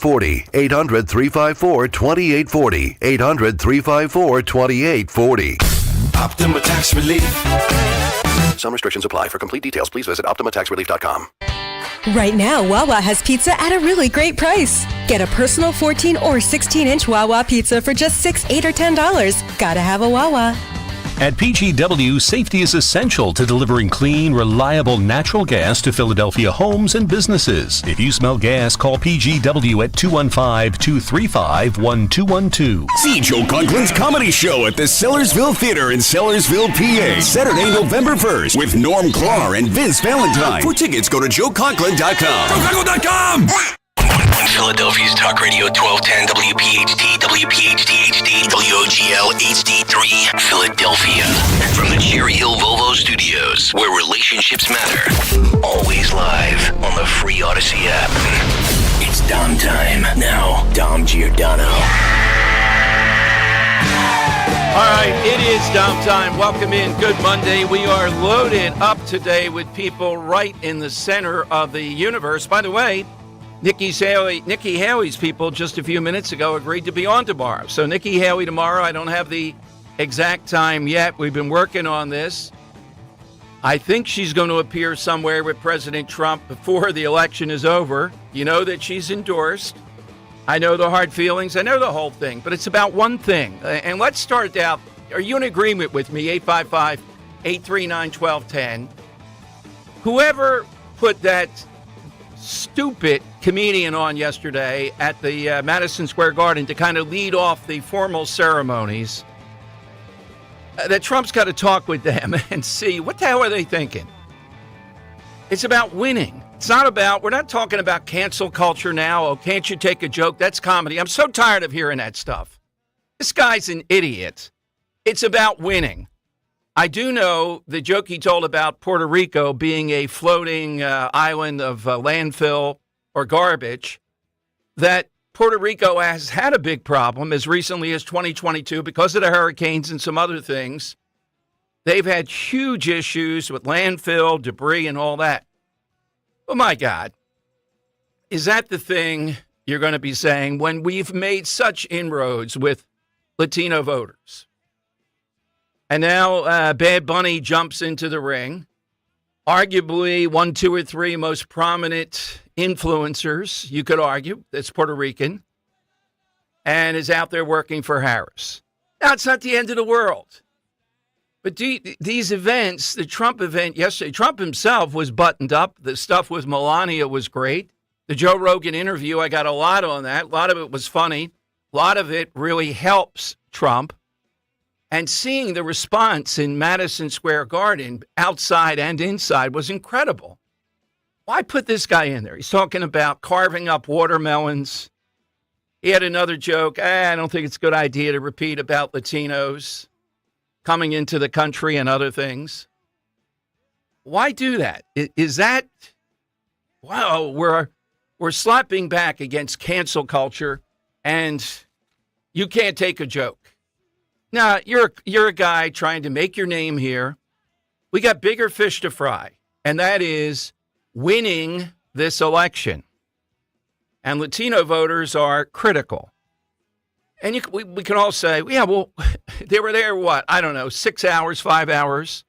2840. 800-354-2840. 800-354-2840. Optima Tax Relief. Some restrictions apply. For complete details, please visit OptimaTaxRelief.com. Right now, Wawa has pizza at a really great price. Get a personal 14 or 16-inch Wawa pizza for just $6, $8, or $10. Gotta have a Wawa. At PGW, safety is essential to delivering clean, reliable natural gas to Philadelphia homes and businesses. If you smell gas, call PGW at 215-235-1212. See Joe Conklin's comedy show at the Sellersville Theater in Sellersville, PA, Saturday, November 1st, with Norm Clark and Vince Valentine. For tickets, go to joeconklin.com. JoeConklin.com! Philadelphia's Talk Radio 1210 WPHT, WPHT HD, WOGL HD3, Philadelphia. From the Cherry Hill Volvo Studios, where relationships matter. Always live on the free Odyssey app. It's Dom time. Now, Dom Giordano. All right, it is Dom time. Welcome in. Good Monday. We are loaded up today with people right in the center of the universe. By the way, Nikki Haley's people just a few minutes ago agreed to be on tomorrow. So Nikki Haley tomorrow, I don't have the exact time yet. We've been working on this. I think she's going to appear somewhere with President Trump before the election is over. You know that she's endorsed. I know the hard feelings. I know the whole thing. But it's about one thing. And let's start out. Are you in agreement with me? 855-839-1210. Whoever put that stupid comedian on yesterday at the Madison Square Garden to kind of lead off the formal ceremonies, that Trump's got to talk with them and see what the hell are they thinking. It's about winning. It's not about, we're not talking about cancel culture now. Oh, can't you take a joke? That's comedy. I'm so tired of hearing that stuff. This guy's an idiot. It's about winning. I do know the joke he told about Puerto Rico being a floating island of landfill or garbage, that Puerto Rico has had a big problem as recently as 2022 because of the hurricanes and some other things. They've had huge issues with landfill, debris, and all that. Oh, my God. Is that the thing you're going to be saying when we've made such inroads with Latino voters? And now Bad Bunny jumps into the ring. Arguably one, two, or three most prominent influencers, you could argue, that's Puerto Rican, and is out there working for Harris. Now, it's not the end of the world. But these events, the Trump event yesterday, Trump himself was buttoned up. The stuff with Melania was great. The Joe Rogan interview, I got a lot on that. A lot of it was funny. A lot of it really helps Trump. And seeing the response in Madison Square Garden, outside and inside, was incredible. Why put this guy in there? He's talking about carving up watermelons. He had another joke. I don't think it's a good idea to repeat about Latinos coming into the country and other things. Why do that? Is that, wow, we're slapping back against cancel culture, and you can't take a joke. Now, you're a guy trying to make your name here. We got bigger fish to fry, and that is winning this election. And Latino voters are critical. And we can all say, yeah, well, they were there, 6 hours, 5 hours.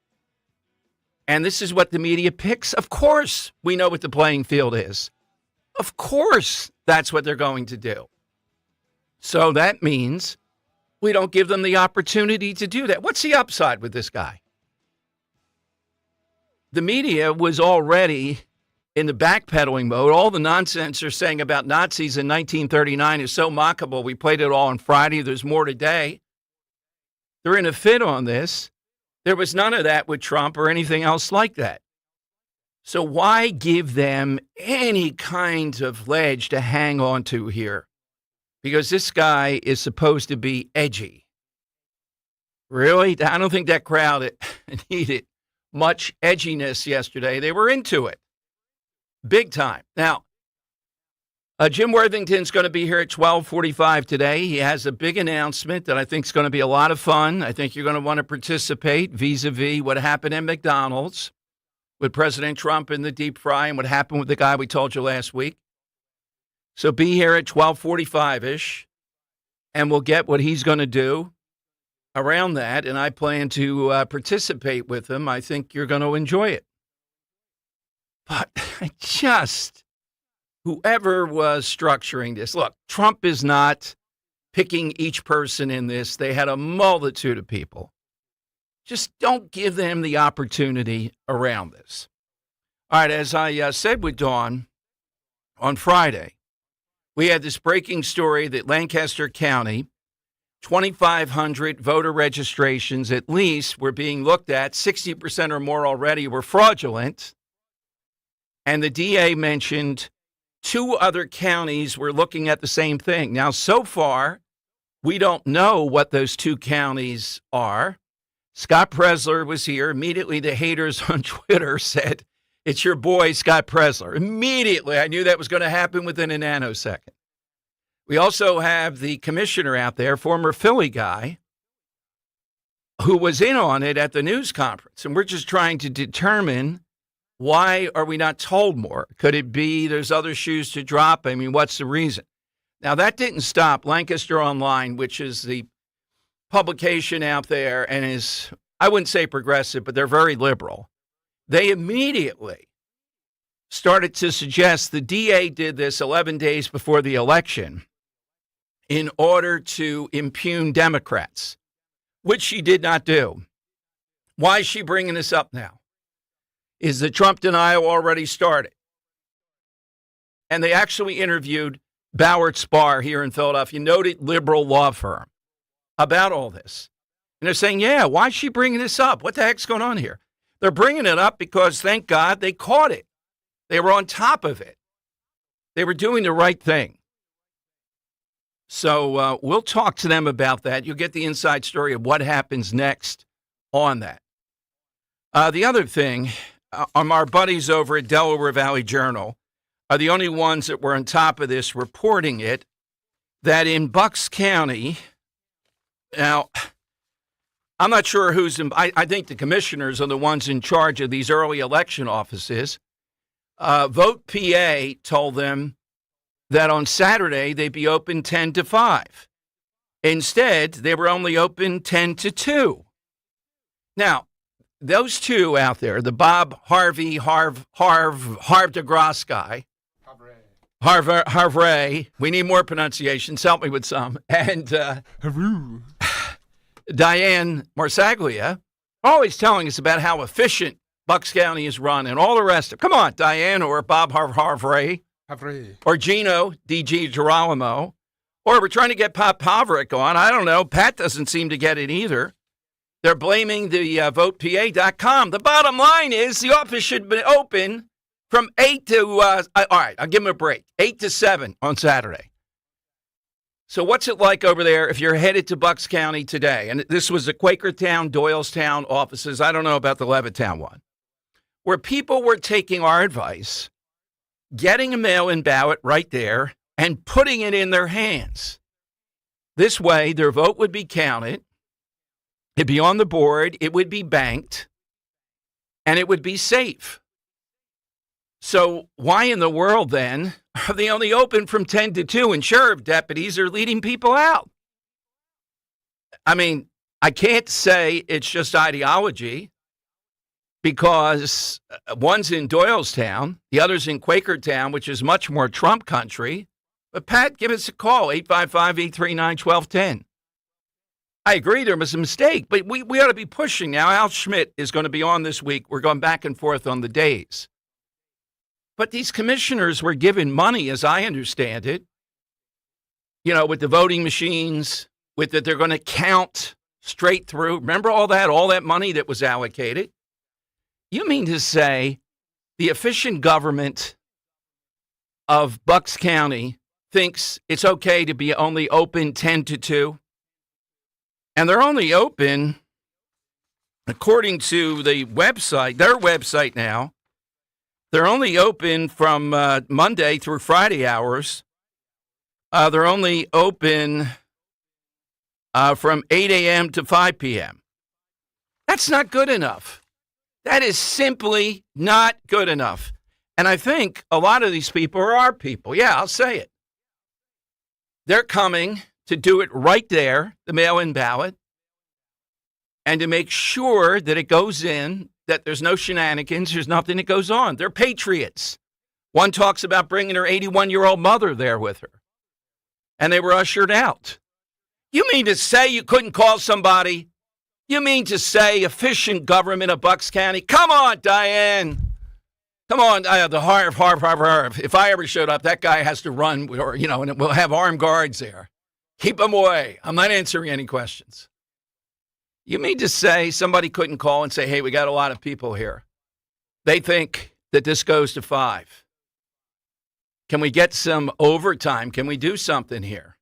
And this is what the media picks? Of course we know what the playing field is. Of course that's what they're going to do. So that means we don't give them the opportunity to do that. What's the upside with this guy? The media was already in the backpedaling mode. All the nonsense they're saying about Nazis in 1939 is so mockable. We played it all on Friday. There's more today. They're in a fit on this. There was none of that with Trump or anything else like that. So why give them any kind of ledge to hang on to here? Because this guy is supposed to be edgy. Really? I don't think that crowd needed much edginess yesterday. They were into it. Big time. Now, Jim Worthington's going to be here at 12:45 today. He has a big announcement that I think is going to be a lot of fun. I think you're going to want to participate vis-a-vis what happened at McDonald's with President Trump in the deep fry and what happened with the guy we told you last week. So be here at 12:45-ish, and we'll get what he's going to do around that, and I plan to participate with him. I think you're going to enjoy it. But whoever was structuring this, look, Trump is not picking each person in this. They had a multitude of people. Just don't give them the opportunity around this. All right, as I said with Dawn on Friday, we had this breaking story that Lancaster County, 2,500 voter registrations at least were being looked at. 60% or more already were fraudulent. And the DA mentioned 2 other counties were looking at the same thing. Now, so far, we don't know what those 2 counties are. Scott Presler was here. Immediately, the haters on Twitter said, "It's your boy, Scott Presler." Immediately, I knew that was going to happen within a nanosecond. We also have the commissioner out there, former Philly guy, who was in on it at the news conference. And we're just trying to determine, why are we not told more? Could it be there's other shoes to drop? I mean, what's the reason? Now, that didn't stop Lancaster Online, which is the publication out there and is, I wouldn't say progressive, but they're very liberal. They immediately started to suggest the DA did this 11 days before the election in order to impugn Democrats, which she did not do. Why is she bringing this up now? Is the Trump denial already started? And they actually interviewed Bowert Spar here in Philadelphia, noted liberal law firm, about all this. And they're saying, yeah, why is she bringing this up? What the heck's going on here? They're bringing it up because, thank God, they caught it. They were on top of it. They were doing the right thing. So we'll talk to them about that. You'll get the inside story of what happens next on that. The other thing, our buddies over at Delaware Valley Journal are the only ones that were on top of this, reporting it, that in Bucks County, now, I'm not sure who's in, I think the commissioners are the ones in charge of these early election offices. Vote PA told them that on Saturday they'd be open 10 to 5. Instead, they were only open 10 to 2. Now, those 2 out there, the Bob Harvey, Harv de Grasse guy, Harvey, we need more pronunciations, help me with some, and Diane Marsaglia, always telling us about how efficient Bucks County is run and all the rest of it. Come on, Diane, or Bob Harvey, or Gino, DG Girolamo, or we're trying to get Pat Pavrik on. I don't know. Pat doesn't seem to get it either. They're blaming the VotePA.com. The bottom line is the office should be open from 8 to, all right, I'll give them a break, 8 to 7 on Saturday. So what's it like over there if you're headed to Bucks County today? And this was the Quakertown, Doylestown offices. I don't know about the Levittown one, where people were taking our advice, getting a mail-in ballot right there, and putting it in their hands. This way, their vote would be counted. It'd be on the board. It would be banked. And it would be safe. So why in the world, then, are they only open from 10 to 2 and sheriff deputies are leading people out? I mean, I can't say it's just ideology, because one's in Doylestown, the other's in Quakertown, which is much more Trump country. But, Pat, give us a call, 855-839-1210. I agree there was a mistake, but we ought to be pushing now. Al Schmidt is going to be on this week. We're going back and forth on the days. But these commissioners were given money, as I understand it, with the voting machines, with that they're going to count straight through. Remember all that money that was allocated? You mean to say the efficient government of Bucks County thinks it's okay to be only open 10 to 2? And they're only open, according to the website, their website now, they're only open from Monday through Friday hours. They're only open from 8 a.m. to 5 p.m. That's not good enough. That is simply not good enough. And I think a lot of these people are our people. Yeah, I'll say it. They're coming to do it right there, the mail-in ballot, and to make sure that it goes in, that there's no shenanigans, there's nothing that goes on. They're patriots. One talks about bringing her 81-year-old mother there with her, and they were ushered out. You mean to say you couldn't call somebody? You mean to say efficient government of Bucks County? Come on, Diane. Come on, the harv. If I ever showed up, that guy has to run, or, and we'll have armed guards there. Keep him away. I'm not answering any questions. You mean to say somebody couldn't call and say, hey, we got a lot of people here. They think that this goes to 5. Can we get some overtime? Can we do something here?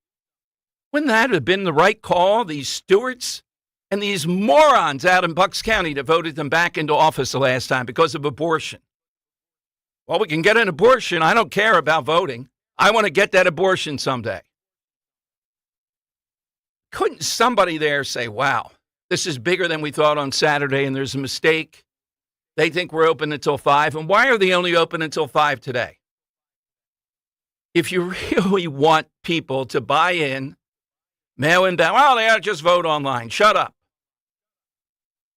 Wouldn't that have been the right call? These stewards and these morons out in Bucks County that voted them back into office the last time because of abortion. Well, we can get an abortion. I don't care about voting. I want to get that abortion someday. Couldn't somebody there say, wow, this is bigger than we thought on Saturday, and there's a mistake. They think we're open until 5. And why are they only open until 5 today? If you really want people to buy in, mail in ballot, well, they ought to just vote online. Shut up.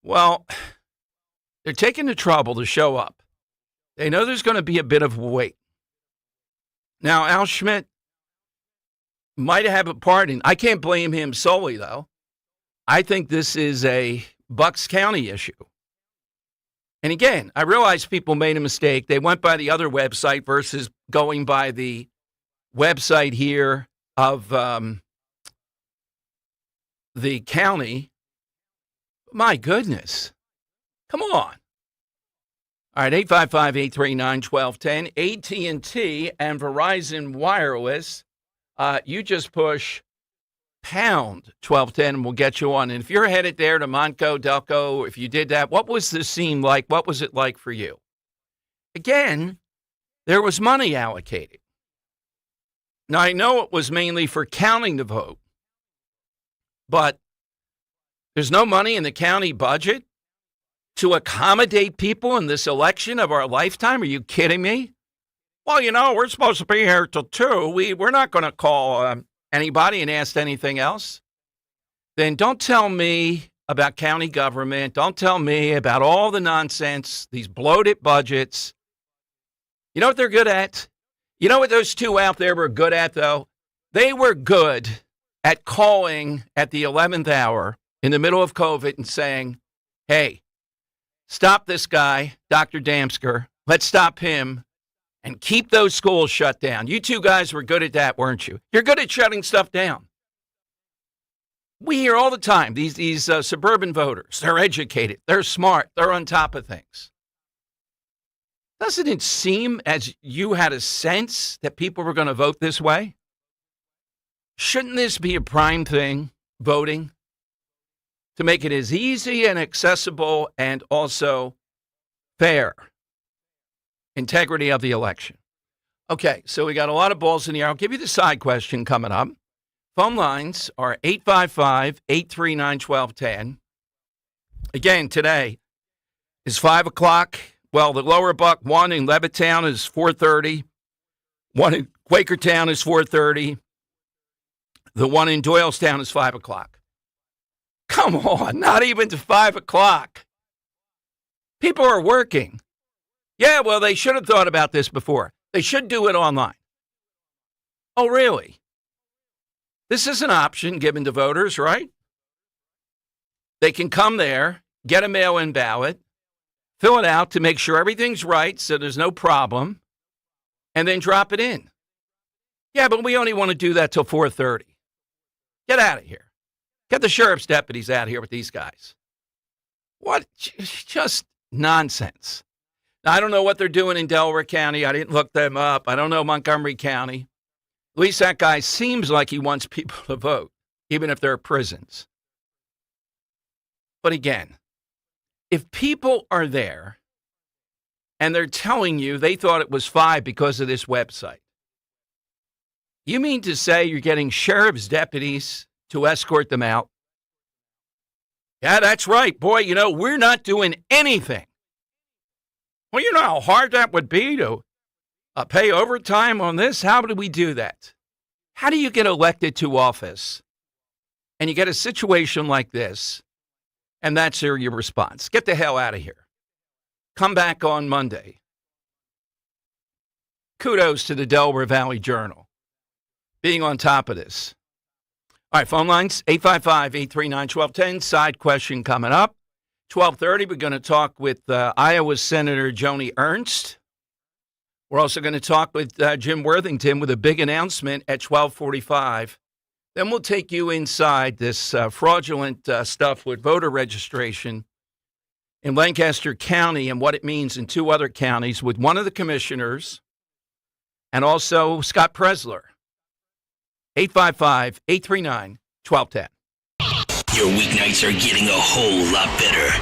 Well, they're taking the trouble to show up. They know there's going to be a bit of a wait. Now, Al Schmidt might have a part in. I can't blame him solely, though. I think this is a Bucks County issue. And again, I realize people made a mistake. They went by the other website versus going by the website here of the county. My goodness. Come on. All right, 855-839-1210. AT&T and Verizon Wireless, you just push pound 1210 and we'll get you on. And if you're headed there to Montco, Delco, if you did that, what was the scene like? What was it like for you? Again, there was money allocated. Now, I know it was mainly for counting the vote, but there's no money in the county budget to accommodate people in this election of our lifetime? Are you kidding me? Well, we're supposed to be here till 2. We're not going to call anybody and ask anything else. Then don't tell me about county government. Don't tell me about all the nonsense, these bloated budgets. You know what they're good at? You know what those two out there were good at, though? They were good at calling at the 11th hour in the middle of COVID and saying, hey, stop this guy, Dr. Damsker. Let's stop him and keep those schools shut down. You two guys were good at that, weren't you? You're good at shutting stuff down. We hear all the time, these suburban voters, they're educated, they're smart, they're on top of things. Doesn't it seem as you had a sense that people were going to vote this way? Shouldn't this be a prime thing, voting? To make it as easy and accessible and also fair. Integrity of the election. Okay, so we got a lot of balls in the air. I'll give you the side question coming up. Phone lines are 855-839-1210. Again, today is 5 o'clock. Well, the Lower Buck, one in Levittown is 4:30. One in Quakertown is 4:30. The one in Doylestown is 5 o'clock. Come on, not even to 5 o'clock. People are working. Yeah, well, they should have thought about this before. They should do it online. Oh, really? This is an option given to voters, right? They can come there, get a mail-in ballot, fill it out to make sure everything's right so there's no problem, and then drop it in. Yeah, but we only want to do that till 4:30. Get out of here. Get the sheriff's deputies out here with these guys. What? Just nonsense. Now, I don't know what they're doing in Delaware County. I didn't look them up. I don't know Montgomery County. At least that guy seems like he wants people to vote, even if they're prisons. But again, if people are there and they're telling you they thought it was 5 because of this website, you mean to say you're getting sheriff's deputies to escort them out? Yeah, that's right. Boy, we're not doing anything. Well, you know how hard that would be to pay overtime on this? How do we do that? How do you get elected to office and you get a situation like this, and that's your response? Get the hell out of here. Come back on Monday. Kudos to the Delaware Valley Journal being on top of this. All right, phone lines, 855-839-1210. Side question coming up. 12:30, we're going to talk with Iowa Senator Joni Ernst. We're also going to talk with Jim Worthington with a big announcement at 12:45. Then we'll take you inside this fraudulent stuff with voter registration in Lancaster County and what it means in 2 other counties with one of the commissioners and also Scott Presler. 855-839-1210. Your weeknights are getting a whole lot better.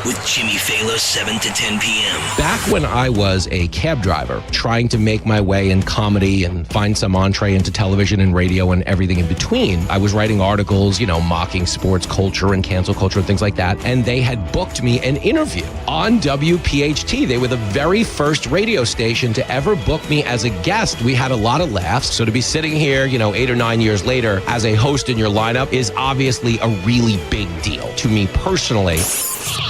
With Jimmy Fallon, 7 to 10 p.m. Back when I was a cab driver, trying to make my way in comedy and find some entree into television and radio and everything in between, I was writing articles, mocking sports culture and cancel culture and things like that. And they had booked me an interview on WPHT. They were the very first radio station to ever book me as a guest. We had a lot of laughs. So to be sitting here, 8 or 9 years later as a host in your lineup is obviously a really big deal to me personally.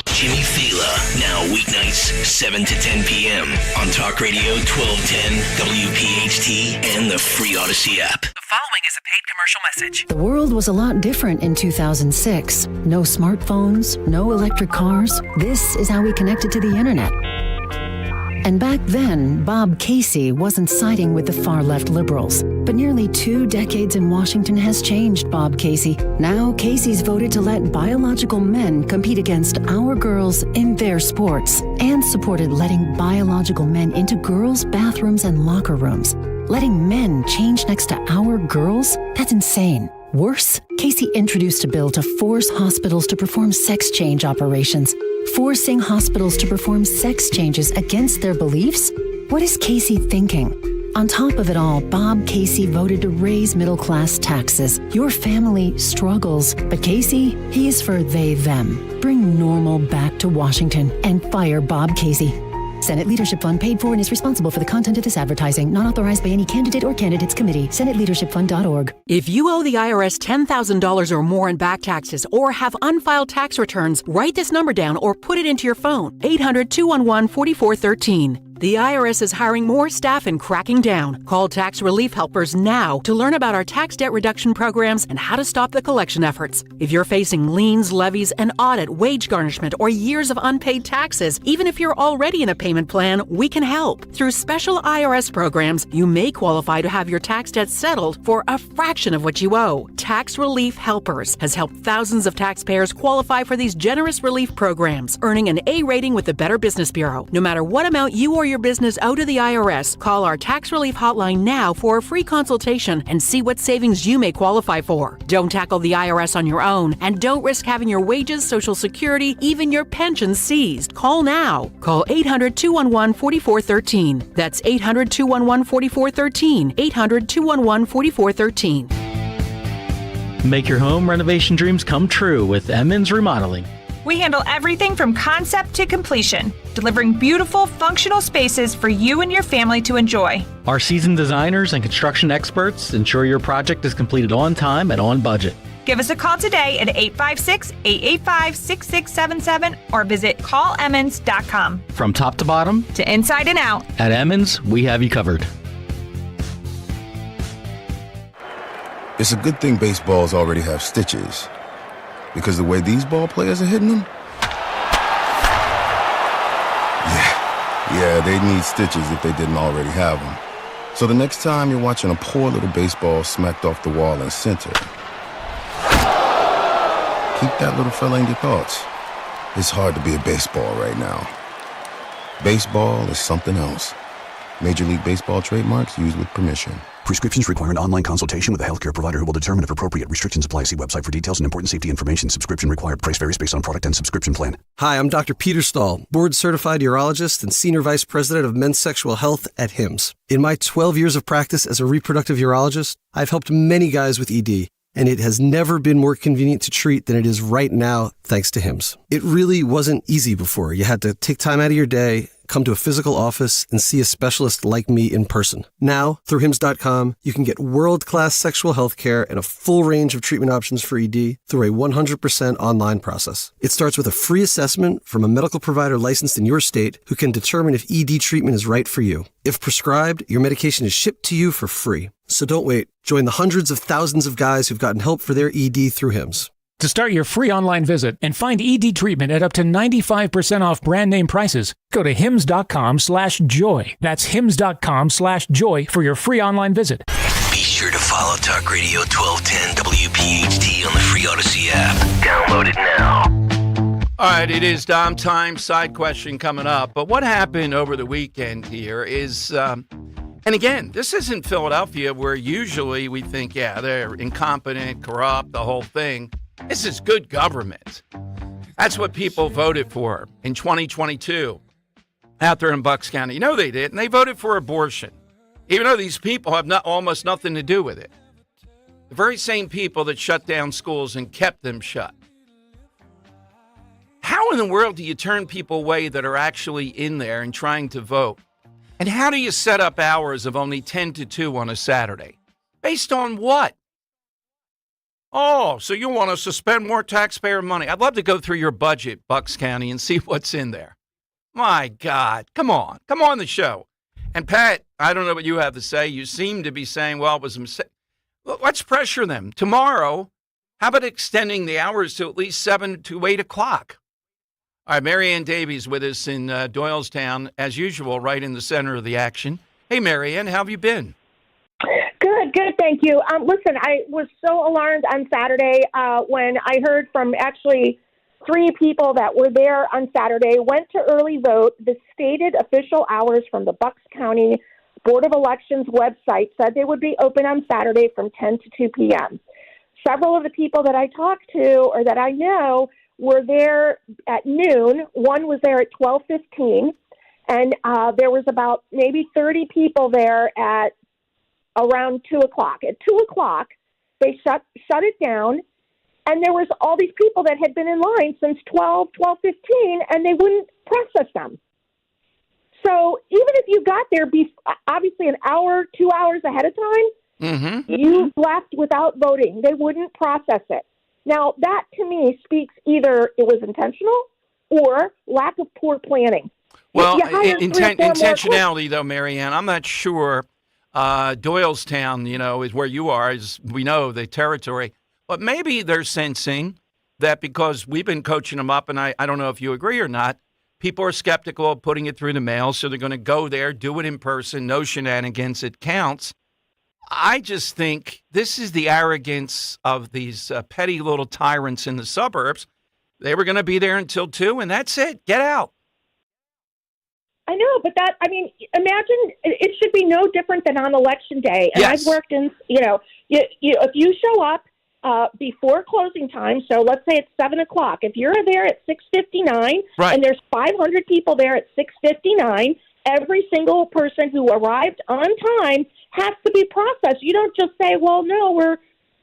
Jimmy Fallon, now weeknights, 7 to 10 p.m. on Talk Radio 1210, WPHT, and the free Odyssey app. The following is a paid commercial message. The world was a lot different in 2006. No smartphones, no electric cars. This is how we connected to the internet. And back then, Bob Casey wasn't siding with the far-left liberals. But nearly 2 decades in Washington has changed Bob Casey. Now, Casey's voted to let biological men compete against our girls in their sports and supported letting biological men into girls' bathrooms and locker rooms. Letting men change next to our girls? That's insane. Worse, Casey introduced a bill to force hospitals to perform sex change operations. Forcing hospitals to perform sex changes against their beliefs? What is Casey thinking? On top of it all, Bob Casey voted to raise middle-class taxes. Your family struggles, but Casey, he is for they, them. Bring normal back to Washington and fire Bob Casey. Senate Leadership Fund paid for and is responsible for the content of this advertising, not authorized by any candidate or candidates committee. SenateLeadershipFund.org. If you owe the IRS $10,000 or more in back taxes or have unfiled tax returns, write this number down or put it into your phone. 800-211-4413. The IRS is hiring more staff and cracking down. Call Tax Relief Helpers now to learn about our tax debt reduction programs and how to stop the collection efforts. If you're facing liens, levies, an audit, wage garnishment, or years of unpaid taxes, even if you're already in a payment plan, we can help. Through special IRS programs, you may qualify to have your tax debt settled for a fraction of what you owe. Tax Relief Helpers has helped thousands of taxpayers qualify for these generous relief programs, earning an A rating with the Better Business Bureau. No matter what amount you or your business owe to the IRS, call our tax relief hotline now for a free consultation and see what savings you may qualify for. Don't tackle the IRS on your own, and don't risk having your wages, Social Security, even your pension seized. Call now. Call 800-211-4413. That's 800-211-4413. 800-211-4413. Make your home renovation dreams come true with Emmons Remodeling. We handle everything from concept to completion, delivering beautiful, functional spaces for you and your family to enjoy. Our seasoned designers and construction experts ensure your project is completed on time and on budget. Give us a call today at 856-885-6677 or visit callemmons.com. From top to bottom, to inside and out, at Emmons, we have you covered. It's a good thing baseballs already have stitches. Because the way these ball players are hitting them? Yeah, they'd need stitches if they didn't already have them. So the next time you're watching a poor little baseball smacked off the wall in center, keep that little fella in your thoughts. It's hard to be a baseball right now. Baseball is something else. Major League Baseball trademarks used with permission. Prescriptions require an online consultation with a healthcare provider who will determine if appropriate. Restrictions apply. See website for details and important safety information. Subscription required. Price varies based on product and subscription plan. Hi, I'm Dr. Peter Stahl, board-certified urologist and senior vice president of men's sexual health at HIMSS. In my 12 years of practice as a reproductive urologist, I've helped many guys with ED, and it has never been more convenient to treat than it is right now, thanks to HIMSS. It really wasn't easy before. You had to take time out of your day come to a physical office, and see a specialist like me in person. Now, through HIMS.com, you can get world-class sexual health care and a full range of treatment options for ED through a 100% online process. It starts with a free assessment from a medical provider licensed in your state who can determine if ED treatment is right for you. If prescribed, your medication is shipped to you for free. So don't wait. Join the hundreds of thousands of guys who've gotten help for their ED through HIMS. To start your free online visit and find ED treatment at up to 95% off brand name prices, go to hims.com/joy. That's hims.com/joy for your free online visit. Be sure to follow Talk Radio 1210 WPHT on the free Odyssey app. Download it now. All right, it is Dom time. Side question coming up. But what happened over the weekend here is, and again, this isn't Philadelphia where usually we think, yeah, they're incompetent, corrupt, the whole thing. This is good government. That's what people voted for in 2022 out there in Bucks County. You know they did, and they voted for abortion, even though these people have almost nothing to do with it. The very same people that shut down schools and kept them shut. How in the world do you turn people away that are actually in there and trying to vote? And how do you set up hours of only 10 to 2 on a Saturday? Based on what? Oh, so you want us to spend more taxpayer money? I'd love to go through your budget, Bucks County, and see what's in there. My God, come on the show. And Pat, I don't know what you have to say. You seem to be saying, well, it was a mistake. Let's pressure them. Tomorrow, how about extending the hours to at least 7 to 8 o'clock? All right, Marianne Davies with us in Doylestown, as usual, right in the center of the action. Hey, Marianne, how have you been? Good, thank you. Listen, I was so alarmed on Saturday when I heard from actually 3 people that were there on Saturday, went to early vote. The stated official hours from the Bucks County Board of Elections website said they would be open on Saturday from 10 to 2 p.m. Several of the people that I talked to or that I know were there at noon. One was there at 12:15, and there was about maybe 30 people there at around 2 o'clock. At 2 o'clock, they shut it down, and there was all these people that had been in line since 12:15, and they wouldn't process them. So even if you got there, obviously an hour, 2 hours ahead of time, you left without voting. They wouldn't process it. Now, that to me speaks either it was intentional or lack of poor planning. Well, intentionality, though, Marianne, I'm not sure. Doylestown, is where you are, as we know, the territory. But maybe they're sensing that because we've been coaching them up, and I don't know if you agree or not, people are skeptical of putting it through the mail, so they're going to go there, do it in person, no shenanigans, it counts. I just think this is the arrogance of these petty little tyrants in the suburbs. They were going to be there until 2, and that's it. Get out. I know, but imagine it should be no different than on election day. And yes. I've worked in, if you show up before closing time, so let's say it's 7 o'clock. If you're there at 6:59 and there's 500 people there at 6:59, every single person who arrived on time has to be processed. You don't just say, well, no,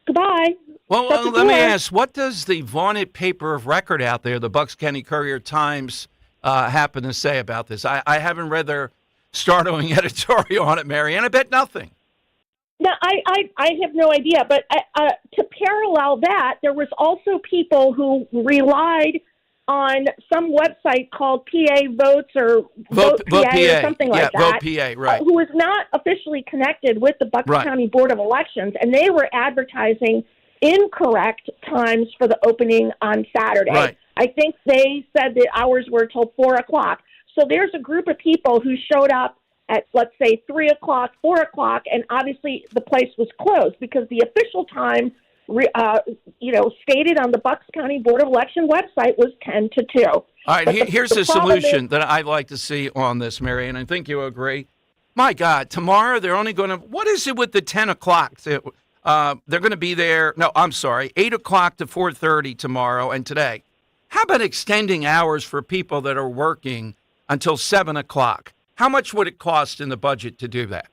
goodbye. Well, let me ask, what does the vaunted paper of record out there, the Bucks County Courier-Times, happen to say about this? I haven't read their startling editorial on it, Marianne. I bet nothing. No, I have no idea. But to parallel that, there was also people who relied on some website called PA Votes or Vote PA or something like that. Vote PA, right. Who was not officially connected with the Bucks County Board of Elections, and they were advertising incorrect times for the opening on Saturday. Right. I think they said the hours were till 4 o'clock. So there's a group of people who showed up at, let's say, 3 o'clock, 4 o'clock, and obviously the place was closed because the official time, stated on the Bucks County Board of Election website was 10 to 2. All right, here's the solution that I'd like to see on this, Mary, and I think you agree. My God, tomorrow they're only going to, what is it with the 10 o'clock? They're going to be there, 8 o'clock to 4:30 tomorrow and today. How about extending hours for people that are working until 7 o'clock? How much would it cost in the budget to do that?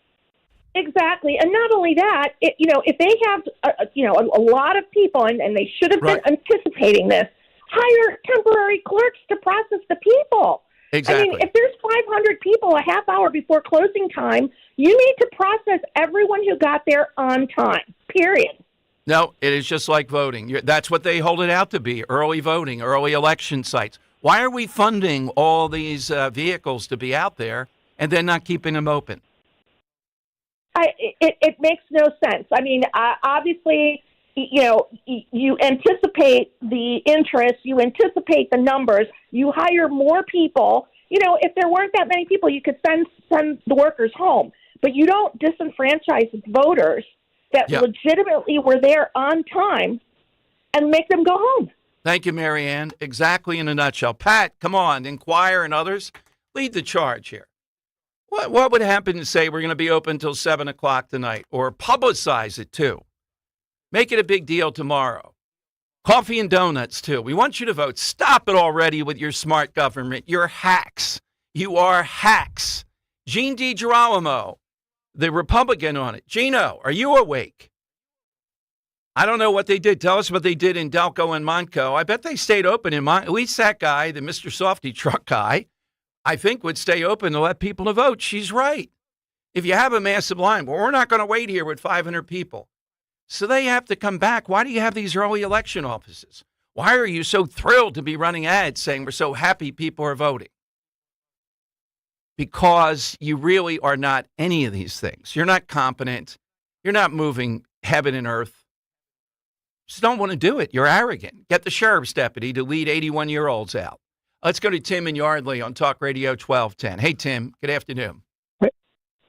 Exactly. And not only that, if they have, a lot of people, and they should have been anticipating this, hire temporary clerks to process the people. Exactly. I mean, if there's 500 people a half hour before closing time, you need to process everyone who got there on time, period. No, it is just like voting. That's what they hold it out to be, early voting, early election sites. Why are we funding all these vehicles to be out there and then not keeping them open? It makes no sense. I mean, obviously, you anticipate the interest, you anticipate the numbers, you hire more people. If there weren't that many people, you could send the workers home. But you don't disenfranchise voters that legitimately were there on time and make them go home. Thank you, Mary Ann. Exactly in a nutshell. Pat, come on, Inquire and others, lead the charge here. What would happen to say we're going to be open until 7 o'clock tonight, or publicize it too? Make it a big deal tomorrow. Coffee and donuts too. We want you to vote. Stop it already with your smart government. You're hacks. You are hacks. Gene DiGirolamo, the Republican on it. Gino, are you awake? I don't know what they did. Tell us what they did in Delco and Montco. I bet they stayed open in Montco. At least that guy, the Mr. Softy truck guy, I think would stay open to let people to vote. She's right. If you have a massive line, well, we're not going to wait here with 500 people. So they have to come back. Why do you have these early election offices? Why are you so thrilled to be running ads saying we're so happy people are voting? Because you really are not any of these things. You're not competent. You're not moving heaven and earth. Just don't want to do it. You're arrogant. Get the sheriff's deputy to lead 81-year-olds out. Let's go to Tim in Yardley on Talk Radio 1210. Hey, Tim. Good afternoon.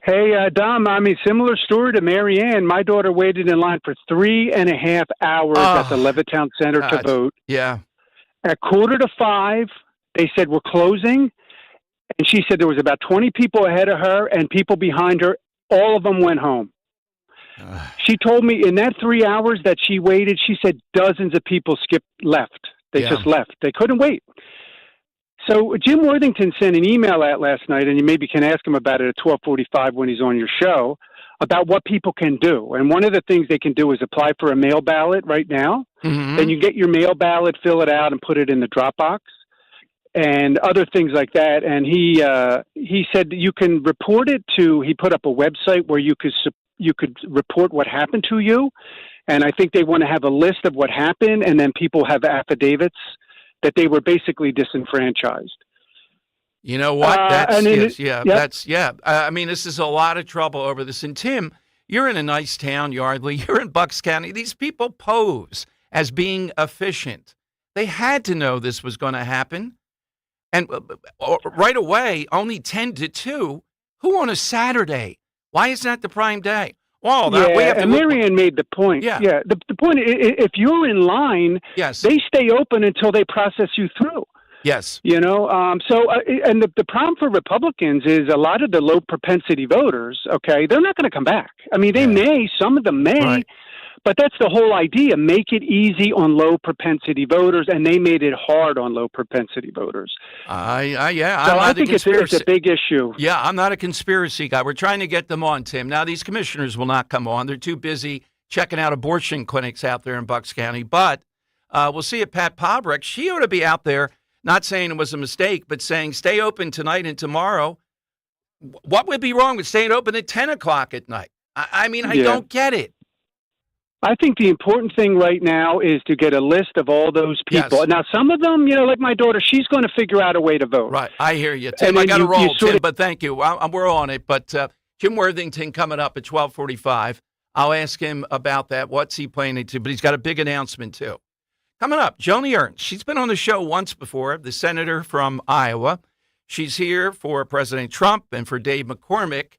Hey, Dom, I mean, similar story to Mary Ann. My daughter waited in line for 3.5 hours at the Levittown Center to vote. Yeah. At 4:45, they said, we're closing. And she said there was about 20 people ahead of her and people behind her. All of them went home. She told me in that 3 hours that she waited, she said dozens of people left. They just left. They couldn't wait. So Jim Worthington sent an email out last night, and you maybe can ask him about it at 12:45 when he's on your show, about what people can do. And one of the things they can do is apply for a mail ballot right now. Mm-hmm. Then you get your mail ballot, fill it out, and put it in the Dropbox, and other things like that. And he said you can report it to. He put up a website where you could report what happened to you, and I think they want to have a list of what happened, and then people have affidavits that they were basically disenfranchised. You know what? I mean, this is a lot of trouble over this. And Tim, you're in a nice town, Yardley. You're in Bucks County. These people pose as being efficient. They had to know this was going to happen. And right away, only 10 to 2. Who on a Saturday? Why is that the prime day? Well, and Marianne made the point. Yeah. The point, if you're in line, they stay open until they process you through. Yes. And the problem for Republicans is a lot of the low propensity voters, okay, they're not going to come back. I mean, some of them may, right. But that's the whole idea. Make it easy on low propensity voters, and they made it hard on low propensity voters. I think it's a big issue. Yeah, I'm not a conspiracy guy. We're trying to get them on, Tim. Now, these commissioners will not come on. They're too busy checking out abortion clinics out there in Bucks County. But we'll see if Pat Pobreck, she ought to be out there, not saying it was a mistake, but saying stay open tonight and tomorrow. What would be wrong with staying open at 10 o'clock at night? I don't get it. I think the important thing right now is to get a list of all those people. Yes. Now, some of them, like my daughter, she's going to figure out a way to vote. Right. I hear you, Tim. I got to roll, Tim, but thank you. We're on it. But Jim Worthington coming up at 12:45. I'll ask him about that. What's he planning to? But he's got a big announcement, too. Coming up, Joni Ernst. She's been on the show once before, the senator from Iowa. She's here for President Trump and for Dave McCormick.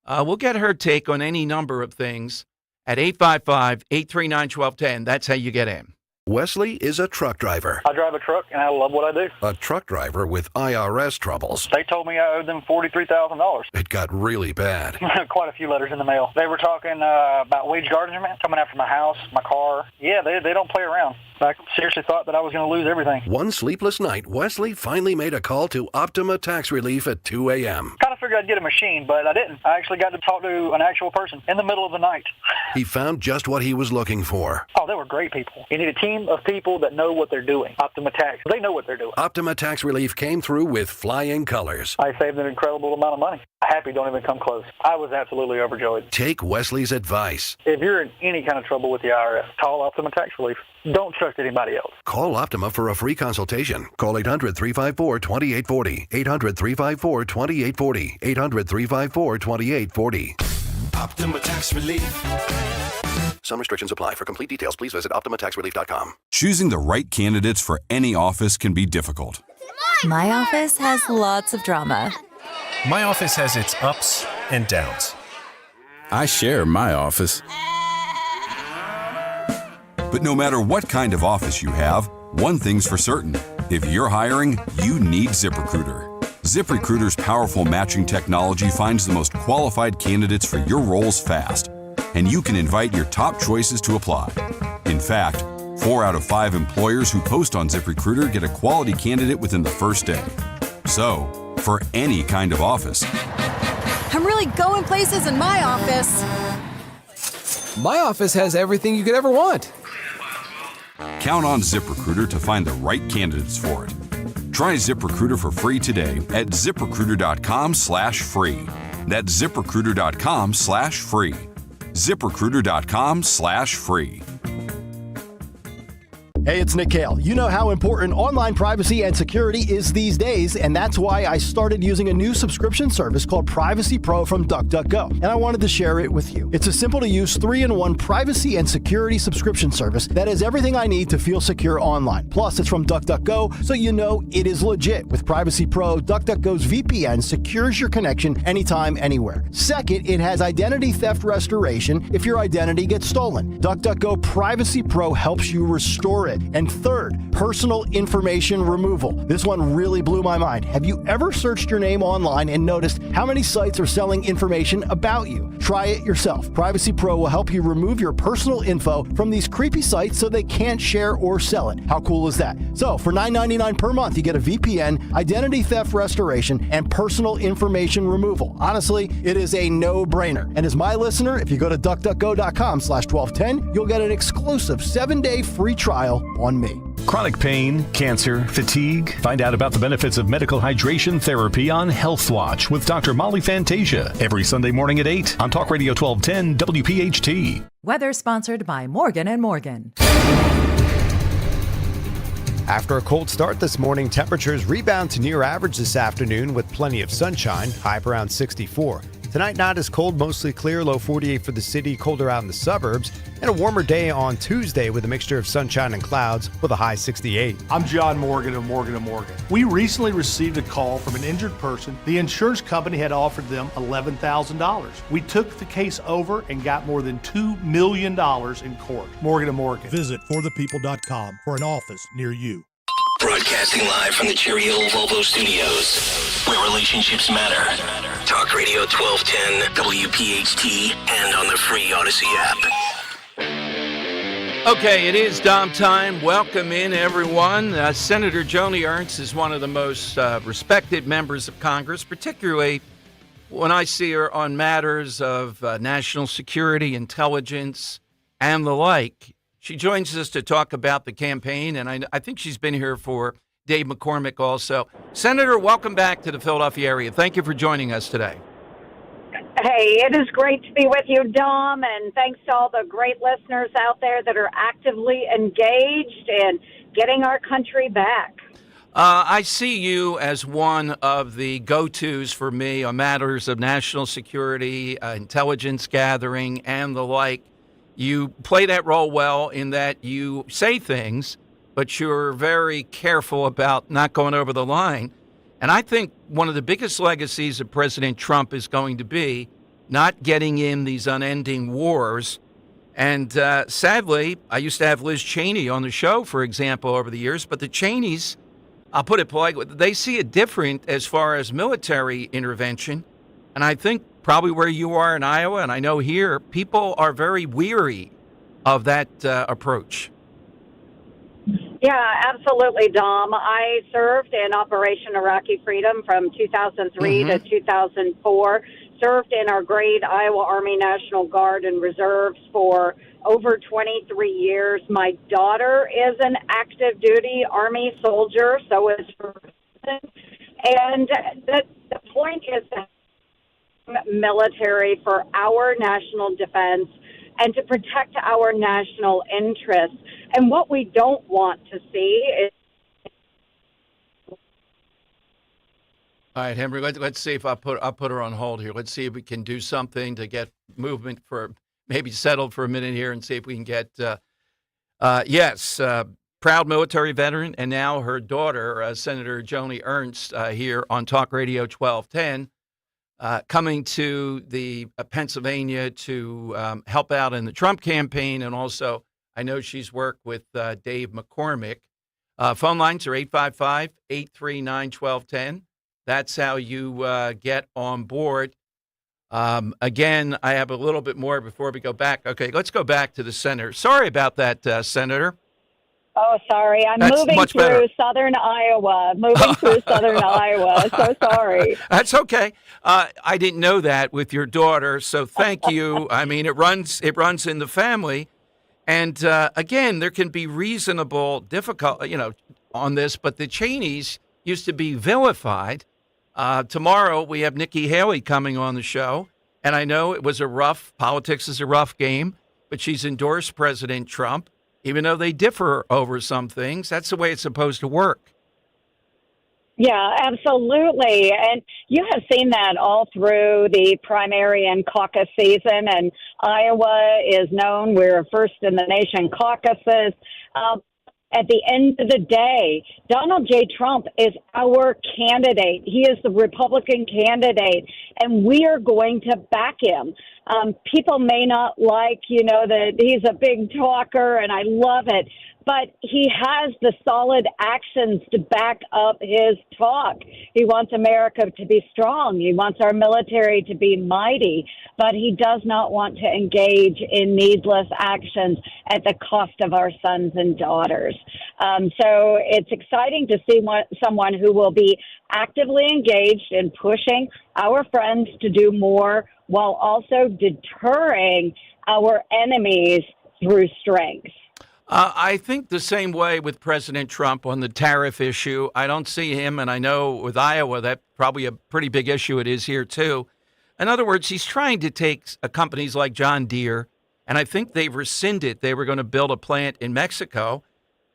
We'll get her take on any number of things at 855-839-1210. That's how you get in. Wesley is a truck driver. I drive a truck, and I love what I do. A truck driver with IRS troubles. They told me I owed them $43,000. It got really bad. Quite a few letters in the mail. They were talking about wage garnishment, coming after my house, my car. Yeah, they don't play around. I seriously thought that I was going to lose everything. One sleepless night, Wesley finally made a call to Optima Tax Relief at 2 a.m. Kind of figured I'd get a machine, but I didn't. I actually got to talk to an actual person in the middle of the night. He found just what he was looking for. Oh, they were great people. You need a team of people that know what they're doing. Optima Tax, they know what they're doing. Optima Tax Relief came through with flying colors. I saved an incredible amount of money. Happy don't even come close. I was absolutely overjoyed. Take Wesley's advice. If you're in any kind of trouble with the IRS, call Optima Tax Relief. Don't trust anybody else. Call Optima for a free consultation. Call 800-354-2840. 800-354-2840. 800-354-2840. Optima Tax Relief. Some restrictions apply. For complete details, please visit OptimaTaxRelief.com. Choosing the right candidates for any office can be difficult. My office has lots of drama. My office has its ups and downs. I share my office. But no matter what kind of office you have, one thing's for certain. If you're hiring, you need ZipRecruiter. ZipRecruiter's powerful matching technology finds the most qualified candidates for your roles fast, and you can invite your top choices to apply. In fact, 4 out of 5 employers who post on ZipRecruiter get a quality candidate within the first day. So, for any kind of office. I'm really going places in my office. My office has everything you could ever want. Count on ZipRecruiter to find the right candidates for it. Try ZipRecruiter for free today at ZipRecruiter.com/free. That's ZipRecruiter.com/free. ZipRecruiter.com/free. Hey, it's Nick Kale. You know how important online privacy and security is these days, and that's why I started using a new subscription service called Privacy Pro from DuckDuckGo, and I wanted to share it with you. It's a simple-to-use 3-in-1 privacy and security subscription service that has everything I need to feel secure online. Plus, it's from DuckDuckGo, so you know it is legit. With Privacy Pro, DuckDuckGo's VPN secures your connection anytime, anywhere. Second, it has identity theft restoration if your identity gets stolen. DuckDuckGo Privacy Pro helps you restore it. And third, personal information removal. This one really blew my mind. Have you ever searched your name online and noticed how many sites are selling information about you? Try it yourself. Privacy Pro will help you remove your personal info from these creepy sites so they can't share or sell it. How cool is that? So for $9.99 per month, you get a VPN, identity theft restoration, and personal information removal. Honestly, it is a no-brainer. And as my listener, if you go to duckduckgo.com/1210, you'll get an exclusive 7-day free trial on me. Chronic pain, cancer, fatigue. Find out about the benefits of medical hydration therapy on Health Watch with Dr. Molly Fantasia every Sunday morning at 8 on Talk Radio 1210 WPHT. Weather sponsored by Morgan & Morgan. After a cold start this morning, temperatures rebound to near average this afternoon with plenty of sunshine, high up around 64. Tonight, not as cold, mostly clear, low 48 for the city, colder out in the suburbs, and a warmer day on Tuesday with a mixture of sunshine and clouds with a high 68. I'm John Morgan of Morgan & Morgan. We recently received a call from an injured person. The insurance company had offered them $11,000. We took the case over and got more than $2 million in court. Morgan & Morgan. Visit forthepeople.com for an office near you. Broadcasting live from the Cherry Hill Volvo Studios, where relationships matter. Talk Radio 1210, WPHT, and on the free Odyssey app. Okay, it is Dom time. Welcome in, everyone. Senator Joni Ernst is one of the most respected members of Congress, particularly when I see her on matters of national security, intelligence, and the like. She joins us to talk about the campaign, and I think she's been here for Dave McCormick also. Senator, welcome back to the Philadelphia area. Thank you for joining us today. Hey, it is great to be with you, Dom, and thanks to all the great listeners out there that are actively engaged in getting our country back. I see you as one of the go-tos for me on matters of national security, intelligence gathering, and the like. You play that role well in that you say things, but you're very careful about not going over the line. And I think one of the biggest legacies of President Trump is going to be not getting in these unending wars. And sadly, I used to have Liz Cheney on the show, for example, over the years. But the Cheneys, I'll put it politely, they see it different as far as military intervention. And I think probably where you are in Iowa, and I know here, people are very weary of that approach. Yeah, absolutely, Dom. I served in Operation Iraqi Freedom from 2003 to 2004, served in our great Iowa Army National Guard and Reserves for over 23 years. My daughter is an active duty Army soldier, so is her husband. And the point is that military for our national defense and to protect our national interests. And what we don't want to see is... All right, Henry, let's see if I'll put her on hold here. Let's see if we can do something to get movement for maybe settled for a minute here and see if we can get, proud military veteran and now her daughter, Senator Joni Ernst, here on Talk Radio 1210. Coming to the Pennsylvania to help out in the Trump campaign, and also I know she's worked with Dave McCormick. Phone lines are 855-839-1210. That's how you get on board. Again, I have a little bit more before we go back. Okay, let's go back to the senator. Sorry about that, Senator. Oh, sorry. That's moving much through better. southern Iowa. So sorry. That's okay. I didn't know that with your daughter, so thank you. I mean, it runs in the family. And again, there can be reasonable difficulty, on this, but the Cheneys used to be vilified. Tomorrow we have Nikki Haley coming on the show, and I know politics is a rough game, but she's endorsed President Trump. Even though they differ over some things, that's the way it's supposed to work. Yeah, absolutely. And you have seen that all through the primary and caucus season. And Iowa is known, we're first in the nation caucuses. At the end of the day, Donald J. Trump is our candidate. He is the Republican candidate, and we are going to back him. People may not like, that he's a big talker, and I love it, but he has the solid actions to back up his talk. He wants America to be strong. He wants our military to be mighty, but he does not want to engage in needless actions at the cost of our sons and daughters. So it's exciting to see someone who will be actively engaged in pushing our friends to do more while also deterring our enemies through strength. I think the same way with President Trump on the tariff issue. I don't see him, and I know with Iowa that probably a pretty big issue it is here too. In other words, he's trying to take companies like John Deere, and I think they've rescinded. They were going to build a plant in Mexico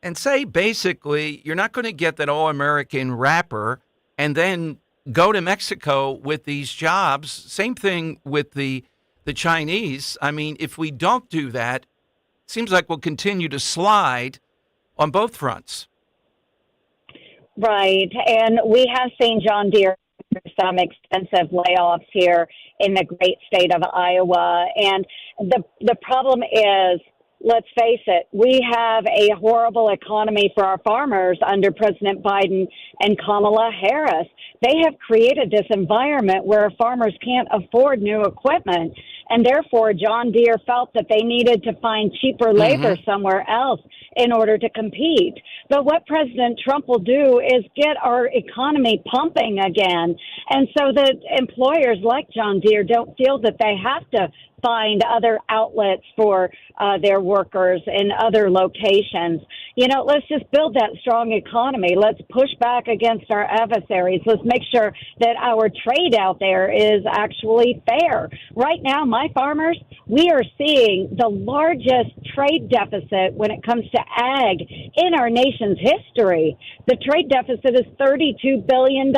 and say, basically, you're not going to get that all-American wrapper and then go to Mexico with these jobs. Same thing with the Chinese. I mean, if we don't do that, it seems like we'll continue to slide on both fronts. Right. And we have seen John Deere do some extensive layoffs here in the great state of Iowa. And the problem is, let's face it, we have a horrible economy for our farmers under President Biden and Kamala Harris. They have created this environment where farmers can't afford new equipment, and therefore John Deere felt that they needed to find cheaper labor somewhere else in order to compete. But what President Trump will do is get our economy pumping again, and so that employers like John Deere don't feel that they have to find other outlets for their workers in other locations. Let's just build that strong economy. Let's push back against our adversaries. Let's make sure that our trade out there is actually fair. Right now, my farmers, we are seeing the largest trade deficit when it comes to ag in our nation's history. The trade deficit is $32 billion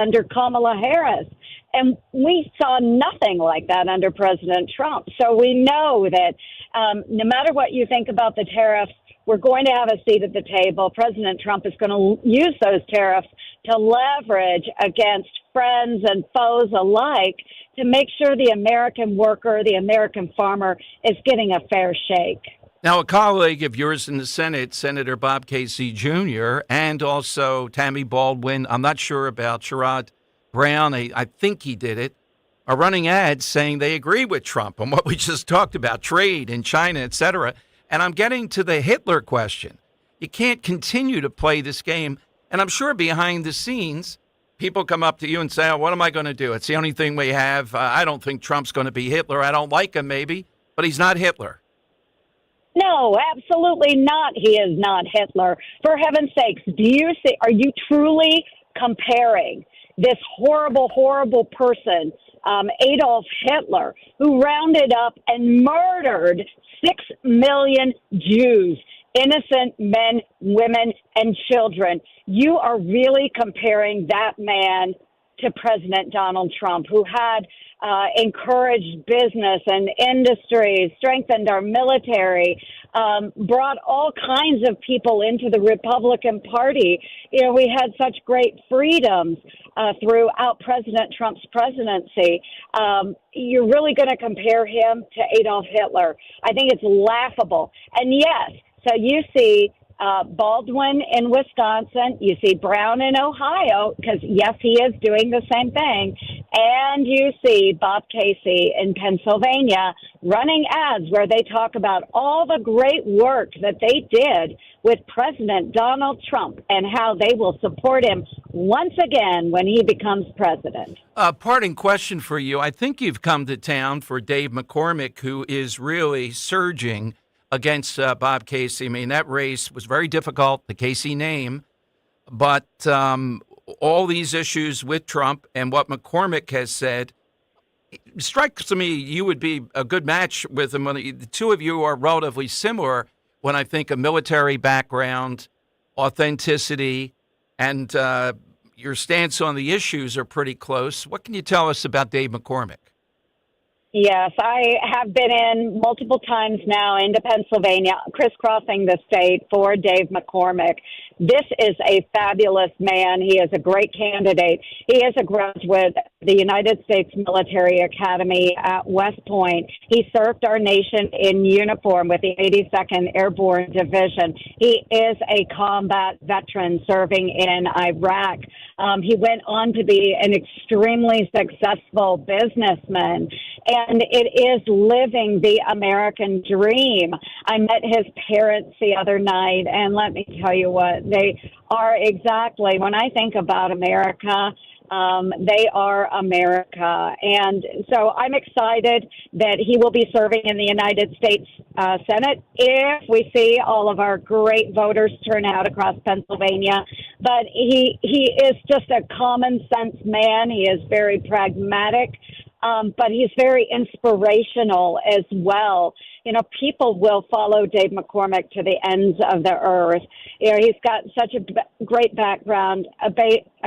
under Kamala Harris. And we saw nothing like that under President Trump. So we know that no matter what you think about the tariffs, we're going to have a seat at the table. President Trump is going to use those tariffs to leverage against friends and foes alike to make sure the American worker, the American farmer, is getting a fair shake. Now, a colleague of yours in the Senate, Senator Bob Casey Jr., and also Tammy Baldwin, I'm not sure about Sherrod Brown, I think he did it, are running ads saying they agree with Trump on what we just talked about, trade in China, et cetera. And I'm getting to the Hitler question. You can't continue to play this game. And I'm sure behind the scenes, people come up to you and say, oh, what am I going to do? It's the only thing we have. I don't think Trump's going to be Hitler. I don't like him, maybe, but he's not Hitler. No, absolutely not. He is not Hitler. For heaven's sakes, are you truly comparing this horrible, horrible person, Adolf Hitler, who rounded up and murdered 6 million Jews, innocent men, women, and children? You are really comparing that man to President Donald Trump, who had encouraged business and industry, strengthened our military, brought all kinds of people into the Republican Party. You know, we had such great freedoms throughout President Trump's presidency. You're really going to compare him to Adolf Hitler? I think it's laughable. And yes, so you see Baldwin in Wisconsin, you see Brown in Ohio, because yes, he is doing the same thing, and you see Bob Casey in Pennsylvania running ads where they talk about all the great work that they did with President Donald Trump and how they will support him once again when he becomes president. Parting question for you. I think you've come to town for Dave McCormick, who is really surging against Bob Casey. I mean, that race was very difficult, the Casey name, but all these issues with Trump and what McCormick has said, it strikes to me you would be a good match with him. The two of you are relatively similar when I think of military background, authenticity, and your stance on the issues are pretty close. What can you tell us about Dave McCormick? Yes, I have been in multiple times now into Pennsylvania, crisscrossing the state for Dave McCormick. This is a fabulous man. He is a great candidate. He is a graduate of the United States Military Academy at West Point. He served our nation in uniform with the 82nd Airborne Division. He is a combat veteran serving in Iraq. He went on to be an extremely successful businessman, and it is living the American dream. I met his parents the other night, and let me tell you what, they are exactly, when I think about America, they are America. And so I'm excited that he will be serving in the United States Senate if we see all of our great voters turn out across Pennsylvania. But he is just a common sense man. He is very pragmatic. But he's very inspirational as well. You know, people will follow Dave McCormick to the ends of the earth. You know, he's got such a great background, a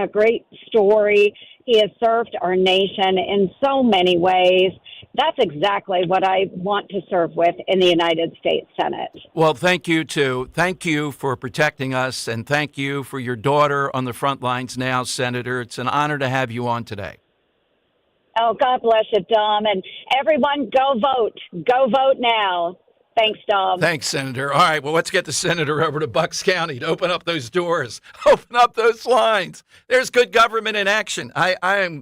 great story. He has served our nation in so many ways. That's exactly what I want to serve with in the United States Senate. Well, thank you, too. Thank you for protecting us, and thank you for your daughter on the front lines now, Senator. It's an honor to have you on today. Oh, God bless you, Dom. And everyone, go vote. Go vote now. Thanks, Dom. Thanks, Senator. All right, well, let's get the senator over to Bucks County to open up those doors, open up those lines. There's good government in action.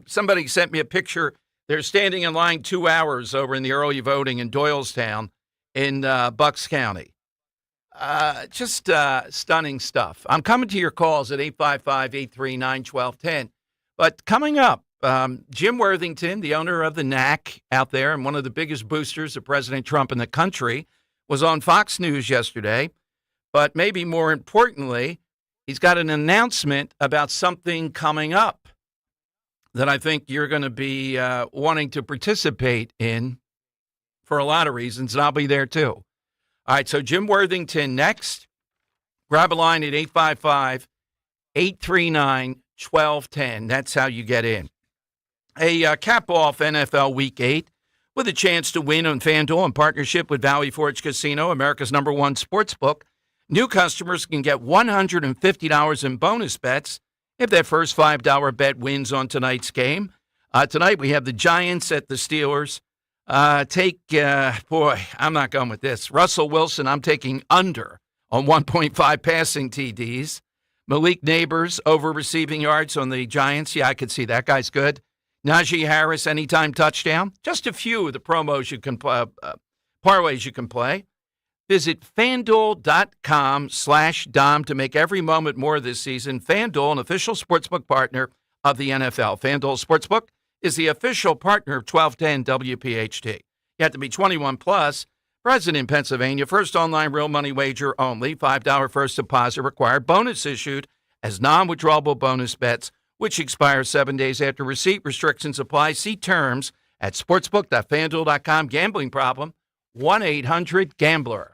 Somebody sent me a picture. They're standing in line 2 hours over in the early voting in Doylestown in Bucks County. Just stunning stuff. I'm coming to your calls at 855-839-1210. But coming up, Jim Worthington, the owner of the NAC out there and one of the biggest boosters of President Trump in the country, was on Fox News yesterday. But maybe more importantly, he's got an announcement about something coming up that I think you're going to be wanting to participate in for a lot of reasons, and I'll be there too. All right, so Jim Worthington next. Grab a line at 855-839-1210. That's how you get in. A cap off NFL Week 8 with a chance to win on FanDuel in partnership with Valley Forge Casino, America's #1 sportsbook. New customers can get $150 in bonus bets if their first $5 bet wins on tonight's game. Tonight we have the Giants at the Steelers. I'm not going with this. Russell Wilson, I'm taking under on 1.5 passing TDs. Malik Neighbors over receiving yards on the Giants. Yeah, I could see that guy's good. Najee Harris, anytime touchdown. Just a few of the promos you can parlays you can play. Visit FanDuel.com/Dom to make every moment more this season. FanDuel, an official sportsbook partner of the NFL. FanDuel Sportsbook is the official partner of 1210 WPHT. You have to be 21 plus. Present in Pennsylvania. First online real money wager only. $5 first deposit required. Bonus issued as non-withdrawable bonus bets, which expire 7 days after receipt. Restrictions apply. See terms at sportsbook.fanduel.com. Gambling problem? 1-800-GAMBLER.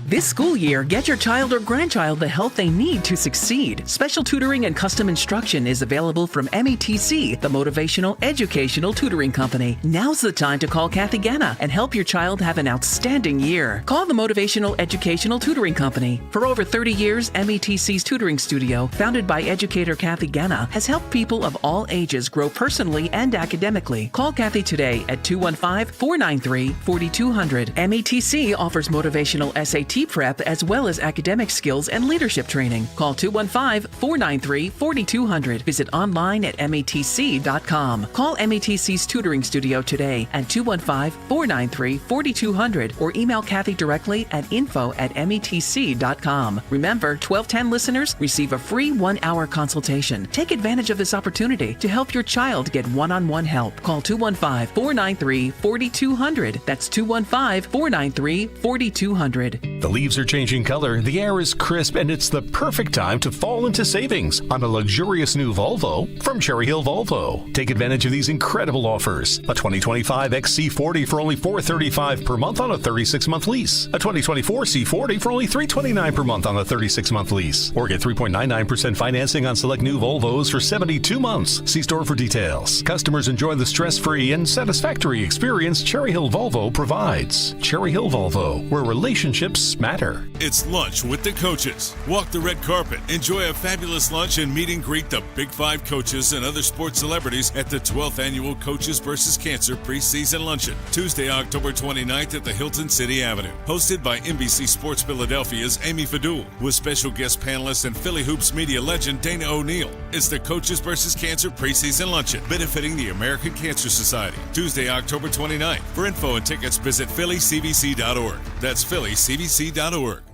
This school year, get your child or grandchild the help they need to succeed. Special tutoring and custom instruction is available from METC, the Motivational Educational Tutoring Company. Now's the time to call Kathy Ganna and help your child have an outstanding year. Call the Motivational Educational Tutoring Company. For over 30 years, METC's tutoring studio, founded by educator Kathy Ganna, has helped people of all ages grow personally and academically. Call Kathy today at 215-493-4200. METC offers motivational SAT prep as well as academic skills and leadership training. Call 215-493-4200. Visit online at METC.com. Call METC's tutoring studio today at 215-493-4200 or email Kathy directly at info@METC.com. Remember, 1210 listeners receive a free 1-hour consultation. Take advantage of this opportunity to help your child get one-on-one help. Call 215-493-4200. That's 215-493-4200. The leaves are changing color, the air is crisp, and it's the perfect time to fall into savings on a luxurious new Volvo from Cherry Hill Volvo. Take advantage of these incredible offers. A 2025 XC40 for only $435 per month on a 36-month lease. A 2024 C40 for only $329 per month on a 36-month lease. Or get 3.99% financing on select new Volvos for 72 months. See store for details. Customers enjoy the stress-free and satisfactory experience Cherry Hill Volvo provides. Cherry Hill Volvo, where relationships matter. It's lunch with the coaches. Walk the red carpet. Enjoy a fabulous lunch and meet and greet the Big Five coaches and other sports celebrities at the 12th Annual Coaches vs. Cancer Preseason Luncheon, Tuesday, October 29th at the Hilton City Avenue. Hosted by NBC Sports Philadelphia's Amy Fadul, with special guest panelists and Philly Hoops media legend Dana O'Neill. It's the Coaches vs. Cancer Preseason Luncheon, benefiting the American Cancer Society, Tuesday, October 29th. For info and tickets, visit phillycbc.org. That's phillycbc.org.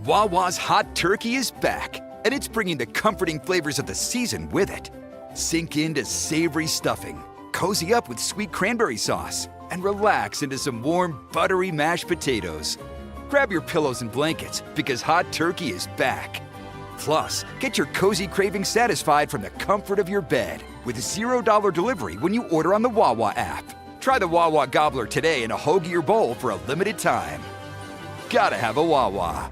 Wawa's Hot Turkey is back, and it's bringing the comforting flavors of the season with it. Sink into savory stuffing, cozy up with sweet cranberry sauce, and relax into some warm, buttery mashed potatoes. Grab your pillows and blankets, because Hot Turkey is back. Plus, get your cozy cravings satisfied from the comfort of your bed with $0 delivery when you order on the Wawa app. Try the Wawa Gobbler today in a hoagie or bowl for a limited time. Gotta have a Wawa.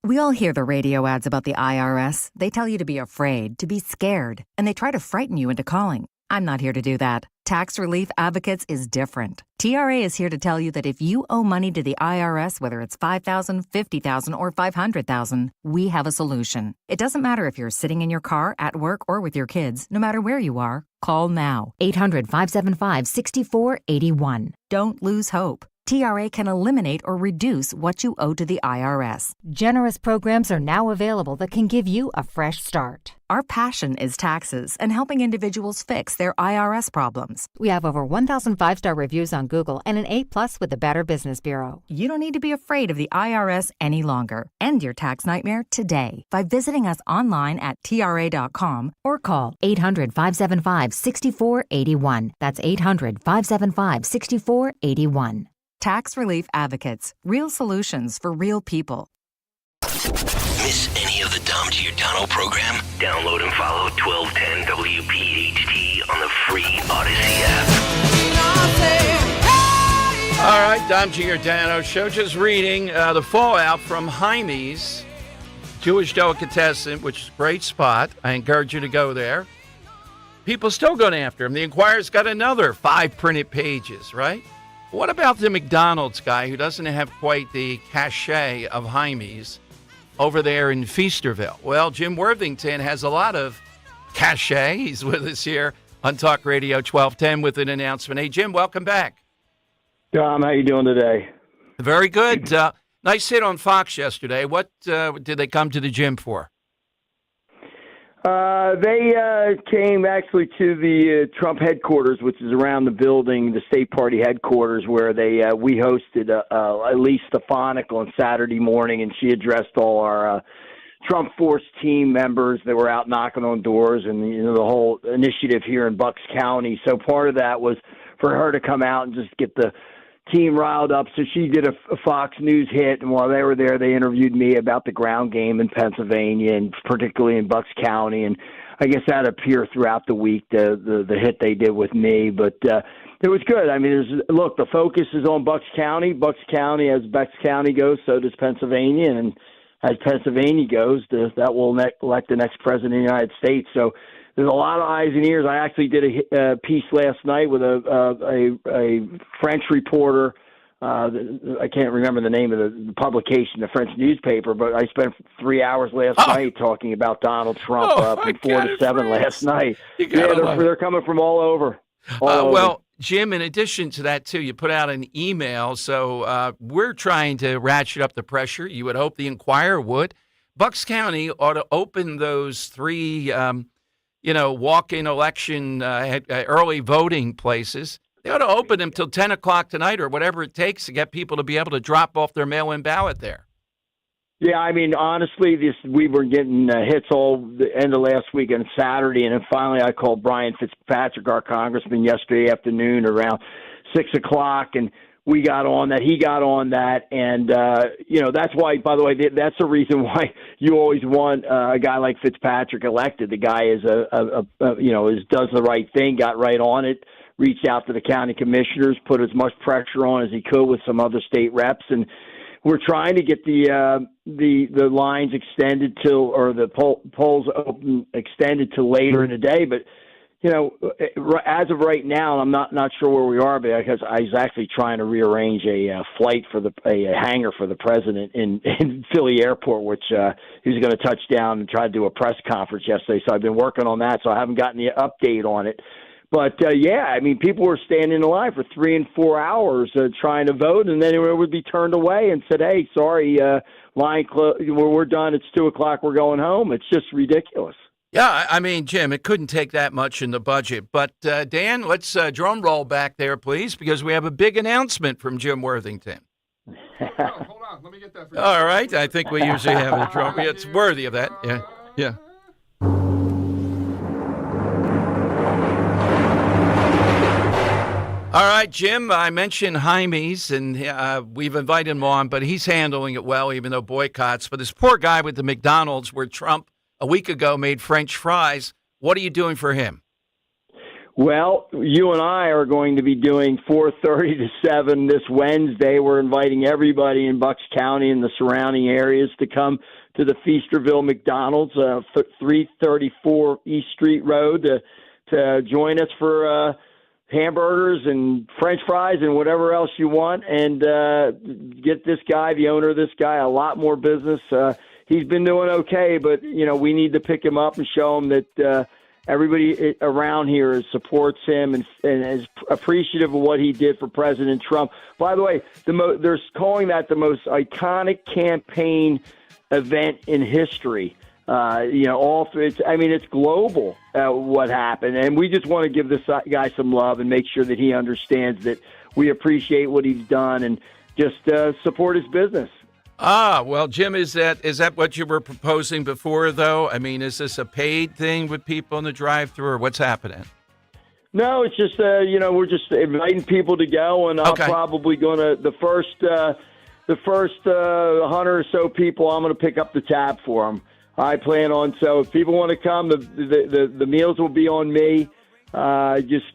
We all hear the radio ads about the IRS. They tell you to be afraid, to be scared, and they try to frighten you into calling. I'm not here to do that. Tax Relief Advocates is different. TRA is here to tell you that if you owe money to the IRS, whether it's $5,000, $50,000, or $500,000, we have a solution. It doesn't matter if you're sitting in your car, at work, or with your kids. No matter where you are, call now. 800-575-6481. Don't lose hope. TRA can eliminate or reduce what you owe to the IRS. Generous programs are now available that can give you a fresh start. Our passion is taxes and helping individuals fix their IRS problems. We have over 1,000 5-star reviews on Google and an A+ with the Better Business Bureau. You don't need to be afraid of the IRS any longer. End your tax nightmare today by visiting us online at TRA.com or call 800-575-6481. That's 800-575-6481. Tax Relief Advocates. Real solutions for real people. Miss any of the Dom Giordano program? Download and follow 1210 WPHT on the free Odyssey app. All right, Dom Giordano show. Just reading the fallout from Jaime's Jewish Delicatessen, which is a great spot. I encourage you to go there. People still going after him. The Inquirer's got another 5 printed pages, right? What about the McDonald's guy who doesn't have quite the cachet of Jaime's over there in Feasterville? Well, Jim Worthington has a lot of cachet. He's with us here on Talk Radio 1210 with an announcement. Hey, Jim, welcome back. Tom, how you doing today? Very good. Nice hit on Fox yesterday. What did they come to the gym for? They came actually to the Trump headquarters, which is around the building, the state party headquarters, where we hosted Elise Stefanik on Saturday morning, and she addressed all our Trump Force team members that were out knocking on doors, and the whole initiative here in Bucks County. So part of that was for her to come out and just get the team riled up. So she did a Fox News hit, and while they were there, they interviewed me about the ground game in Pennsylvania, and particularly in Bucks County. And I guess that appeared throughout the week, the hit they did with me. But it was good. I mean, look, the focus is on Bucks County. Bucks County, as Bucks County goes, so does Pennsylvania, and as Pennsylvania goes, that will elect the next president of the United States. So there's a lot of eyes and ears. I actually did a piece last night with a French reporter. I can't remember the name of the publication, the French newspaper, but I spent 3 hours last night talking about Donald Trump from 4 to 7 last night. Yeah, they're coming from all over. Well, Jim, in addition to that, too, you put out an email. So we're trying to ratchet up the pressure. You would hope the Inquirer would. Bucks County ought to open those 3 walk-in election early voting places. They ought to open them till 10 o'clock tonight or whatever it takes to get people to be able to drop off their mail-in ballot there. Yeah, I mean, honestly, we were getting hits all the end of last week and Saturday, and then finally I called Brian Fitzpatrick, our congressman, yesterday afternoon around 6 o'clock, and we got on that. He got on that, and that's why. By the way, that's the reason why you always want a guy like Fitzpatrick elected. The guy is does the right thing, got right on it, reached out to the county commissioners, put as much pressure on as he could with some other state reps, and we're trying to get the lines extended or the polls open extended to later in the day, but. As of right now, I'm not sure where we are, because I was actually trying to rearrange a flight for a hangar for the president in Philly Airport, which he was going to touch down and try to do a press conference yesterday. So I've been working on that, so I haven't gotten the update on it. But, I mean, people were standing in line for 3 and 4 hours trying to vote, and then it would be turned away and said, hey, sorry, line we're done. It's 2 o'clock. We're going home. It's just ridiculous. Yeah, I mean, Jim, it couldn't take that much in the budget. But, Dan, let's drum roll back there, please, because we have a big announcement from Jim Worthington. Hold on. Let me get that for you. All right. I think we usually have a drum. It's worthy of that. Yeah. All right, Jim, I mentioned Jaime's, and we've invited him on, but he's handling it well, even though boycotts. But this poor guy with the McDonald's where Trump a week ago made French fries. What are you doing for him? Well, you and I are going to be doing 4:30 to 7 this Wednesday. We're inviting everybody in Bucks County and the surrounding areas to come to the Feasterville McDonald's, 334 East Street Road, to join us for hamburgers and French fries and whatever else you want, and get this guy, the owner of this guy, a lot more business. He's been doing okay, but, we need to pick him up and show him that everybody around here supports him and is appreciative of what he did for President Trump. By the way, they're calling that the most iconic campaign event in history. It's global what happened, and we just want to give this guy some love and make sure that he understands that we appreciate what he's done and just support his business. Well, Jim, is that what you were proposing before, though? I mean, is this a paid thing with people in the drive-thru, or what's happening? No, it's just, we're just inviting people to go, and I'm probably going to, the first 100 or so people, I'm going to pick up the tab for them. I plan on, so if people want to come, the meals will be on me. Just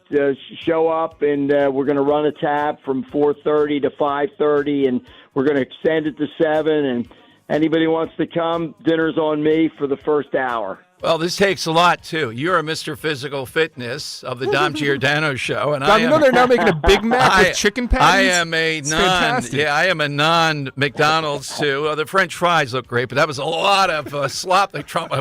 show up, and we're going to run a tab from 4:30 to 5:30, and we're going to extend it to 7. And anybody wants to come, dinner's on me for the first hour. Well, this takes a lot, too. You're a Mr. Physical Fitness of the Dom Giordano Show. And Dom, they're now making a Big Mac with chicken patties? I am I am a non-McDonald's, too. The French fries look great, but that was a lot of slop that Trump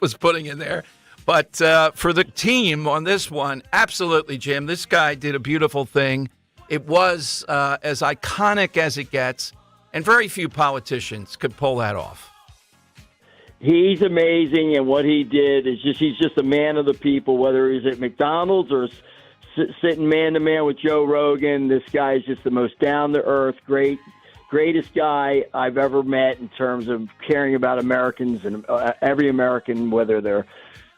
was putting in there. But for the team on this one, absolutely, Jim, this guy did a beautiful thing. It was as iconic as it gets, and very few politicians could pull that off. He's amazing, and what he did is he's just a man of the people, whether he's at McDonald's or sitting man-to-man with Joe Rogan. This guy is just the most down-to-earth, greatest guy I've ever met in terms of caring about Americans and every American, whether they're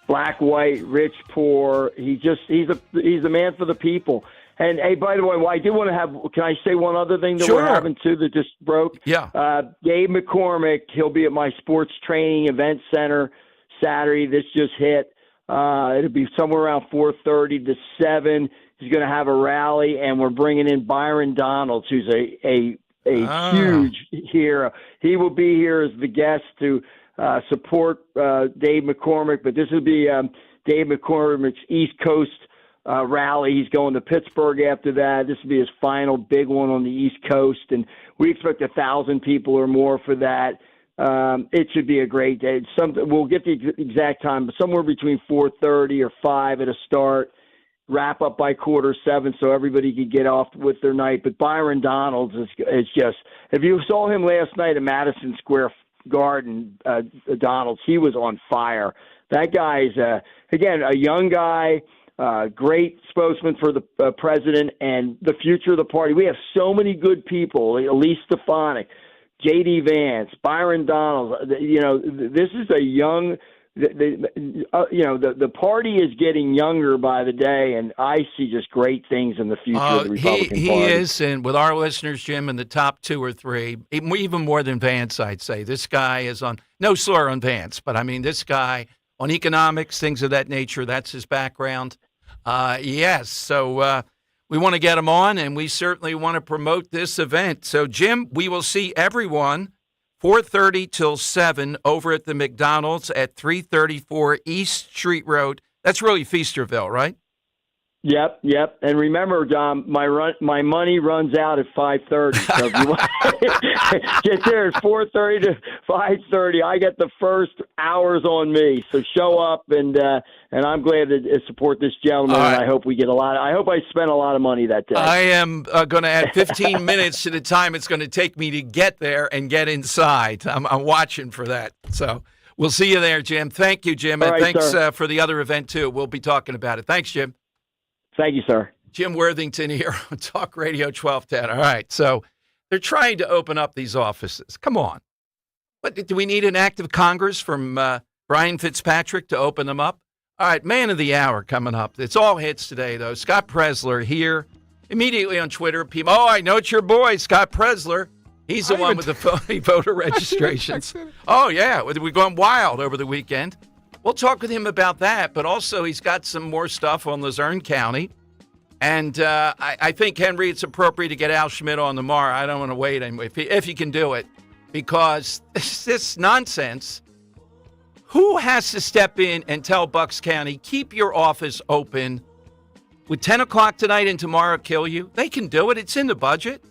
black, white, rich, poor. He's a man for the people. And, hey, by the way, I do want to have – can I say one other thing that we're having, too, that just broke? Yeah. Gabe McCormick, he'll be at my sports training event center Saturday. This just hit. It'll be somewhere around 4:30 to 7. He's going to have a rally, and we're bringing in Byron Donalds, who's a huge hero. He will be here as the guest to support Dave McCormick, but this will be Dave McCormick's East Coast rally. He's going to Pittsburgh after that. This will be his final big one on the East Coast, and we expect 1,000 people or more for that. It should be a great day. We'll get the exact time, but somewhere between 4:30 or 5 at a start, wrap up by 6:45 so everybody could get off with their night. But Byron Donalds is just, if you saw him last night at Madison Square Garden, Donalds, he was on fire. That guy's, again, a young guy, great spokesman for the president and the future of the party. We have so many good people, Elise Stefanik, J.D. Vance, Byron Donalds. This is a young the party is getting younger by the day, and I see just great things in the future of the Republican Party. He is, and with our listeners, Jim, in the top 2 or 3, even more than Vance, I'd say. This guy is on, no slur on Vance, but I mean this guy on economics, things of that nature, that's his background. Yes, so we want to get him on, and we certainly want to promote this event. So, Jim, we will see everyone 4:30 till 7 over at the McDonald's at 334 East Street Road. That's really Feasterville, right? Yep. And remember, Dom, my money runs out at 5:30. So if you want get there at 4:30 to 5:30, I get the first hours on me. So show up, and I'm glad to support this gentleman. Right. And I hope we get I hope I spend a lot of money that day. I am going to add 15 minutes to the time it's going to take me to get there and get inside. I'm watching for that. So we'll see you there, Jim. Thank you, Jim, and thanks for the other event too. We'll be talking about it. Thanks, Jim. Thank you, sir. Jim Worthington here on Talk Radio 1210. All right, so they're trying to open up these offices. Come on. What, do we need an act of Congress from Brian Fitzpatrick to open them up? All right, man of the hour coming up. It's all hits today, though. Scott Presler here. Immediately on Twitter, people, I know it's your boy, Scott Presler. He's the one with the phony voter registrations. Oh, yeah, we're going wild over the weekend. We'll talk with him about that, but also he's got some more stuff on Luzerne County. And I think, Henry, it's appropriate to get Al Schmidt on tomorrow. I don't want to wait if he can do it, because this nonsense. Who has to step in and tell Bucks County, keep your office open? Would 10 o'clock tonight and tomorrow kill you? They can do it. It's in the budget.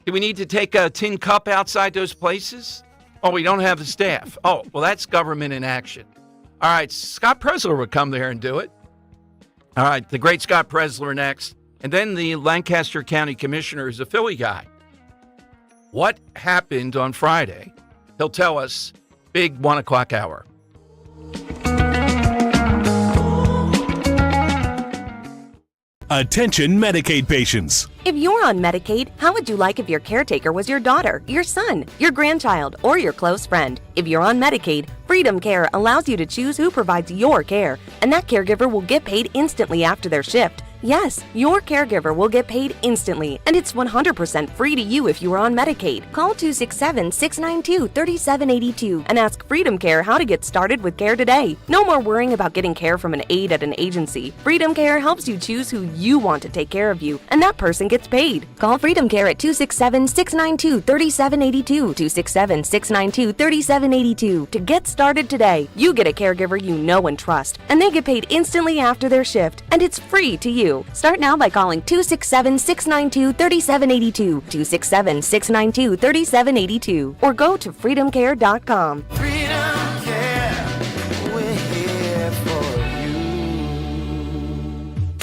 Do we need to take a tin cup outside those places? Oh, we don't have the staff. Oh, well, that's government in action. All right, Scott Presler would come there and do it. All right, the great Scott Presler next. And then the Lancaster County Commissioner is a Philly guy. What happened on Friday? He'll tell us, big 1 o'clock hour. Attention Medicaid patients. If you're on Medicaid, how would you like if your caretaker was your daughter, your son, your grandchild, or your close friend? If you're on Medicaid, Freedom Care allows you to choose who provides your care, and that caregiver will get paid instantly after their shift. Yes, your caregiver will get paid instantly, and it's 100% free to you if you are on Medicaid. Call 267-692-3782 and ask Freedom Care how to get started with care today. No more worrying about getting care from an aide at an agency. Freedom Care helps you choose who you want to take care of you, and that person gets paid. Call Freedom Care at 267-692-3782, 267-692-3782 to get started today. You get a caregiver you know and trust, and they get paid instantly after their shift, and it's free to you. Start now by calling 267-692-3782, 267-692-3782, or go to freedomcare.com. Freedom Care, we're here for you.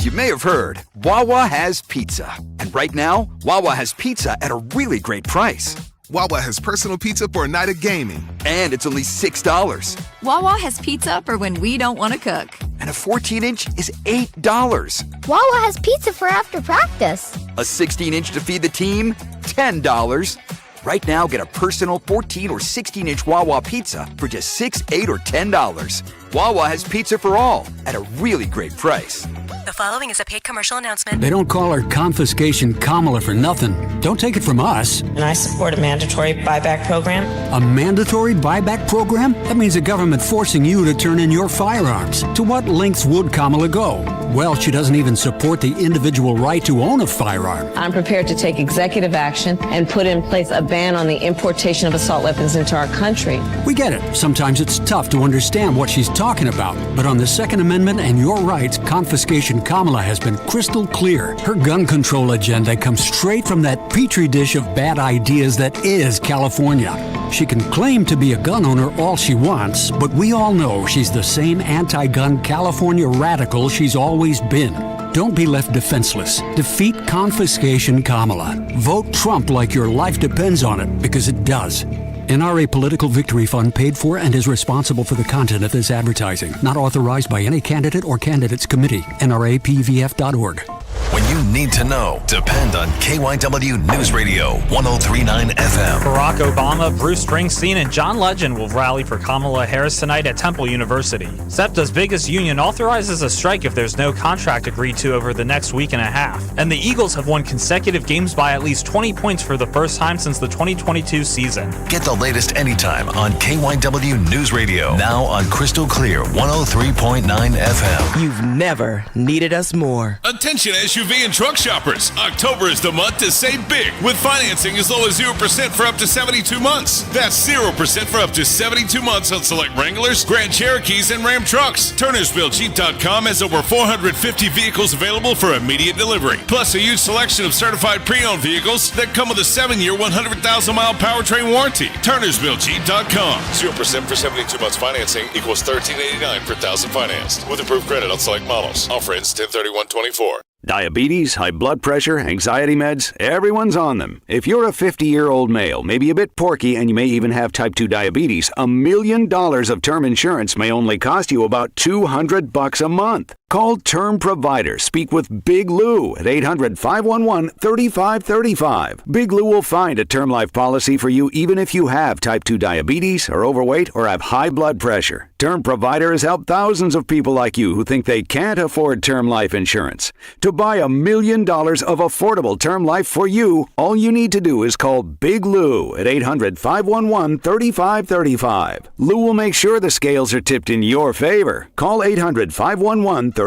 You may have heard, Wawa has pizza. And right now, Wawa has pizza at a really great price. Wawa has personal pizza for a night of gaming. And it's only $6. Wawa has pizza for when we don't want to cook. And a 14-inch is $8. Wawa has pizza for after practice. A 16-inch to feed the team? $10. Right now, get a personal 14 or 16-inch Wawa pizza for just $6, $8, or $10. Wawa has pizza for all at a really great price. The following is a paid commercial announcement. They don't call her Confiscation Kamala for nothing. Don't take it from us. And I support a mandatory buyback program. A mandatory buyback program? That means the government forcing you to turn in your firearms. To what lengths would Kamala go? Well, she doesn't even support the individual right to own a firearm. I'm prepared to take executive action and put in place a ban on the importation of assault weapons into our country. We get it. Sometimes it's tough to understand what she's talking about. But on the Second Amendment and your rights, Confiscation Kamala has been crystal clear. Her gun control agenda comes straight from that petri dish of bad ideas that is California. She can claim to be a gun owner all she wants, but we all know she's the same anti-gun California radical she's always been. Don't be left defenseless. Defeat Confiscation Kamala. Vote Trump like your life depends on it, because it does. NRA Political Victory Fund paid for and is responsible for the content of this advertising. Not authorized by any candidate or candidates committee. NRAPVF.org. When you need to know, depend on KYW News Radio 103.9 FM. Barack Obama, Bruce Springsteen, and John Legend will rally for Kamala Harris tonight at Temple University. SEPTA's biggest union authorizes a strike if there's no contract agreed to over the next week and a half. And the Eagles have won consecutive games by at least 20 points for the first time since the 2022 season. Get the latest anytime on KYW News Radio. Now on Crystal Clear 103.9 FM. You've never needed us more. Attention SUV and truck shoppers. October is the month to save big with financing as low as 0% for up to 72 months. That's 0% for up to 72 months on select Wranglers, Grand Cherokees, and Ram trucks. TurnersvilleJeep.com has over 450 vehicles available for immediate delivery, plus a huge selection of certified pre-owned vehicles that come with a 7-year, 100,000-mile powertrain warranty. TurnersvilleJeep.com. 0% for 72 months financing equals $13.89 per thousand financed, with approved credit on select models. Offer ends 10/31/24. Diabetes, high blood pressure, anxiety meds, everyone's on them. If you're a 50-year-old male, maybe a bit porky, and you may even have type 2 diabetes, $1 million of term insurance may only cost you about $200 a month. Call Term Provider. Speak with Big Lou at 800-511-3535. Big Lou will find a term life policy for you even if you have type 2 diabetes, are overweight, or have high blood pressure. Term Provider has helped thousands of people like you who think they can't afford term life insurance. To buy $1 million of affordable term life for you, all you need to do is call Big Lou at 800-511-3535. Lou will make sure the scales are tipped in your favor. Call 800-511-3535.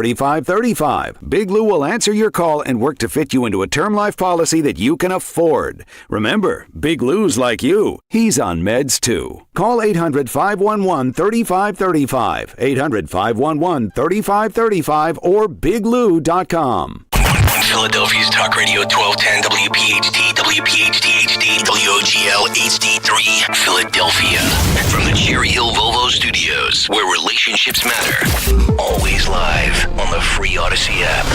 Big Lou will answer your call and work to fit you into a term life policy that you can afford. Remember, Big Lou's like you. He's on meds too. Call 800-511-3535, 800-511-3535, or biglou.com. Philadelphia's Talk Radio 1210 WPHT, WPHT HD, WOGL HD3, Philadelphia. From the Cherry Hill Volvo Studios, where relationships matter. Always live on the free Odyssey app.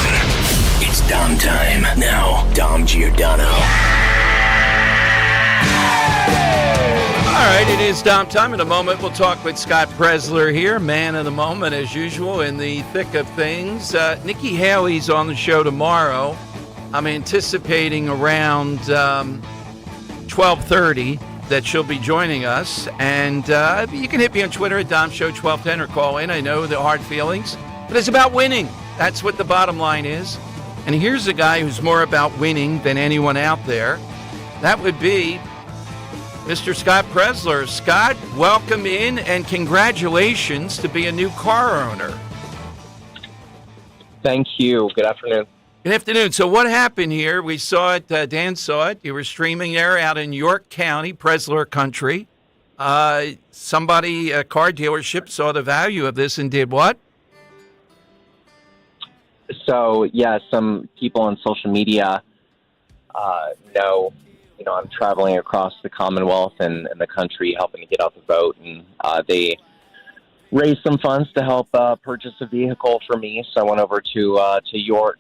It's Dom time. Now, Dom Giordano. All right, it is Dom time. In a moment, we'll talk with Scott Presler here, man of the moment, as usual, in the thick of things. Nikki Haley's on the show tomorrow. I'm anticipating around 12:30 that she'll be joining us. And you can hit me on Twitter at DomShow1210 or call in. I know the hard feelings, but it's about winning. That's what the bottom line is. And here's a guy who's more about winning than anyone out there. That would be Mr. Scott Presler. Scott, welcome in and congratulations to be a new car owner. Thank you. Good afternoon. Good afternoon. So what happened here? We saw it. Dan saw it. You were streaming there out in York County, Presler country. Somebody, a car dealership, saw the value of this and did what? So, yeah, some people on social media know, I'm traveling across the Commonwealth and the country helping to get out the vote. And they raised some funds to help purchase a vehicle for me. So I went over to York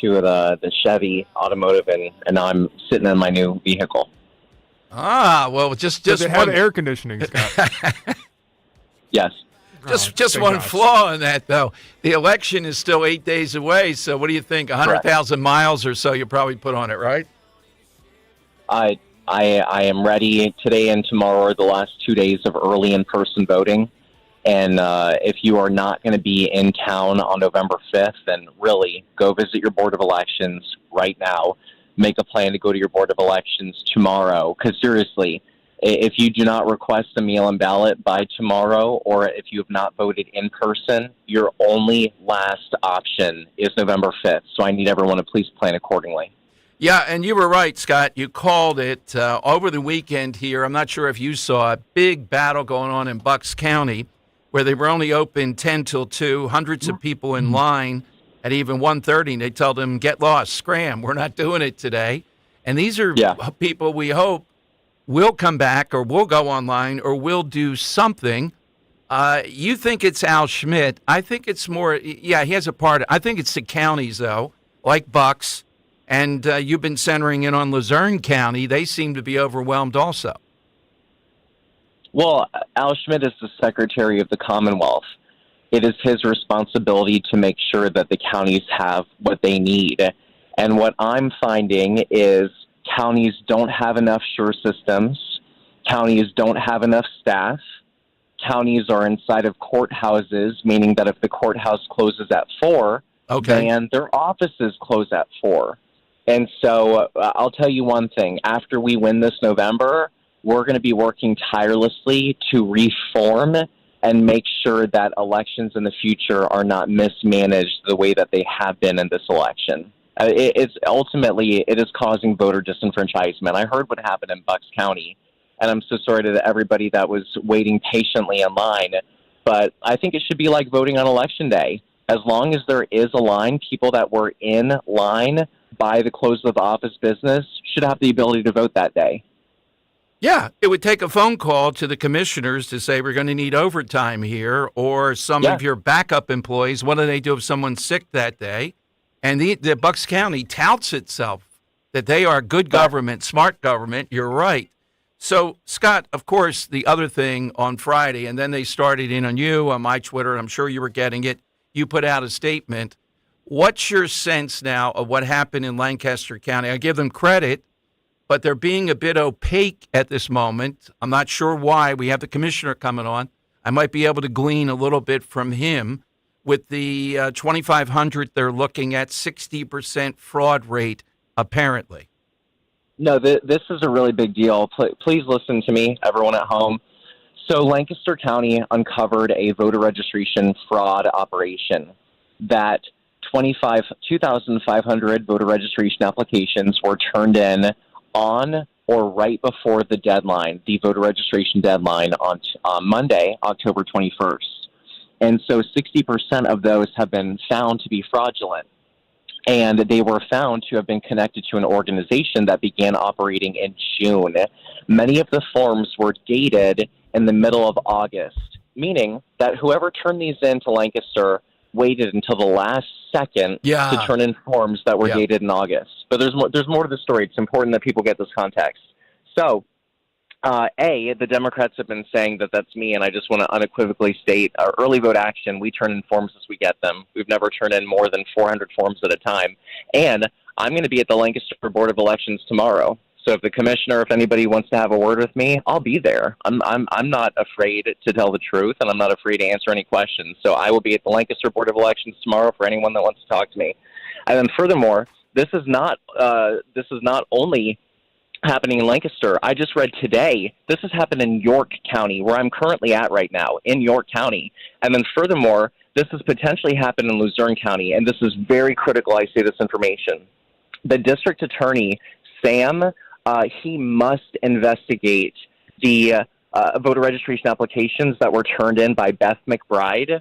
to the Chevy Automotive, and now I'm sitting in my new vehicle. Well, just Does it have one air conditioning, Scott? Yes. Just one flaw in that, though. The election is still 8 days away, so what do you think? 100,000 miles or so you probably put on it, right? I am ready. Today and tomorrow are the last 2 days of early in-person voting. And if you are not going to be in town on November 5th, then really go visit your Board of Elections right now. Make a plan to go to your Board of Elections tomorrow. Because seriously, if you do not request a mail-in ballot by tomorrow, or if you have not voted in person, your only last option is November 5th. So I need everyone to please plan accordingly. Yeah, and you were right, Scott. You called it over the weekend here. I'm not sure if you saw a big battle going on in Bucks County where they were only open 10 till 2, hundreds of people in line at even 1:30. They told them, get lost, scram. We're not doing it today. And these are people we hope will come back or will go online or will do something. You think it's Al Schmidt. I think it's more, he has a part. I think it's the counties, though, like Bucks. And you've been centering in on Luzerne County. They seem to be overwhelmed also. Well, Al Schmidt is the Secretary of the Commonwealth. It is his responsibility to make sure that the counties have what they need. And what I'm finding is counties don't have enough SURE systems. Counties don't have enough staff. Counties are inside of courthouses, meaning that if the courthouse closes at 4, then their offices close at 4. And so I'll tell you one thing. After we win this November, we're going to be working tirelessly to reform and make sure that elections in the future are not mismanaged the way that they have been in this election. It is causing voter disenfranchisement. I heard what happened in Bucks County, and I'm so sorry to everybody that was waiting patiently in line, but I think it should be like voting on Election Day. As long as there is a line, people that were in line by the close of office business should have the ability to vote that day. Yeah, it would take a phone call to the commissioners to say we're going to need overtime here, or some of your backup employees. What do they do if someone's sick that day? And the Bucks County touts itself that they are good government, smart government. You're right. So, Scott, of course, the other thing on Friday, and then they started in on you, on my Twitter, I'm sure you were getting it. You put out a statement. What's your sense now of what happened in Lancaster County? I give them credit, but they're being a bit opaque at this moment. I'm not sure why. We have the commissioner coming on. I might be able to glean a little bit from him. With the 2,500, they're looking at 60% fraud rate, apparently. No, this is a really big deal. Please listen to me, everyone at home. So Lancaster County uncovered a voter registration fraud operation that 2,500 voter registration applications were turned in on or right before the deadline, the voter registration deadline on Monday, October 21st. And so 60% of those have been found to be fraudulent. And they were found to have been connected to an organization that began operating in June. Many of the forms were dated in the middle of August, meaning that whoever turned these in to Lancaster waited until the last second to turn in forms that were dated in August. But there's more to the story. It's important that people get this context. So, the Democrats have been saying that that's me, and I just want to unequivocally state our early vote action, we turn in forms as we get them. We've never turned in more than 400 forms at a time. And I'm going to be at the Lancaster Board of Elections tomorrow. So if the commissioner, if anybody wants to have a word with me, I'll be there. I'm not afraid to tell the truth, and I'm not afraid to answer any questions. So I will be at the Lancaster Board of Elections tomorrow for anyone that wants to talk to me. And then furthermore, this is not only happening in Lancaster. I just read today, this has happened in York County, where I'm currently at right now, in York County. And then furthermore, this has potentially happened in Luzerne County, and this is very critical I say this information. The district attorney, Sam, he must investigate the voter registration applications that were turned in by Beth McBride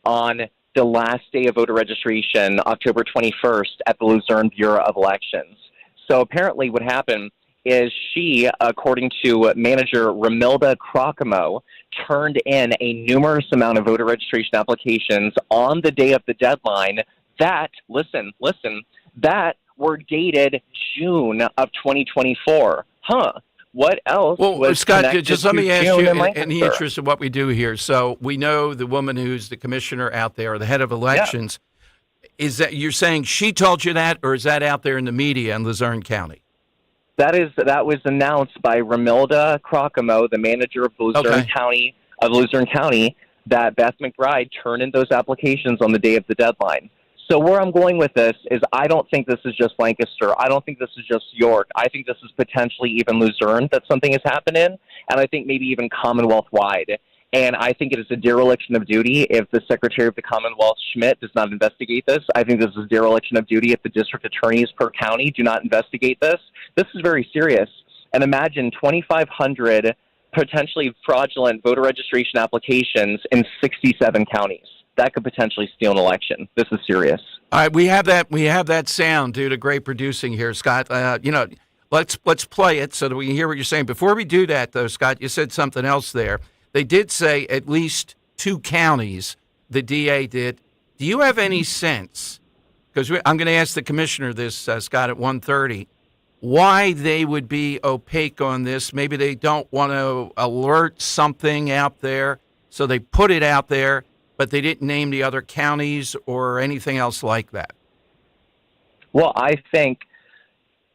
on the last day of voter registration, October 21st, at the Luzerne Bureau of Elections. So apparently what happened is she, according to manager Ramilda Crocamo, turned in a numerous amount of voter registration applications on the day of the deadline that, listen, that were dated June of 2024. what else was Scott, connected just let to me ask June you, and in the Lancaster? interest of what we do here. So we know the woman who's the commissioner out there, the head of elections. Is that you're saying she told you that, or is that out there in the media in Luzerne County? That was announced by Ramilda Crocamo, the manager of Luzerne County, that Beth McBride turned in those applications on the day of the deadline. So where I'm going with this is I don't think this is just Lancaster. I don't think this is just York. I think this is potentially even Luzerne that something has happened in, and I think maybe even Commonwealth-wide. And I think it is a dereliction of duty if the Secretary of the Commonwealth, Schmidt, does not investigate this. I think this is a dereliction of duty if the district attorneys per county do not investigate this. This is very serious. And imagine 2,500 potentially fraudulent voter registration applications in 67 counties. That could potentially steal an election. This is serious. All right, we have that sound due to great producing here, Scott. Let's play it so that we can hear what you're saying. Before we do that, though, Scott, you said something else there. They did say at least 2 counties, the DA did. Do you have any sense, because I'm going to ask the commissioner this, Scott, at 1:30, why they would be opaque on this? Maybe they don't want to alert something out there, so they put it out there, but they didn't name the other counties or anything else like that. Well, I think,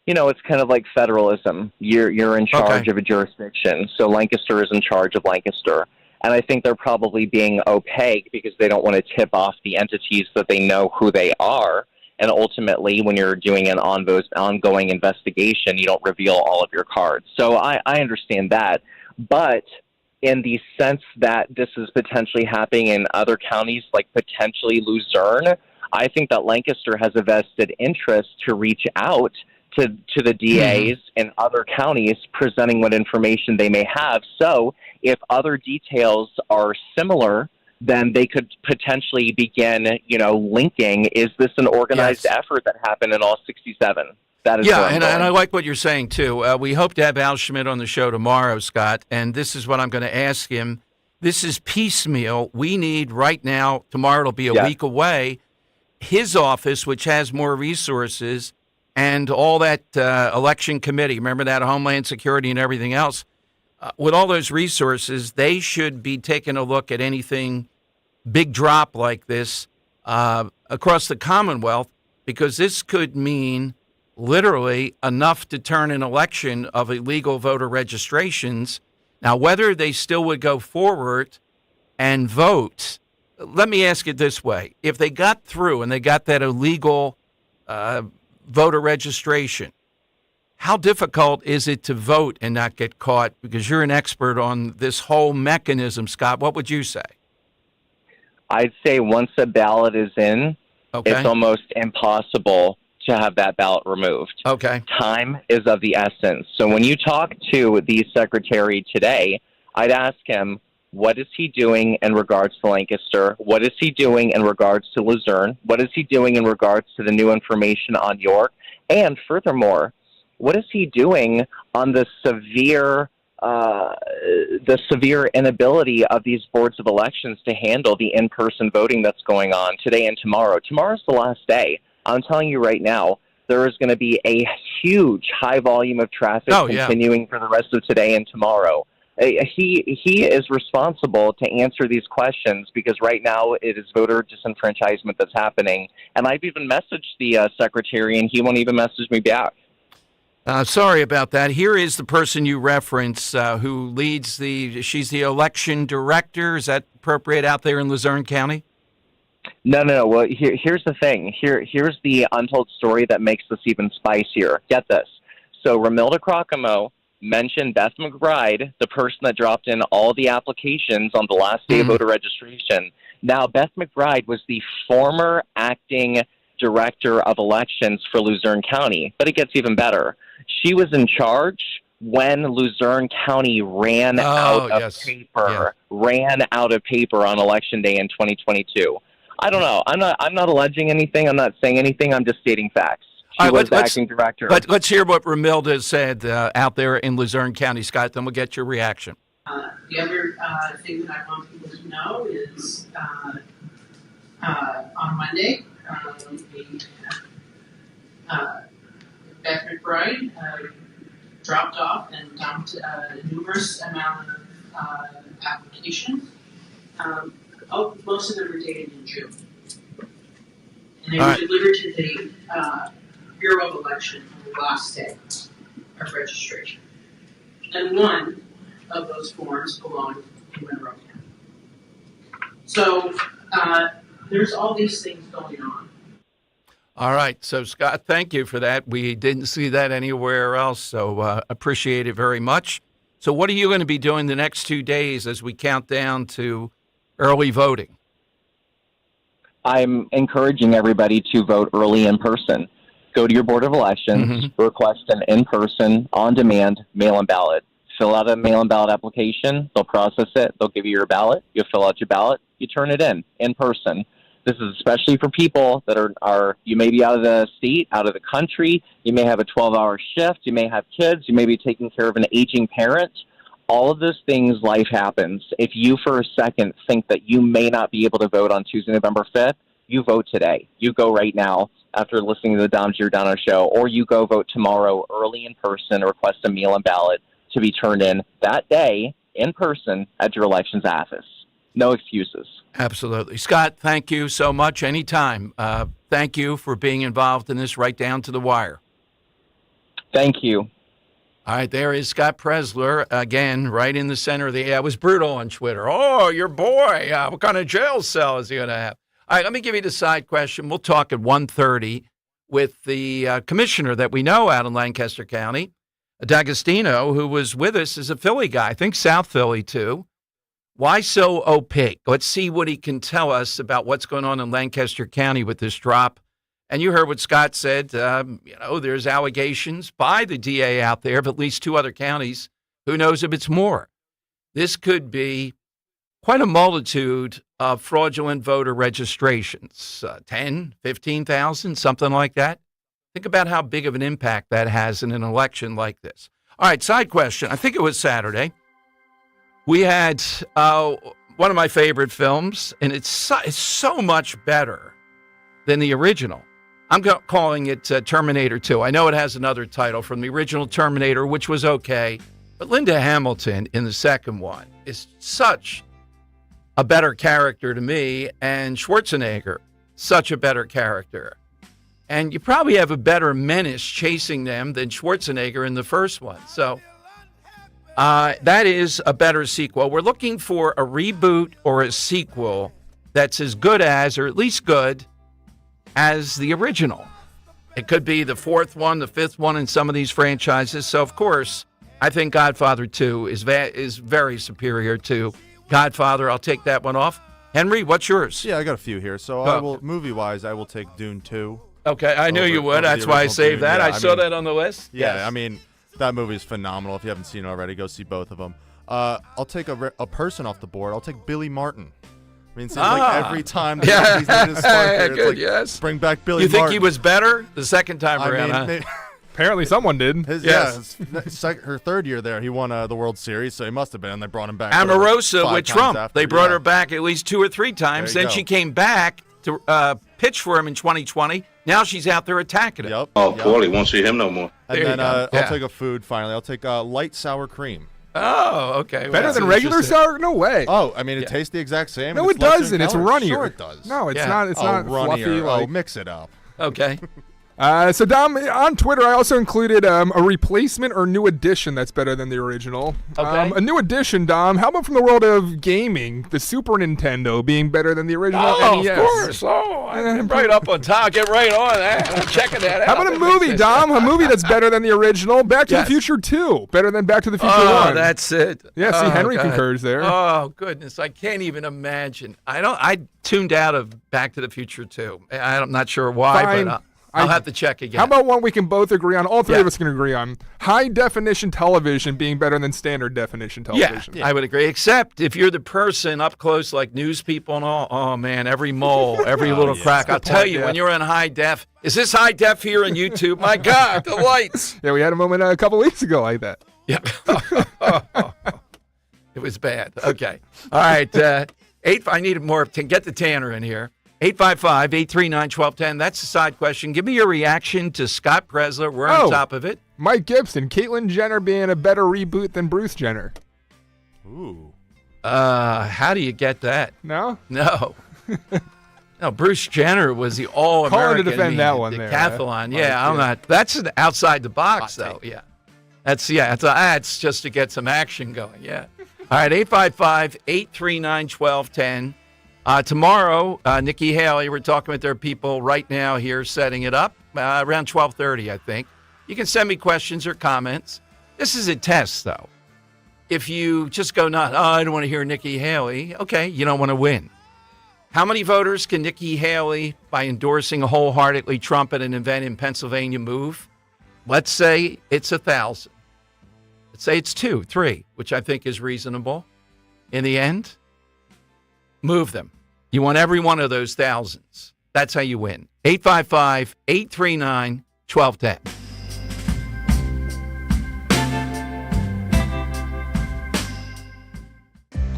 it's kind of like federalism. You're in charge of a jurisdiction. So Lancaster is in charge of Lancaster. And I think they're probably being opaque because they don't want to tip off the entities that they know who they are. And ultimately, when you're doing an ongoing investigation, you don't reveal all of your cards. So I understand that. But in the sense that this is potentially happening in other counties, like potentially Luzerne, I think that Lancaster has a vested interest to reach out to the DAs in other counties presenting what information they may have. So if other details are similar, then they could potentially begin, linking, is this an organized effort that happened in all 67? That is and I like what you're saying, too. We hope to have Al Schmidt on the show tomorrow, Scott, and this is what I'm going to ask him. This is piecemeal. We need right now, tomorrow it'll be a week away, his office, which has more resources, and all that election committee, remember that, Homeland Security and everything else, with all those resources, they should be taking a look at anything big drop like this across the Commonwealth, because this could mean literally enough to turn an election of illegal voter registrations. Now, whether they still would go forward and vote, let me ask it this way. If they got through and they got that illegal voter registration, how difficult is it to vote and not get caught? Because you're an expert on this whole mechanism, Scott. What would you say? I'd say once a ballot is in, it's almost impossible to have that ballot removed. Time is of the essence. So when you talk to the secretary today, I'd ask him, what is he doing in regards to Lancaster? What is he doing in regards to Luzerne? What is he doing in regards to the new information on York? And furthermore, what is he doing on the severe inability of these boards of elections to handle the in-person voting that's going on today and tomorrow? Tomorrow's the last day. I'm telling you right now, there is going to be a huge high volume of traffic continuing for the rest of today and tomorrow. He is responsible to answer these questions because right now it is voter disenfranchisement that's happening. And I've even messaged the secretary, and he won't even message me back. Sorry about that. Here is the person you reference who leads she's the election director. Is that appropriate out there in Luzerne County? No. Well, here's the thing. Here's the untold story that makes this even spicier. Get this. So Ramilda Crocamo mentioned Beth McBride, the person that dropped in all the applications on the last day of voter registration. Now, Beth McBride was the former acting director of elections for Luzerne County, but it gets even better. She was in charge when Luzerne County ran out of paper on election day in 2022. I don't know. I'm not alleging anything. I'm not saying anything. I'm just stating facts. She was acting director. Let's hear what Ramilda said out there in Luzerne County, Scott, then we'll get your reaction. The other thing that I want people to know is on Monday, Beth McBride dropped off and dumped a numerous amount of applications. Most of them were dated in June. And they were delivered to the Bureau of Election on the last day of registration. And one of those forms belonged in Monroe County. So there's all these things going on. All right. So, Scott, thank you for that. We didn't see that anywhere else, so appreciate it very much. So what are you going to be doing the next 2 days as we count down to early voting? I'm encouraging everybody to vote early in person. Go to your Board of Elections, request an in-person, on-demand mail-in ballot. Fill out a mail-in ballot application. They'll process it. They'll give you your ballot. You fill out your ballot. You turn it in person. This is especially for people that are you may be out of the state, out of the country. You may have a 12-hour shift. You may have kids. You may be taking care of an aging parent. All of those things, life happens. If you for a second think that you may not be able to vote on Tuesday, November 5th, you vote today. You go right now after listening to the Dom Giordano show, or you go vote tomorrow early in person, request a mail-in ballot to be turned in that day in person at your elections office. No excuses. Absolutely. Scott, thank you so much. Anytime. Thank you for being involved in this right down to the wire. Thank you. All right, there is Scott Presler, again, right in the center of the air. I was brutal on Twitter. Oh, your boy, what kind of jail cell is he going to have? All right, let me give you the side question. We'll talk at 1:30 with the commissioner that we know out in Lancaster County, D'Agostino, who was with us as a Philly guy, I think South Philly too. Why so opaque? Let's see what he can tell us about what's going on in Lancaster County with this drop. And you heard what Scott said. There's allegations by the DA out there of at least 2 other counties. Who knows if it's more? This could be quite a multitude of fraudulent voter registrations, 10, 15,000, something like that. Think about how big of an impact that has in an election like this. All right, side question. I think it was Saturday. We had one of my favorite films, and it's so much better than the original. I'm calling it Terminator 2. I know it has another title from the original Terminator, which was okay. But Linda Hamilton in the second one is such a better character to me, and Schwarzenegger, such a better character. And you probably have a better menace chasing them than Schwarzenegger in the first one. So that is a better sequel. We're looking for a reboot or a sequel that's as good as, or at least good, as the original. It could be the 4th one, the 5th one in some of these franchises. So, of course, I think Godfather 2 is very superior to Godfather. I'll take that one off. Henry, what's yours? Yeah, I got a few here. So movie-wise, I will take Dune 2. Okay, I knew you would. That's why I saved that. Yeah, I saw that on the list. Yeah, yes. I mean, that movie is phenomenal. If you haven't seen it already, go see both of them. I'll take a person off the board. I'll take Billy Martin. I mean, it seems like every time the Yankees need a spark here, it's like, yes. Bring back Billy Martin. You think he was better the second time around? Apparently someone did. Yes. Her 3rd year there, he won the World Series, so he must have been, and they brought him back. Amorosa with Trump. They brought her back at least 2 or 3 times. Then she came back to pitch for him in 2020. Now she's out there attacking him. Yep. Paulie won't see him no more. And then I'll take a food finally. I'll take light sour cream. Oh, okay. Better than regular sour? No way. Oh, I mean, it tastes the exact same. No, it doesn't. It's runnier. Sure it does. No, it's not. It's not runnier. fluffy. Mix it up. Okay. So, Dom, on Twitter, I also included a replacement or new edition that's better than the original. Okay. A new edition, Dom. How about from the world of gaming, the Super Nintendo being better than the original NES? Of course. I'm right up on top. Get right on that. I'm checking that out. How about a movie, Dom? A movie that's better than the original? Back to the Future 2. Better than Back to the Future 1. Oh, that's it. Yeah, see, Henry concurs there. Oh, goodness. I can't even imagine. I tuned out of Back to the Future 2. I'm not sure why, Fine. but I'll have to check again. How about one we can both agree on? All three of us can agree on. High definition television being better than standard definition television. Yeah, I would agree. Except if you're the person up close, like news people and all. Oh man, every mole, every little crack. I'll tell you, when you're in high def, is this high def here on YouTube? My God, the lights. Yeah, we had a moment a couple weeks ago like that. Yeah. It was bad. Okay. All right. 8. I need more to get the Tanner in here. 855-839-1210. That's the side question. Give me your reaction to Scott Presler. We're on top of it. Mike Gibson, Caitlyn Jenner being a better reboot than Bruce Jenner. Ooh. How do you get that? No? No. No, Bruce Jenner was the all-American. Hard to decend that one there. Decathlon. Yeah, I'm not. That's outside the box, though. Yeah. That's just to get some action going. Yeah. All right, 855-839-1210. Tomorrow, Nikki Haley, we're talking with their people right now here setting it up around 12:30, I think. You can send me questions or comments. This is a test, though. If you just go, I don't want to hear Nikki Haley, okay, you don't want to win. How many voters can Nikki Haley, by endorsing wholeheartedly Trump at an event in Pennsylvania, move? Let's say it's 1,000. Let's say it's 2, 3, which I think is reasonable. In the end, move them. You want every one of those thousands. That's how you win. 855-839-1210.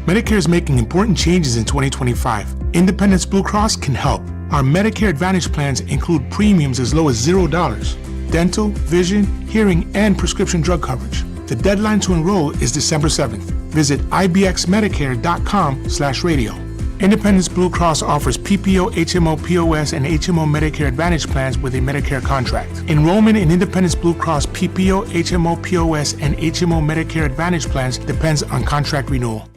Medicare is making important changes in 2025. Independence Blue Cross can help. Our Medicare Advantage plans include premiums as low as $0, dental, vision, hearing, and prescription drug coverage. The deadline to enroll is December 7th. Visit ibxmedicare.com/radio. Independence Blue Cross offers PPO, HMO, POS, and HMO Medicare Advantage plans with a Medicare contract. Enrollment in Independence Blue Cross PPO, HMO, POS, and HMO Medicare Advantage plans depends on contract renewal.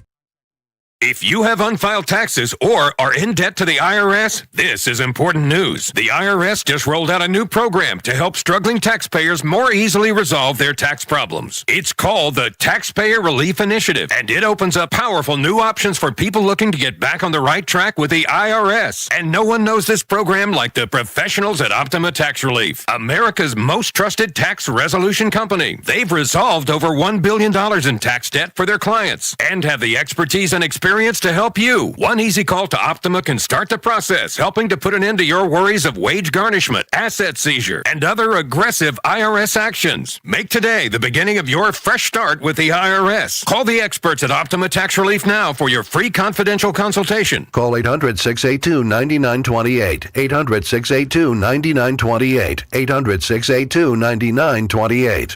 If you have unfiled taxes or are in debt to the IRS, this is important news. The IRS just rolled out a new program to help struggling taxpayers more easily resolve their tax problems. It's called the Taxpayer Relief Initiative, and it opens up powerful new options for people looking to get back on the right track with the IRS. And no one knows this program like the professionals at Optima Tax Relief, America's most trusted tax resolution company. They've resolved over $1 billion in tax debt for their clients and have the expertise and experience to help you. One easy call to Optima can start the process, helping to put an end to your worries of wage garnishment, asset seizure, and other aggressive IRS actions. Make today the beginning of your fresh start with the IRS. Call the experts at Optima Tax Relief now for your free confidential consultation. Call 800-682-9928. 800-682-9928. 800-682-9928.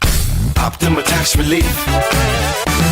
Optima Tax Relief.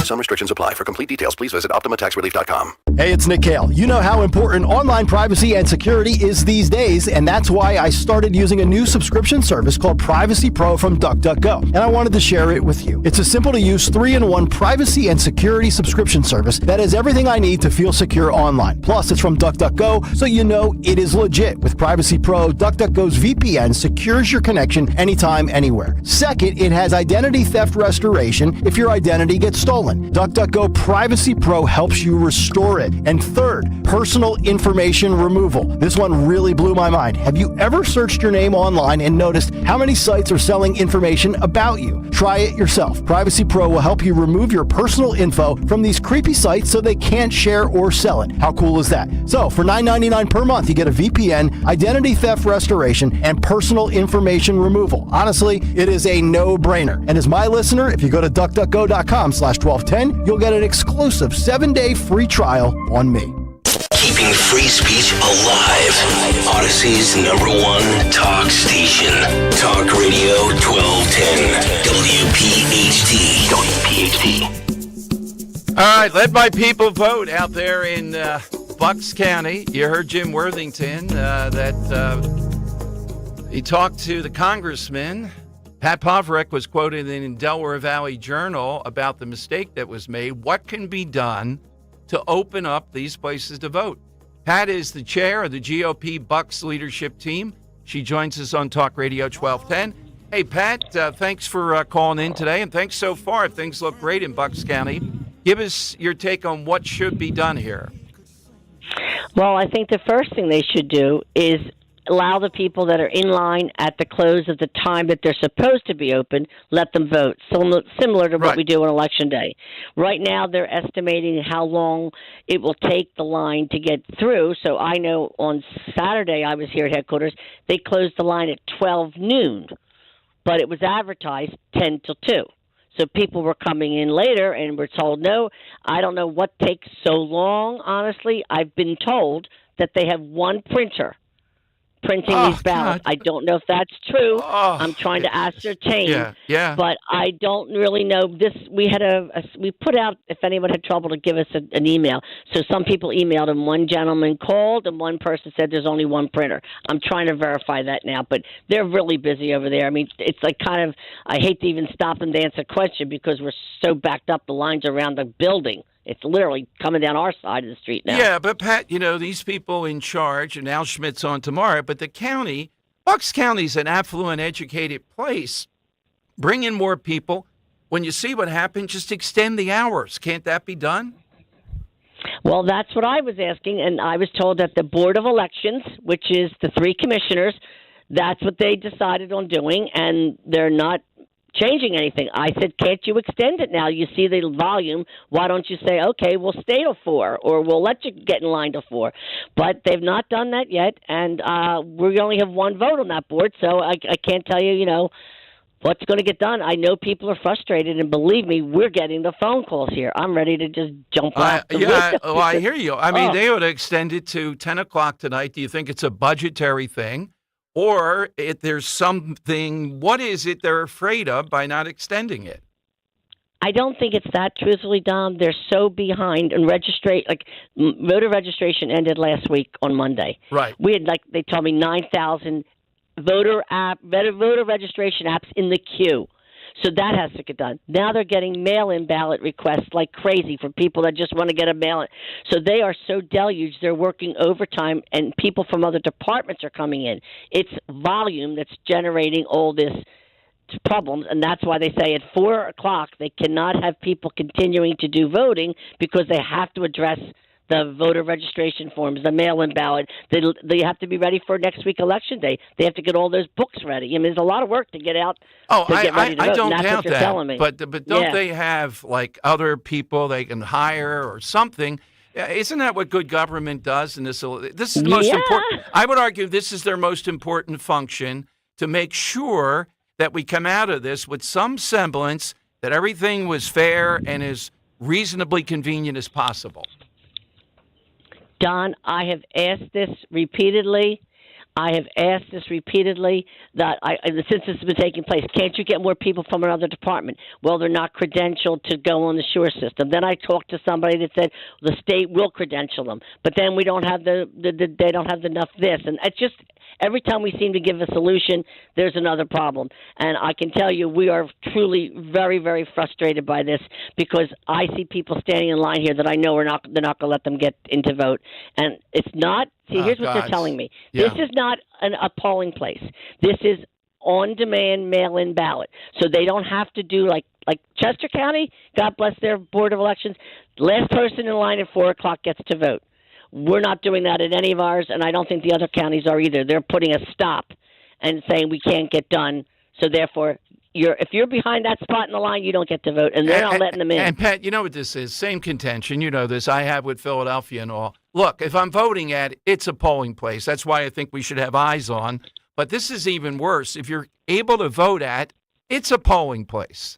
Some restrictions apply. For complete details, please visit OptimaTaxRelief.com. Hey, it's Nick Kale. You know how important online privacy and security is these days, and that's why I started using a new subscription service called Privacy Pro from DuckDuckGo, and I wanted to share it with you. It's a simple-to-use 3-in-1 privacy and security subscription service that has everything I need to feel secure online. Plus, it's from DuckDuckGo, so you know it is legit. With Privacy Pro, DuckDuckGo's VPN secures your connection anytime, anywhere. Second, it has identity theft restoration if your identity gets stolen. DuckDuckGo Privacy Pro helps you restore it. And third, personal information removal. This one really blew my mind. Have you ever searched your name online and noticed how many sites are selling information about you? Try it yourself. Privacy Pro will help you remove your personal info from these creepy sites so they can't share or sell it. How cool is that? So for $9.99 per month, you get a VPN, identity theft restoration, and personal information removal. Honestly, it is a no-brainer. And as my listener, if you go to duckduckgo.com/1210, you'll get an exclusive 7-day free trial on me. Keeping free speech alive. Odyssey's #1 talk station. Talk Radio 1210. WPHT. WPHT. All right, let my people vote out there in Bucks County. You heard Jim Worthington that he talked to the congressman. Pat Povrek was quoted in Delaware Valley Journal about the mistake that was made. What can be done to open up these places to vote? Pat is the chair of the GOP Bucks leadership team. She joins us on Talk Radio 1210. Hey, Pat, thanks for calling in today, and thanks so far. Things look great in Bucks County. Give us your take on what should be done here. Well, I think the first thing they should do is allow the people that are in line at the close of the time that they're supposed to be open, let them vote, similar to what we do on Election Day. Right now, they're estimating how long it will take the line to get through. So I know on Saturday, I was here at headquarters, they closed the line at 12 noon, but it was advertised 10 till 2. So people were coming in later and were told no. I don't know what takes so long, honestly. I've been told that they have one printer printing these ballots. God. I don't know if that's true. I'm trying to ascertain. Yeah. But I don't really know. We had we put out, if anyone had trouble, to give us an email. So some people emailed and one gentleman called and one person said there's only one printer. I'm trying to verify that now, but they're really busy over there. I mean, it's like kind of, I hate to even stop and answer a question because we're so backed up, the lines around the building. It's literally coming down our side of the street now. Yeah, but Pat, these people in charge, and Al Schmidt's on tomorrow, but the county, Bucks County's an affluent, educated place. Bring in more people. When you see what happened, just extend the hours. Can't that be done? Well, that's what I was asking, and I was told that the Board of Elections, which is the 3 commissioners, that's what they decided on doing, and they're not changing anything. I said, can't you extend it now? You see the volume. Why don't you say, okay, we'll stay till 4, or we'll let you get in line till 4? But they've not done that yet, and we only have one vote on that board, so I can't tell you, what's going to get done. I know people are frustrated, and believe me, we're getting the phone calls here. I'm ready to just jump off the window. Well, I hear you. I mean, they ought to extend it to 10 o'clock tonight. Do you think it's a budgetary thing? Or if there's something, what is it they're afraid of by not extending it? I don't think it's that, truthfully, Dom. They're so behind in voter registration ended last week on Monday. Right. We had, they told me 9,000 voter registration apps in the queue. So that has to get done. Now they're getting mail-in ballot requests like crazy from people that just want to get a mail-in. So they are so deluged, they're working overtime, and people from other departments are coming in. It's volume that's generating all this problems, and that's why they say at 4 o'clock they cannot have people continuing to do voting because they have to address the voter registration forms, the mail-in ballot. They have to be ready for next week election day. They have to get all those books ready. I mean, there's a lot of work to get out. I don't doubt that. Telling me. But don't they have other people they can hire or something? Isn't that what good government does? And this is the most important. I would argue this is their most important function, to make sure that we come out of this with some semblance that everything was fair and as reasonably convenient as possible. Don, I have asked this repeatedly. That since this has been taking place, can't you get more people from another department? Well, they're not credentialed to go on the SURE system. Then I talked to somebody that said the state will credential them, but then we don't have they don't have enough this, and it's just every time we seem to give a solution, there's another problem. And I can tell you, we are truly very, very frustrated by this because I see people standing in line here that I know they're not going to let them get into vote, and it's not. See, here's what they're telling me. Yeah. This is not a polling place. This is on-demand mail-in ballot. So they don't have to do like Chester County, God bless their Board of Elections, last person in line at 4 o'clock gets to vote. We're not doing that at any of ours, and I don't think the other counties are either. They're putting a stop and saying we can't get done, so therefore if you're behind that spot in the line, you don't get to vote, and they're not letting them in. And, Pat, you know what this is? Same contention. You know this. I have with Philadelphia and all. Look, if I'm voting at, it's a polling place. That's why I think we should have eyes on. But this is even worse. If you're able to vote at, it's a polling place.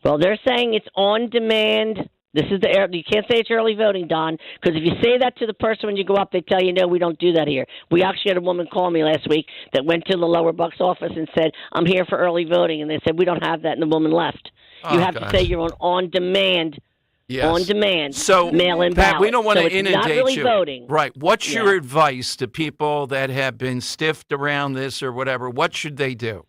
Well, they're saying it's on demand. This is you can't say it's early voting, Don, because if you say that to the person when you go up, they tell you, no, we don't do that here. We actually had a woman call me last week that went to the Lower Bucks office and said, I'm here for early voting. And they said, we don't have that, and the woman left. You have to say you're on demand. Yes. On demand, so mail-in Pat, ballot. we don't want to inundate not really you. Voting. Right. What's your advice to people that have been stiffed around this or whatever? What should they do?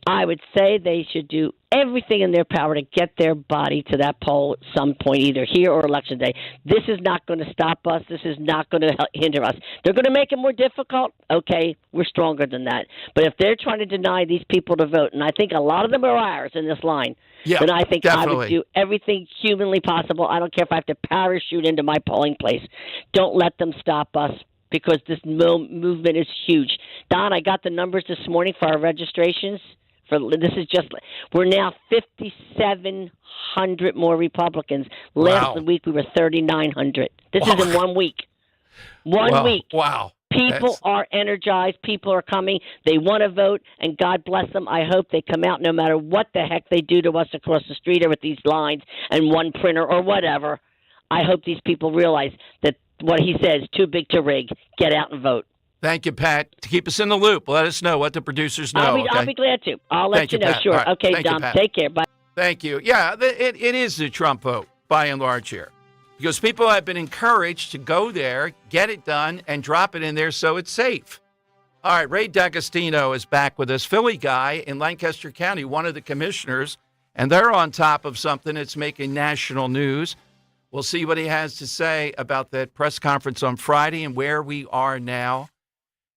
I would say they should do everything in their power to get their body to that poll at some point, either here or Election Day. This is not going to stop us. This is not going to hinder us. They're going to make it more difficult. Okay, we're stronger than that. But if they're trying to deny these people to vote, and I think a lot of them are ours in this line, then I think definitely. I would do everything humanly possible. I don't care if I have to parachute into my polling place. Don't let them stop us, because this movement is huge. Don, I got the numbers this morning for our registrations. We're now 5,700 more Republicans. Last week we were 3,900. This is in 1 week. 1 week. Wow. People are energized. People are coming. They want to vote, and God bless them. I hope they come out no matter what the heck they do to us across the street or with these lines and one printer or whatever. I hope these people realize that what he says, too big to rig. Get out and vote. Thank you, Pat. To keep us in the loop, let us know what the producers know. I'll be glad to. I'll let you know. Pat. Sure. Right. Okay, Thank Dom. you, Take care. Bye. Thank you. Yeah, it is the Trump vote, by and large here. Because people have been encouraged to go there, get it done, and drop it in there so it's safe. All right, Ray D'Agostino is back with us, Philly guy in Lancaster County, one of the commissioners, and they're on top of something that's making national news. We'll see what he has to say about that press conference on Friday and where we are now.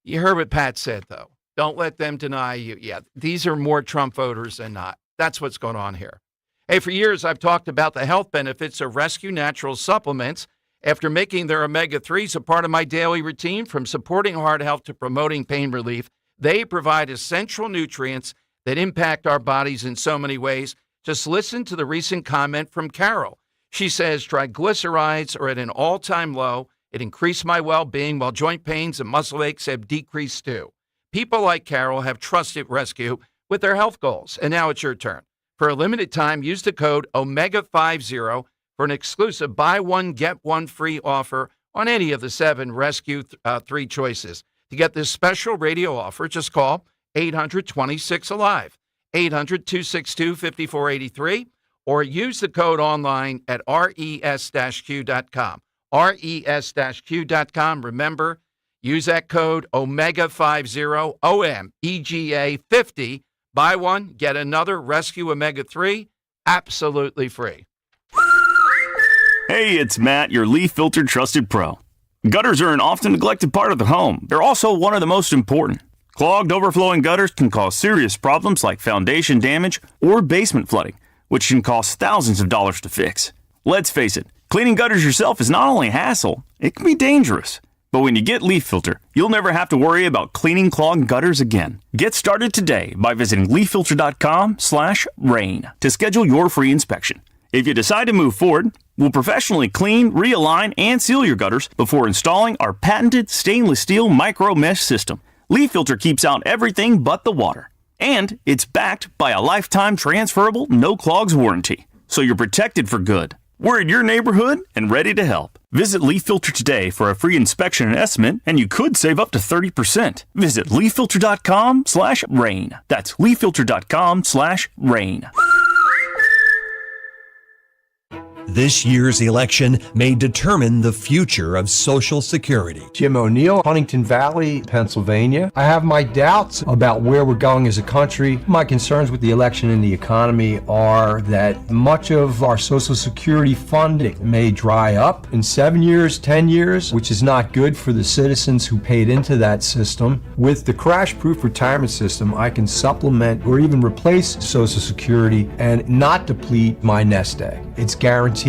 You heard what Pat said, though. Don't let them deny you. Yeah, these are more Trump voters than not. That's what's going on here. Hey, for years, I've talked about the health benefits of Rescue Natural supplements. After making their omega-3s a part of my daily routine, from supporting heart health to promoting pain relief, they provide essential nutrients that impact our bodies in so many ways. Just listen to the recent comment from Carol. She says triglycerides are at an all-time low. It increased my well-being, while joint pains and muscle aches have decreased too. People like Carol have trusted Rescue with their health goals. And now it's your turn. For a limited time, use the code OMEGA50 for an exclusive buy one, get one free offer on any of the 7 Rescue 3 choices. To get this special radio offer, just call 800-26-ALIVE, 800-262-5483, or use the code online at res-q.com. res-q.com. Remember, use that code OMEGA50, OMEGA50. Buy one, get another Rescue Omega-3 absolutely free. Hey, it's Matt, your leaf filter trusted pro. Gutters are an often neglected part of the home. They're also one of the most important. Clogged, overflowing gutters can cause serious problems like foundation damage or basement flooding, which can cost thousands of dollars to fix. Let's face it, cleaning gutters yourself is not only a hassle, it can be dangerous. But when you get Leaf Filter, you'll never have to worry about cleaning clogged gutters again. Get started today by visiting leaffilter.com/rain to schedule your free inspection. If you decide to move forward, we'll professionally clean, realign, and seal your gutters before installing our patented stainless steel micro mesh system. Leaf Filter keeps out everything but the water. And it's backed by a lifetime transferable no clogs warranty. So you're protected for good. We're in your neighborhood and ready to help. Visit Leaf Filter today for a free inspection and estimate, and you could save up to 30%. Visit leaffilter.com/rain. That's leaffilter.com/rain. This year's election may determine the future of Social Security. Jim O'Neill, Huntington Valley, Pennsylvania. I have my doubts about where we're going as a country. My concerns with the election and the economy are that much of our Social Security funding may dry up in 7 years, 10 years, which is not good for the citizens who paid into that system. With the crash-proof retirement system, I can supplement or even replace Social Security and not deplete my nest egg. It's guaranteed.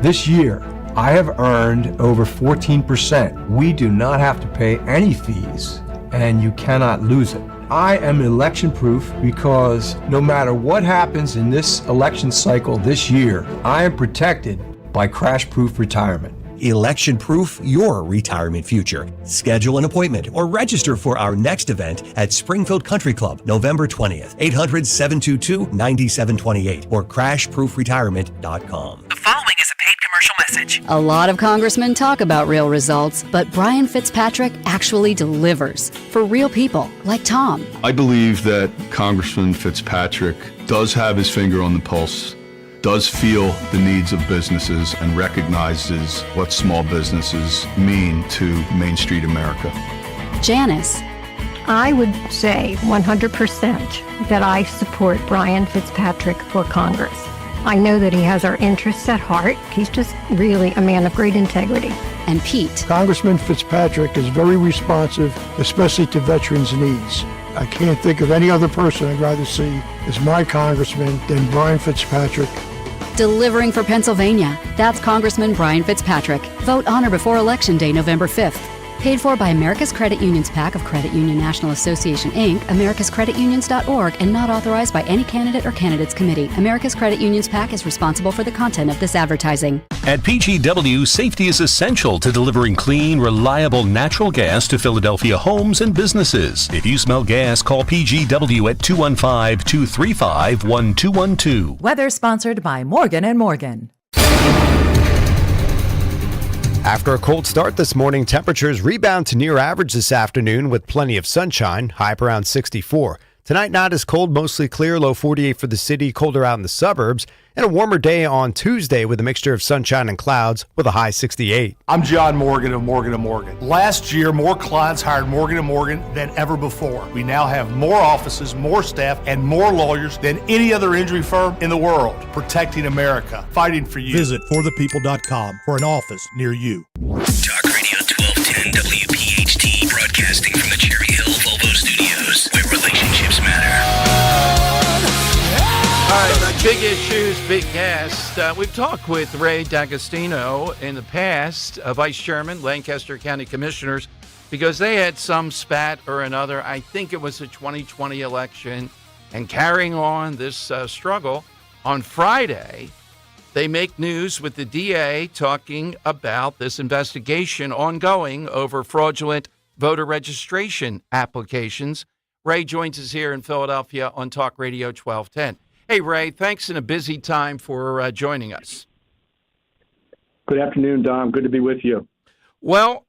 This year, I have earned over 14%. We do not have to pay any fees, and you cannot lose it. I am election-proof because no matter what happens in this election cycle this year, I am protected by crash-proof retirement. Election-proof your retirement future. Schedule an appointment or register for our next event at Springfield Country Club, November 20th, 800-722-9728 or crashproofretirement.com. The following is a paid commercial message. A lot of congressmen talk about real results, but Brian Fitzpatrick actually delivers for real people like Tom. I believe that Congressman Fitzpatrick does have his finger on the pulse, does feel the needs of businesses, and recognizes what small businesses mean to Main Street America. Janice. I would say 100% that I support Brian Fitzpatrick for Congress. I know that he has our interests at heart. He's just really a man of great integrity. And Pete. Congressman Fitzpatrick is very responsive, especially to veterans' needs. I can't think of any other person I'd rather see as my congressman than Brian Fitzpatrick. Delivering for Pennsylvania. That's Congressman Brian Fitzpatrick. Vote on or before Election Day, November 5th. Paid for by America's Credit Union's PAC of Credit Union National Association, Inc., americascreditunions.org, and not authorized by any candidate or candidates committee. America's Credit Union's PAC is responsible for the content of this advertising. At PGW, safety is essential to delivering clean, reliable natural gas to Philadelphia homes and businesses. If you smell gas, call PGW at 215-235-1212. Weather sponsored by Morgan & Morgan. After a cold start this morning, temperatures rebound to near average this afternoon with plenty of sunshine, high up around 64. Tonight, not as cold, mostly clear, low 48 for the city, colder out in the suburbs, and a warmer day on Tuesday with a mixture of sunshine and clouds with a high 68. I'm John Morgan of Morgan & Morgan. Last year, more clients hired Morgan & Morgan than ever before. We now have more offices, more staff, and more lawyers than any other injury firm in the world, protecting America, fighting for you. Visit forthepeople.com for an office near you. Talk Radio 1210 WPHT, broadcasting from the Cherry Hill Volvo Studios, where relationships matter. All right, big issues, big guests. We've talked with Ray D'Agostino in the past, Vice Chairman, Lancaster County Commissioners, because they had some spat or another. I think it was the 2020 election. And carrying on this struggle, on Friday, they make news with the DA talking about this investigation ongoing over fraudulent voter registration applications. Ray joins us here in Philadelphia on Talk Radio 1210. Hey, Ray, thanks in a busy time for joining us. Good afternoon, Dom. Good to be with you. Well,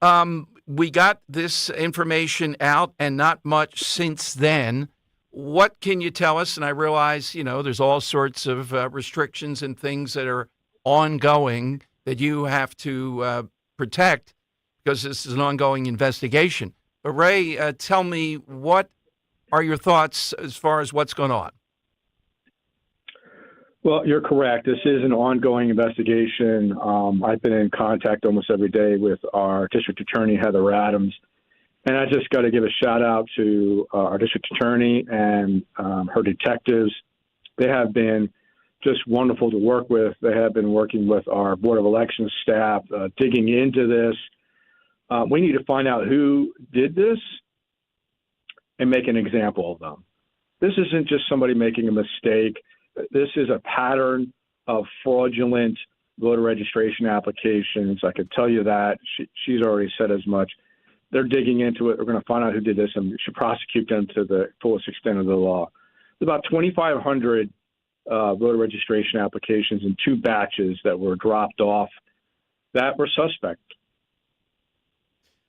we got this information out and not much since then. What can you tell us? And I realize, there's all sorts of restrictions and things that are ongoing that you have to protect because this is an ongoing investigation. But Ray, tell me, what are your thoughts as far as what's going on? Well, you're correct. This is an ongoing investigation. I've been in contact almost every day with our district attorney, Heather Adams. And I just got to give a shout out to our district attorney and her detectives. They have been just wonderful to work with. They have been working with our Board of Elections staff, digging into this. We need to find out who did this and make an example of them. This isn't just somebody making a mistake. This is a pattern of fraudulent voter registration applications. I can tell you that. She's already said as much. They're digging into it. We're going to find out who did this, and we should prosecute them to the fullest extent of the law. There's about 2,500 voter registration applications in two batches that were dropped off that were suspect.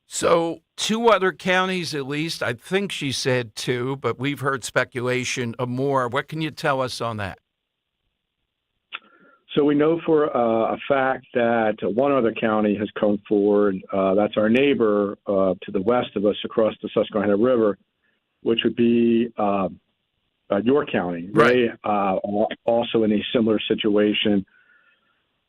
So 2 other counties at least, I think she said 2, but we've heard speculation of more. What can you tell us on that? So we know for a fact that one other county has come forward. That's our neighbor to the west of us across the Susquehanna River, which would be York County. Right. They also in a similar situation.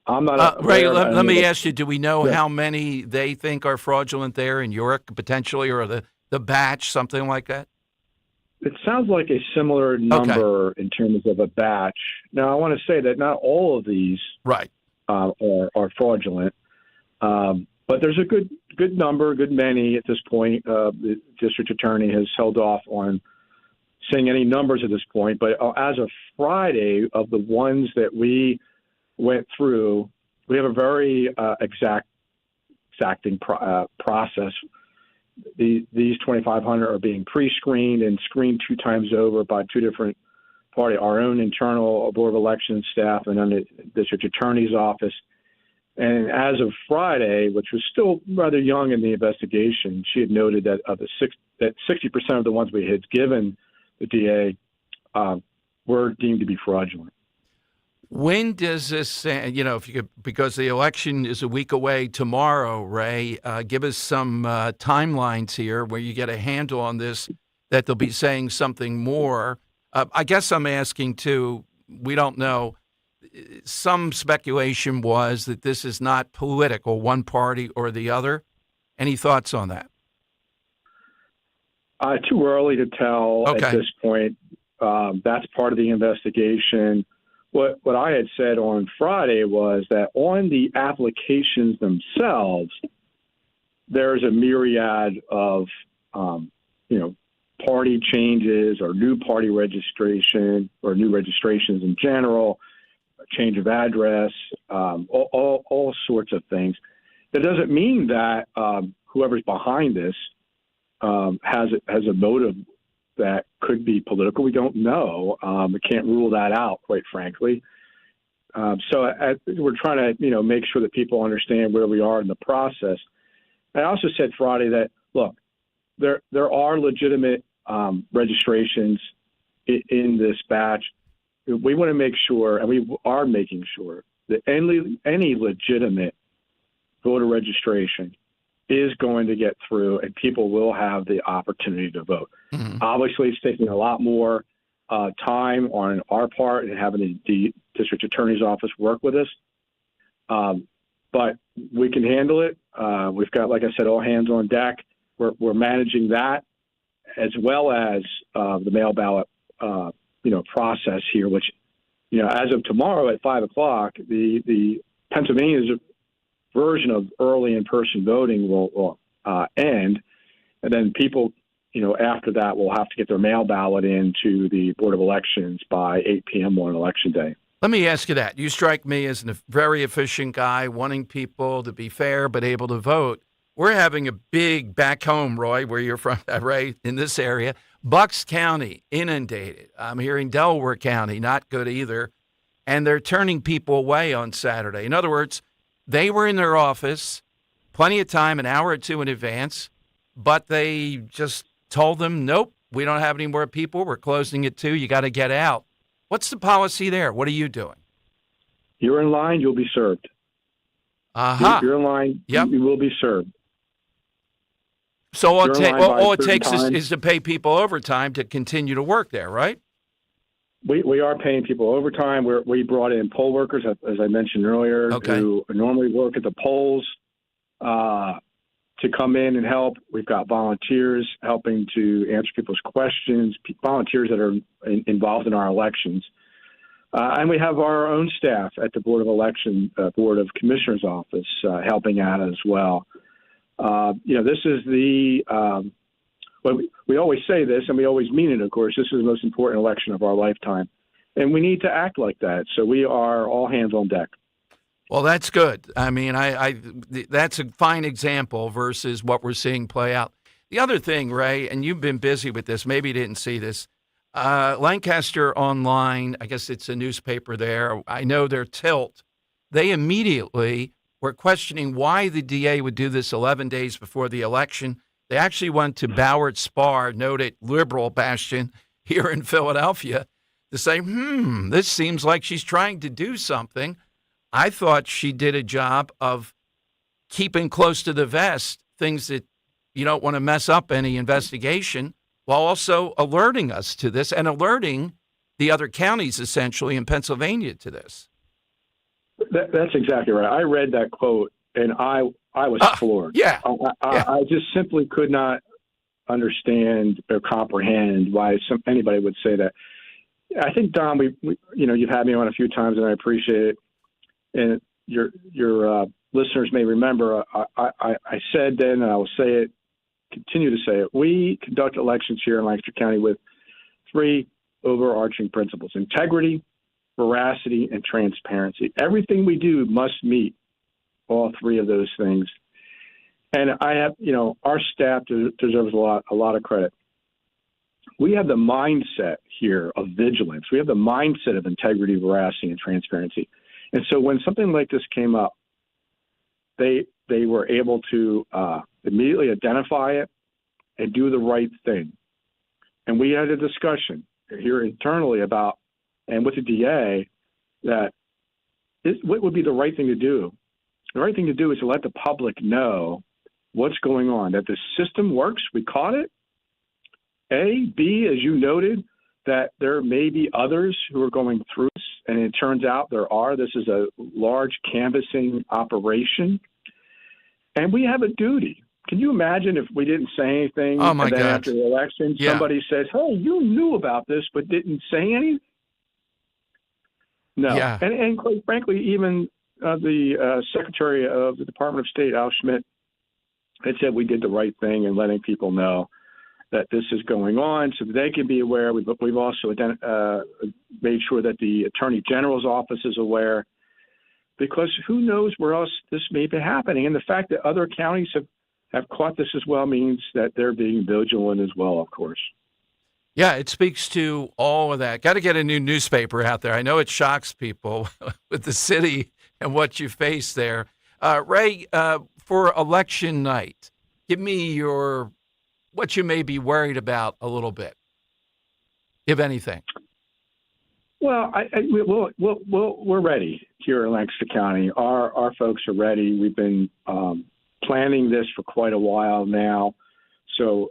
I'm not Ray, let me ask you, do we know how many they think are fraudulent there in York, potentially, or the batch, something like that? It sounds like a similar number in terms of a batch. Now, I want to say that not all of these are fraudulent, but there's a good number, good many at this point. The district attorney has held off on saying any numbers at this point, but as of Friday, of the ones that we went through, we have a very exacting process. These 2,500 are being pre-screened and screened 2 times over by 2 different parties, our own internal Board of Elections staff and then the district attorney's office. And as of Friday, which was still rather young in the investigation, she had noted that that 60% of the ones we had given the DA were deemed to be fraudulent. When does this, if you could, because the election is a week away tomorrow, Ray, give us some timelines here where you get a handle on this, that they'll be saying something more. I guess I'm asking, too, we don't know. Some speculation was that this is not political, one party or the other. Any thoughts on that? Too early to tell at this point. That's part of the investigation. What I had said on Friday was that on the applications themselves, there's a myriad of, party changes or new party registration or new registrations in general, change of address, all sorts of things. That doesn't mean that whoever's behind this has a motive that could be political. We don't know. We can't rule that out, quite frankly. So we're trying to, make sure that people understand where we are in the process. I also said Friday that, look, there are legitimate registrations in this batch. We want to make sure, and we are making sure, that any legitimate voter registration is going to get through and people will have the opportunity to vote. Mm-hmm. Obviously, it's taking a lot more time on our part and having the district attorney's office work with us. But we can handle it. We've got, like I said, all hands on deck. We're managing that as well as the mail ballot, process here, which, as of tomorrow at 5:00, the Pennsylvania's version of early in-person voting will end, and then people, after that will have to get their mail ballot into the Board of Elections by 8 p.m. on Election Day. Let me ask you that. You strike me as a very efficient guy, wanting people to be fair but able to vote. We're having a big back home, Roy, where you're from, right, in this area. Bucks County, inundated. I'm hearing Delaware County, not good either. And they're turning people away on Saturday. In other words, they were in their office plenty of time, an hour or two in advance, but they just told them, nope, we don't have any more people. We're closing at 2. You got to get out. What's the policy there? What are you doing? You're in line, you'll be served. Uh-huh. If you're in line, yep. You will be served. So all it takes is to pay people overtime to continue to work there, right? We are paying people overtime. We brought in poll workers, as I mentioned earlier, who normally work at the polls to come in and help. We've got volunteers helping to answer people's questions, volunteers that are involved in our elections. And we have our own staff at the Board of Commissioners office helping out as well. This is we always say this, and we always mean it, of course. This is the most important election of our lifetime. And we need to act like that. So we are all hands on deck. Well, that's good. I mean, that's a fine example versus what we're seeing play out. The other thing, Ray, and you've been busy with this, maybe you didn't see this, Lancaster Online, I guess it's a newspaper there, I know their tilt, they immediately were questioning why the DA would do this 11 days before the election. They actually went to Boward Spar, noted liberal bastion here in Philadelphia, to say, this seems like she's trying to do something. I thought she did a job of keeping close to the vest things that you don't want to mess up any investigation, while also alerting us to this and alerting the other counties, essentially, in Pennsylvania to this. That's exactly right. I read that quote, and I was floored. Yeah. I just simply could not understand or comprehend why anybody would say that. I think, Don, you've had me on a few times, and I appreciate it. And your listeners may remember, I said then, and I will say it, continue to say it, we conduct elections here in Lancaster County with 3 overarching principles: integrity, veracity, and transparency. Everything we do must meet all 3 of those things. And I have, our staff deserves a lot of credit. We have the mindset here of vigilance. We have the mindset of integrity, veracity, and transparency. And so when something like this came up, they were able to immediately identify it and do the right thing. And we had a discussion here internally about, and with the DA, that what would be the right thing to do? The right thing to do is to let the public know what's going on, that the system works. We caught it. A. B, as you noted, that there may be others who are going through this, and it turns out there are. This is a large canvassing operation, and we have a duty. Can you imagine if we didn't say anything, and then God. After the election, somebody says, hey, you knew about this but didn't say anything? No. Yeah. And quite frankly, even the Secretary of the Department of State, Al Schmidt, it said we did the right thing in letting people know that this is going on so that they can be aware. We've also made sure that the Attorney General's office is aware, because who knows where else this may be happening. And the fact that other counties have caught this as well means that they're being vigilant as well, of course. Yeah, it speaks to all of that. Got to get a new newspaper out there. I know it shocks people with the city and what you face there. Ray, for election night, give me what you may be worried about a little bit, if anything. Well, we're ready here in Lancaster County. Our folks are ready. We've been planning this for quite a while now, so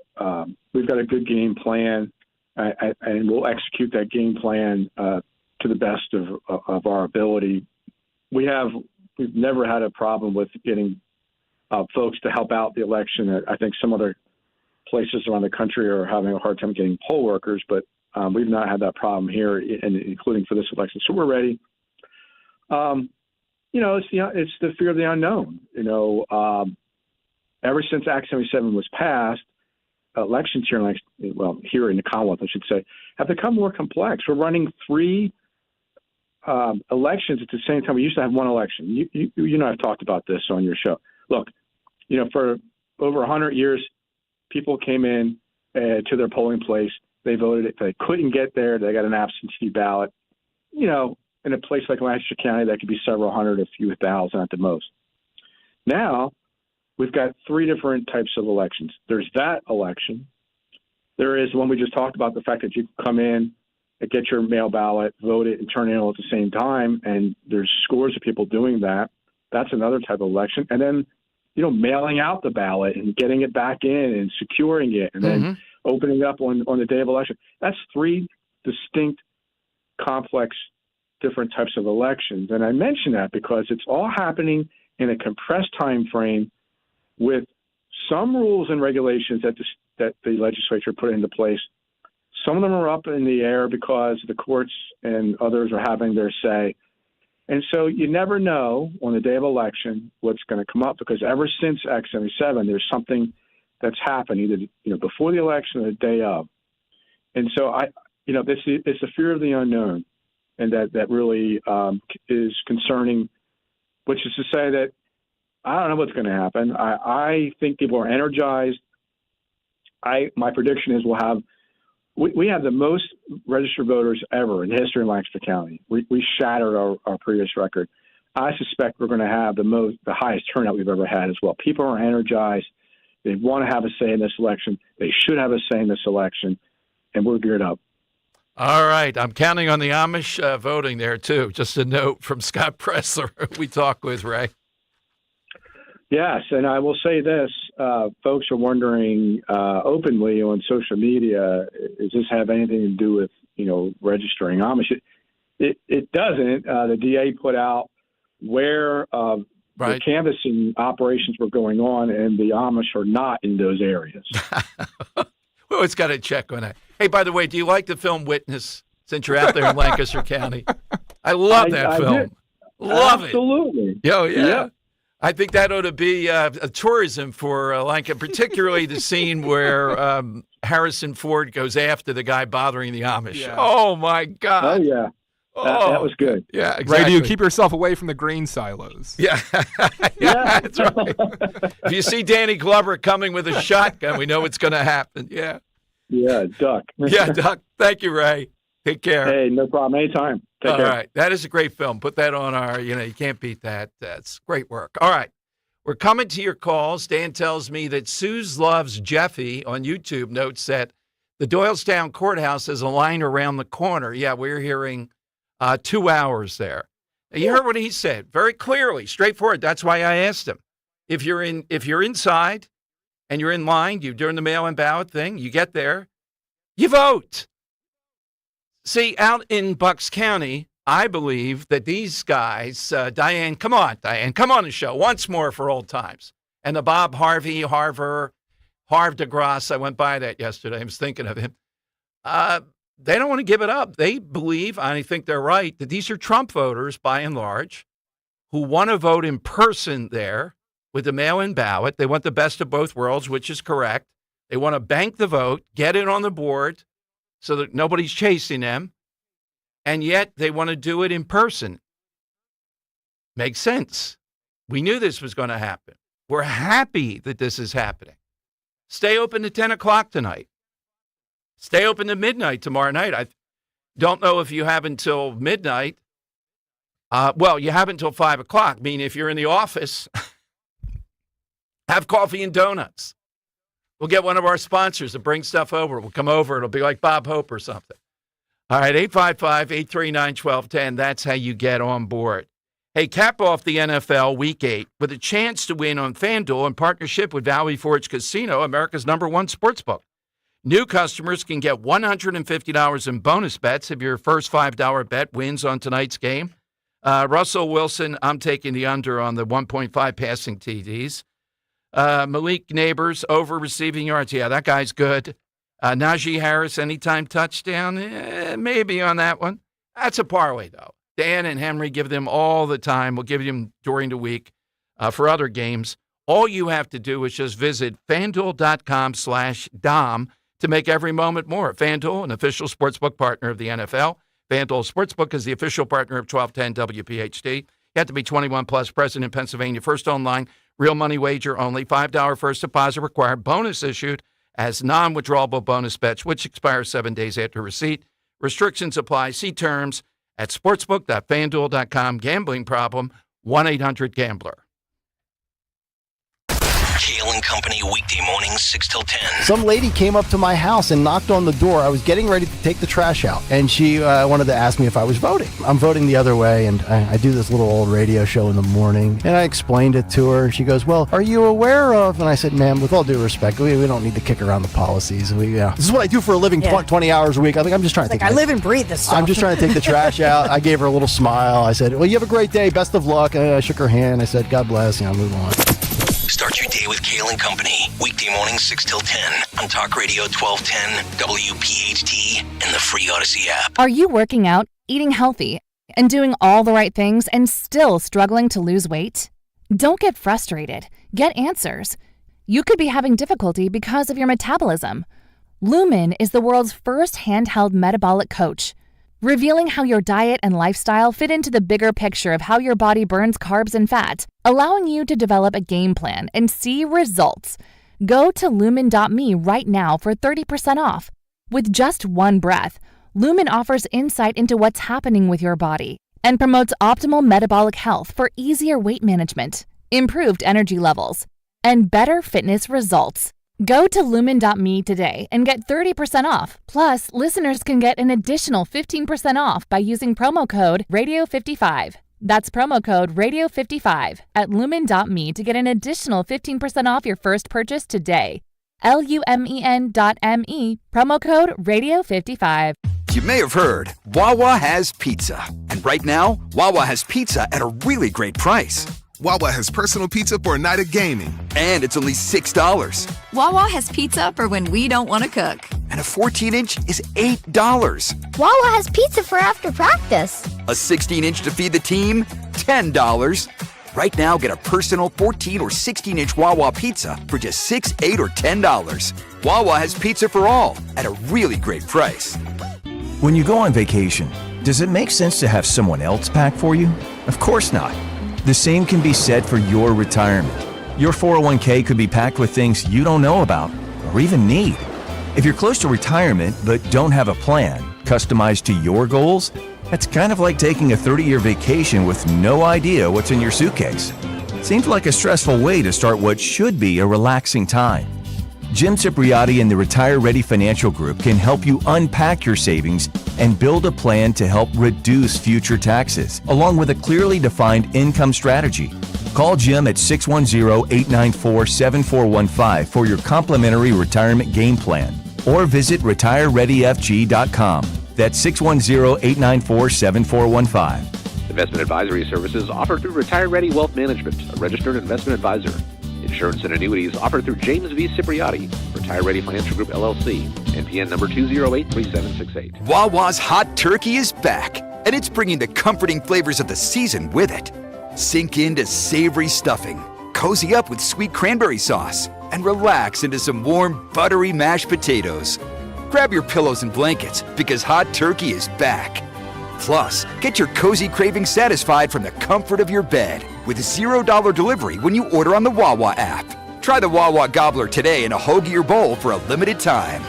we've got a good game plan, and we'll execute that game plan to the best of our ability. We've never had a problem with getting folks to help out the election. I think some other places around the country are having a hard time getting poll workers, but we've not had that problem here, including for this election. So we're ready. It's the fear of the unknown. Ever since Act 77 was passed, elections here in the Commonwealth, I should say, have become more complex. We're running 3 elections at the same time. We used to have one election. You know, I've talked about this on your show. Look, for over 100 years, people came in to their polling place. They voted. If they couldn't get there, they got an absentee ballot. In a place like Lancaster County, that could be several hundred, a few thousand at the most. Now, we've got 3 different types of elections. There's that election. There is one we just talked about, the fact that you can come in and get your mail ballot, vote it, and turn it in all at the same time, and there's scores of people doing that. That's another type of election. And then, mailing out the ballot and getting it back in and securing it and then opening up on the day of election. That's 3 distinct, complex, different types of elections. And I mention that because it's all happening in a compressed time frame with some rules and regulations that the legislature put into place. Some of them are up in the air because the courts and others are having their say. And so you never know on the day of election what's going to come up, because ever since Act 77, there's something that's happened either before the election or the day of. And so it's the fear of the unknown, and that really is concerning, which is to say that I don't know what's going to happen. I think people are energized. My prediction is we have the most registered voters ever in the history of Lancaster County. We shattered our previous record. I suspect we're going to have the highest turnout we've ever had as well. People are energized. They want to have a say in this election. They should have a say in this election, and we're geared up. All right. I'm counting on the Amish voting there, too. Just a note from Scott Presler, who we talked with, Ray. Yes, and I will say this. Folks are wondering openly on social media, does this have anything to do with, registering Amish? It doesn't. The DA put out where the canvassing operations were going on, and the Amish are not in those areas. We always got to check on that. Hey, by the way, do you like the film Witness, since you're out there in Lancaster County? I love that film. Love it. Absolutely. Oh, yeah. Yep. I think that ought to be a tourism for Lancaster, particularly the scene where Harrison Ford goes after the guy bothering the Amish. Yeah. Oh, my God. Oh, yeah. That was good. Yeah, exactly. Ray, do you keep yourself away from the grain silos? Yeah. Yeah, that's right. If you see Danny Glover coming with a shotgun, we know what's going to happen. Yeah. Yeah, duck. Yeah, duck. Thank you, Ray. Take care. Hey, no problem. Anytime. Take care. All right. That is a great film. Put that on our, you can't beat that. That's great work. All right. We're coming to your calls. Dan tells me that Suze Loves Jeffy on YouTube notes that the Doylestown Courthouse is a line around the corner. Yeah, we're hearing 2 hours there. And you heard what he said very clearly, straightforward. That's why I asked him. If you're inside and you're in line, you're doing the mail-in ballot thing, you get there, you vote. See, out in Bucks County, I believe that these guys, Diane, come on the show once more for old times. And the Bob Harvey, Harv DeGrasse, I went by that yesterday. I was thinking of him. They don't want to give it up. They believe, and I think they're right, that these are Trump voters, by and large, who want to vote in person there, with the mail-in ballot. They want the best of both worlds, which is correct. They want to bank the vote, get it on the board so that nobody's chasing them, and yet they want to do it in person. Makes sense. We knew this was going to happen. We're happy that this is happening. Stay open to 10 o'clock tonight. Stay open to midnight tomorrow night. I don't know if you have until midnight. Well, you have until 5 o'clock, meaning if you're in the office, have coffee and donuts. We'll get one of our sponsors to bring stuff over. We'll come over. It'll be like Bob Hope or something. All right, 855-839-1210. That's how you get on board. Hey, cap off the NFL Week 8 with a chance to win on FanDuel in partnership with Valley Forge Casino, America's #1 sportsbook. New customers can get $150 in bonus bets if your first $5 bet wins on tonight's game. Russell Wilson, I'm taking the under on the 1.5 passing TDs. Malik Neighbors, over receiving yards. Yeah, that guy's good. Najee Harris, anytime touchdown. Maybe on that one. That's a parlay, though. Dan and Henry, give them all the time. We'll give them during the week for other games. All you have to do is just visit FanDuel.com/Dom to make every moment more. FanDuel, an official sportsbook partner of the NFL. FanDuel Sportsbook is the official partner of 1210 WPHT. You have to be 21 plus, present in Pennsylvania. First online, real money wager only. $5 first deposit required. Bonus issued as non-withdrawable bonus bets, which expire 7 days after receipt. Restrictions apply. See terms at sportsbook.fanduel.com. Gambling problem, 1-800-GAMBLER. Kale and Company, weekday mornings, 6 till 10. Some lady came up to my house and knocked on the door. I was getting ready to take the trash out, and she wanted to ask me if I was voting. I'm voting the other way, and I do this little old radio show in the morning, and I explained it to her. She goes, well, are you aware of? And I said, ma'am, with all due respect, we don't need to kick around the policies. This is what I do for a living, 20 hours a week. I'm just trying to I live and breathe this stuff. I'm just trying to take the trash out. I gave her a little smile. I said, well, you have a great day. Best of luck. I shook her hand. I said, God bless. Move on. Start your day with Kale and Company. Weekday mornings 6 till 10 on Talk Radio 1210, WPHT, and the free Odyssey app. Are you working out, eating healthy, and doing all the right things and still struggling to lose weight? Don't get frustrated. Get answers. You could be having difficulty because of your metabolism. Lumen is the world's first handheld metabolic coach, revealing how your diet and lifestyle fit into the bigger picture of how your body burns carbs and fat, allowing you to develop a game plan and see results. Go to lumen.me right now for 30% off. With just one breath, Lumen offers insight into what's happening with your body and promotes optimal metabolic health for easier weight management, improved energy levels, and better fitness results. Go to lumen.me today and get 30% off. Plus, listeners can get an additional 15% off by using promo code Radio55. That's promo code Radio55 at lumen.me to get an additional 15% off your first purchase today. LUMEN.ME, promo code Radio55. You may have heard, Wawa has pizza. And right now, Wawa has pizza at a really great price. Wawa has personal pizza for a night of gaming. And it's only $6. Wawa has pizza for when we don't want to cook. And a 14-inch is $8. Wawa has pizza for after practice. A 16-inch to feed the team, $10. Right now, get a personal 14 or 16-inch Wawa pizza for just $6, $8, or $10. Wawa has pizza for all at a really great price. When you go on vacation, does it make sense to have someone else pack for you? Of course not. The same can be said for your retirement. Your 401k could be packed with things you don't know about or even need. If you're close to retirement but don't have a plan customized to your goals, that's kind of like taking a 30-year vacation with no idea what's in your suitcase. Seems like a stressful way to start what should be a relaxing time. Jim Cipriotti and the Retire Ready Financial Group can help you unpack your savings and build a plan to help reduce future taxes, along with a clearly defined income strategy. Call Jim at 610-894-7415 for your complimentary retirement game plan, or visit retirereadyfg.com. That's 610-894-7415. Investment advisory services offered through Retire Ready Wealth Management, a registered investment advisor. Insurance and annuities offered through James V. Cipriotti, Retire Ready Financial Group, LLC, NPN number 2083768. Wawa's hot turkey is back, and it's bringing the comforting flavors of the season with it. Sink into savory stuffing, cozy up with sweet cranberry sauce, and relax into some warm, buttery mashed potatoes. Grab your pillows and blankets because hot turkey is back. Plus, get your cozy cravings satisfied from the comfort of your bed with $0 delivery when you order on the Wawa app. Try the Wawa Gobbler today in a hoagie or bowl for a limited time.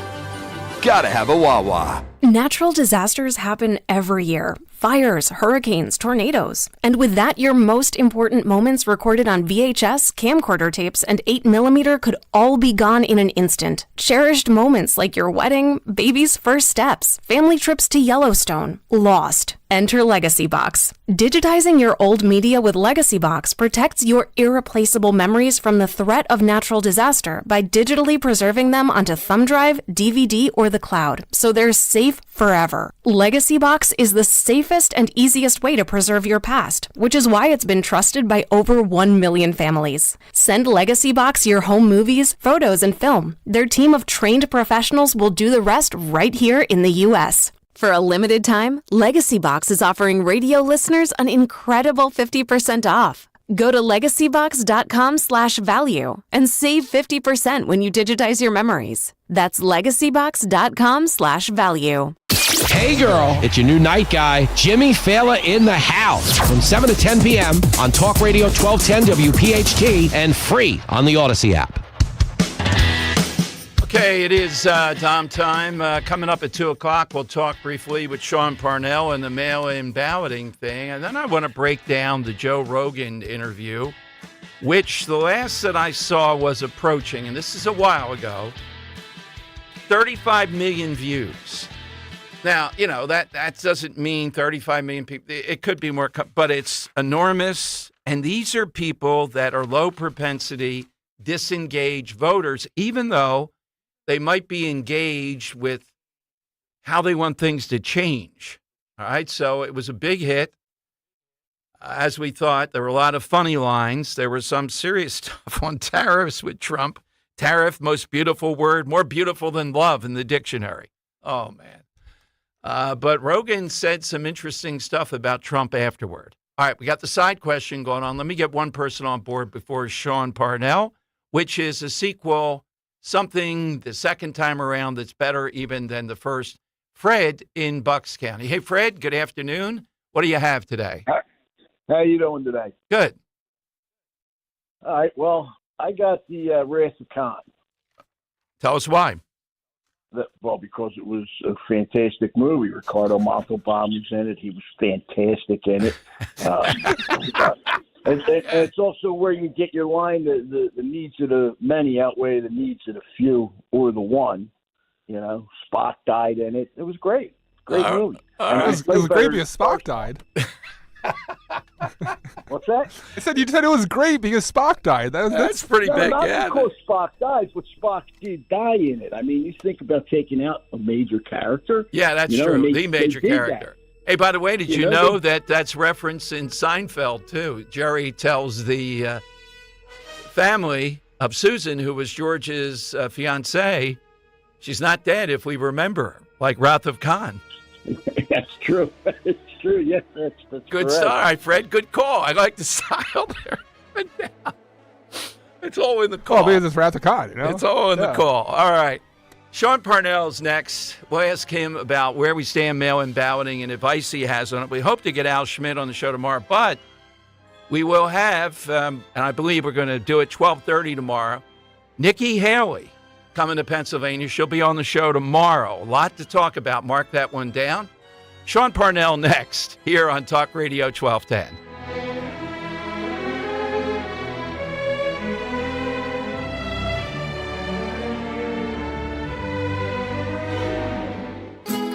Gotta have a Wawa. Natural disasters happen every year. Fires, hurricanes, tornadoes. And with that, your most important moments recorded on VHS, camcorder tapes, and 8mm could all be gone in an instant. Cherished moments like your wedding, baby's first steps, family trips to Yellowstone, lost. Enter Legacy Box. Digitizing your old media with Legacy Box protects your irreplaceable memories from the threat of natural disaster by digitally preserving them onto thumb drive, DVD, or the cloud, so they're safe forever. Legacy Box is the safest and easiest way to preserve your past, which is why it's been trusted by over 1 million families. Send Legacy Box your home movies, photos, and film. Their team of trained professionals will do the rest right here in the U.S. For a limited time, Legacy Box is offering radio listeners an incredible 50% off. Go to legacybox.com/value and save 50% when you digitize your memories. That's legacybox.com/value. Hey girl, it's your new night guy, Jimmy Fallon in the house from 7 to 10 p.m. on Talk Radio 1210 WPHT and free on the Odyssey app. Okay, it is Dom time. Coming up at 2 o'clock, we'll talk briefly with Sean Parnell and the mail-in balloting thing. And then I want to break down the Joe Rogan interview, which the last that I saw was approaching, and this is a while ago, 35 million views. Now, you know, that doesn't mean 35 million people. It could be more, but it's enormous. And these are people that are low propensity, disengaged voters, even though they might be engaged with how they want things to change. All right, so it was a big hit. As we thought, there were a lot of funny lines. There was some serious stuff on tariffs with Trump. Tariff, most beautiful word, more beautiful than love in the dictionary. Oh, man. But Rogan said some interesting stuff about Trump afterward. All right, we got the side question going on. Let me get one person on board before Sean Parnell, which is a sequel, something the second time around that's better even than the first. Fred in Bucks County. Hey, Fred, good afternoon. What do you have today? How you doing today? Good. All right, well, I got the Wrath of Khan. Tell us why. Well, because it was a fantastic movie. Ricardo Montalban was in it. He was fantastic in it. And it's also where you get your line, the needs of the many outweigh the needs of the few or the one. You know, Spock died in it. It was great. Great movie. It was great because Spock died. What's that? I said you said it was great because Spock died. That's pretty big. Not Yeah, because Spock died, but Spock did die in it. I mean, you think about taking out a major character. Yeah, that's true. The major character. Hey, by the way, did you know that that's referenced in Seinfeld, too? Jerry tells the family of Susan, who was George's fiancée, she's not dead if we remember her, like Wrath of Khan. That's true. It's true. Yes, that's good correct. start. All right, Fred. Good call. I like the style there. It's all in the call. Oh, because it's Wrath of Khan, you know? It's all in the call. All right. Sean Parnell's next. We'll ask him about where we stand mail-in balloting and advice he has on it. We hope to get Al Schmidt on the show tomorrow, but we will have, and I believe we're going to do it 12:30 tomorrow, Nikki Haley coming to Pennsylvania. She'll be on the show tomorrow. A lot to talk about. Mark that one down. Sean Parnell next here on Talk Radio 1210.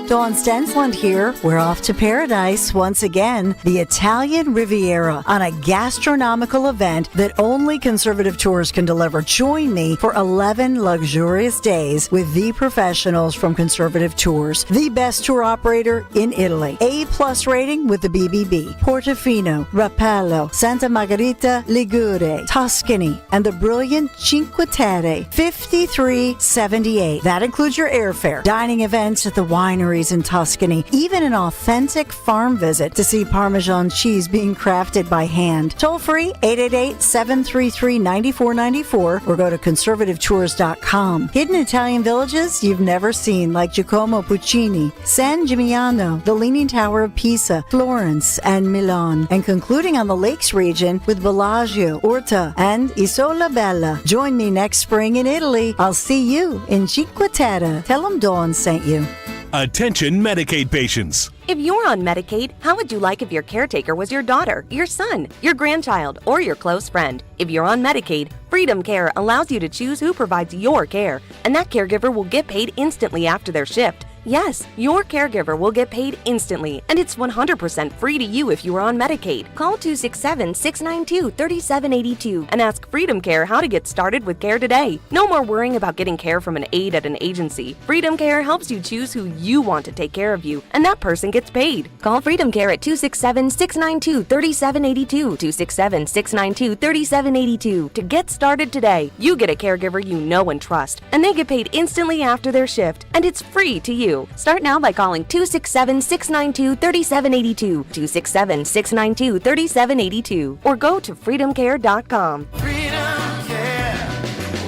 Dawn Stensland here. We're off to paradise once again, the Italian Riviera, on a gastronomical event that only Conservative Tours can deliver. Join me for 11 luxurious days with the professionals from Conservative Tours, the best tour operator in Italy. A+ rating with the BBB. Portofino, Rapallo, Santa Margherita, Ligure, Tuscany, and the brilliant Cinque Terre, $53.78. That includes your airfare, dining events at the winery, wineries in Tuscany, even an authentic farm visit to see Parmesan cheese being crafted by hand. Toll free 888-733-9494 or go to conservativetours.com. Hidden Italian villages you've never seen, like Giacomo Puccini, San Gimignano, the Leaning Tower of Pisa, Florence, and Milan. And concluding on the Lakes region with Bellagio, Orta, and Isola Bella. Join me next spring in Italy. I'll see you in Cinque Terre. Tell them Dawn sent you. Attention Medicaid patients. If you're on Medicaid, how would you like if your caretaker was your daughter, your son, your grandchild, or your close friend? If you're on Medicaid, Freedom Care allows you to choose who provides your care, and that caregiver will get paid instantly after their shift. Yes, your caregiver will get paid instantly, and it's 100% free to you if you are on Medicaid. Call 267-692-3782 and ask Freedom Care how to get started with care today. No more worrying about getting care from an aide at an agency. Freedom Care helps you choose who you want to take care of you, and that person gets paid. Call Freedom Care at 267-692-3782, 267-692-3782 to get started today. You get a caregiver you know and trust, and they get paid instantly after their shift, and it's free to you. Start now by calling 267-692-3782, 267-692-3782, or go to freedomcare.com. Freedom Care,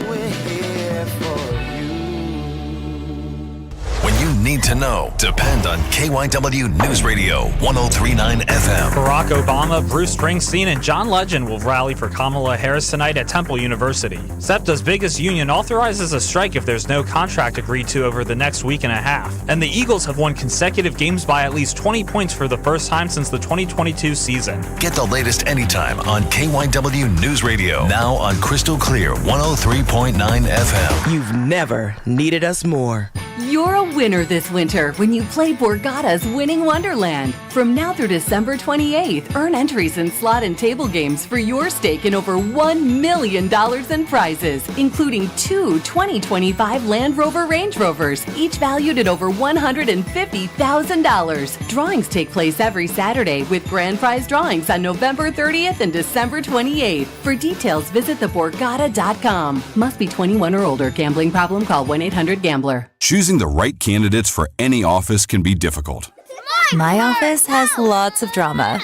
we're here for you. When you need to know, depend on KYW News Radio 103.9 FM. Barack Obama, Bruce Springsteen, and John Legend will rally for Kamala Harris tonight at Temple University. SEPTA's biggest union authorizes a strike if there's no contract agreed to over the next week and a half. And the Eagles have won consecutive games by at least 20 points for the first time since the 2022 season. Get the latest anytime on KYW News Radio. Now on Crystal Clear 103.9 FM. You've never needed us more. You're a winner this winter when you play Borgata's Winning Wonderland. From now through December 28th, earn entries in slot and table games for your stake in over $1 million in prizes, including 2 2025 Land Rover Range Rovers, each valued at over $150,000. Drawings take place every Saturday with grand prize drawings on November 30th and December 28th. For details, visit theborgata.com. Must be 21 or older. Gambling problem? Call 1-800-GAMBLER. Choosing the right candidates for any office can be difficult. My office has lots of drama.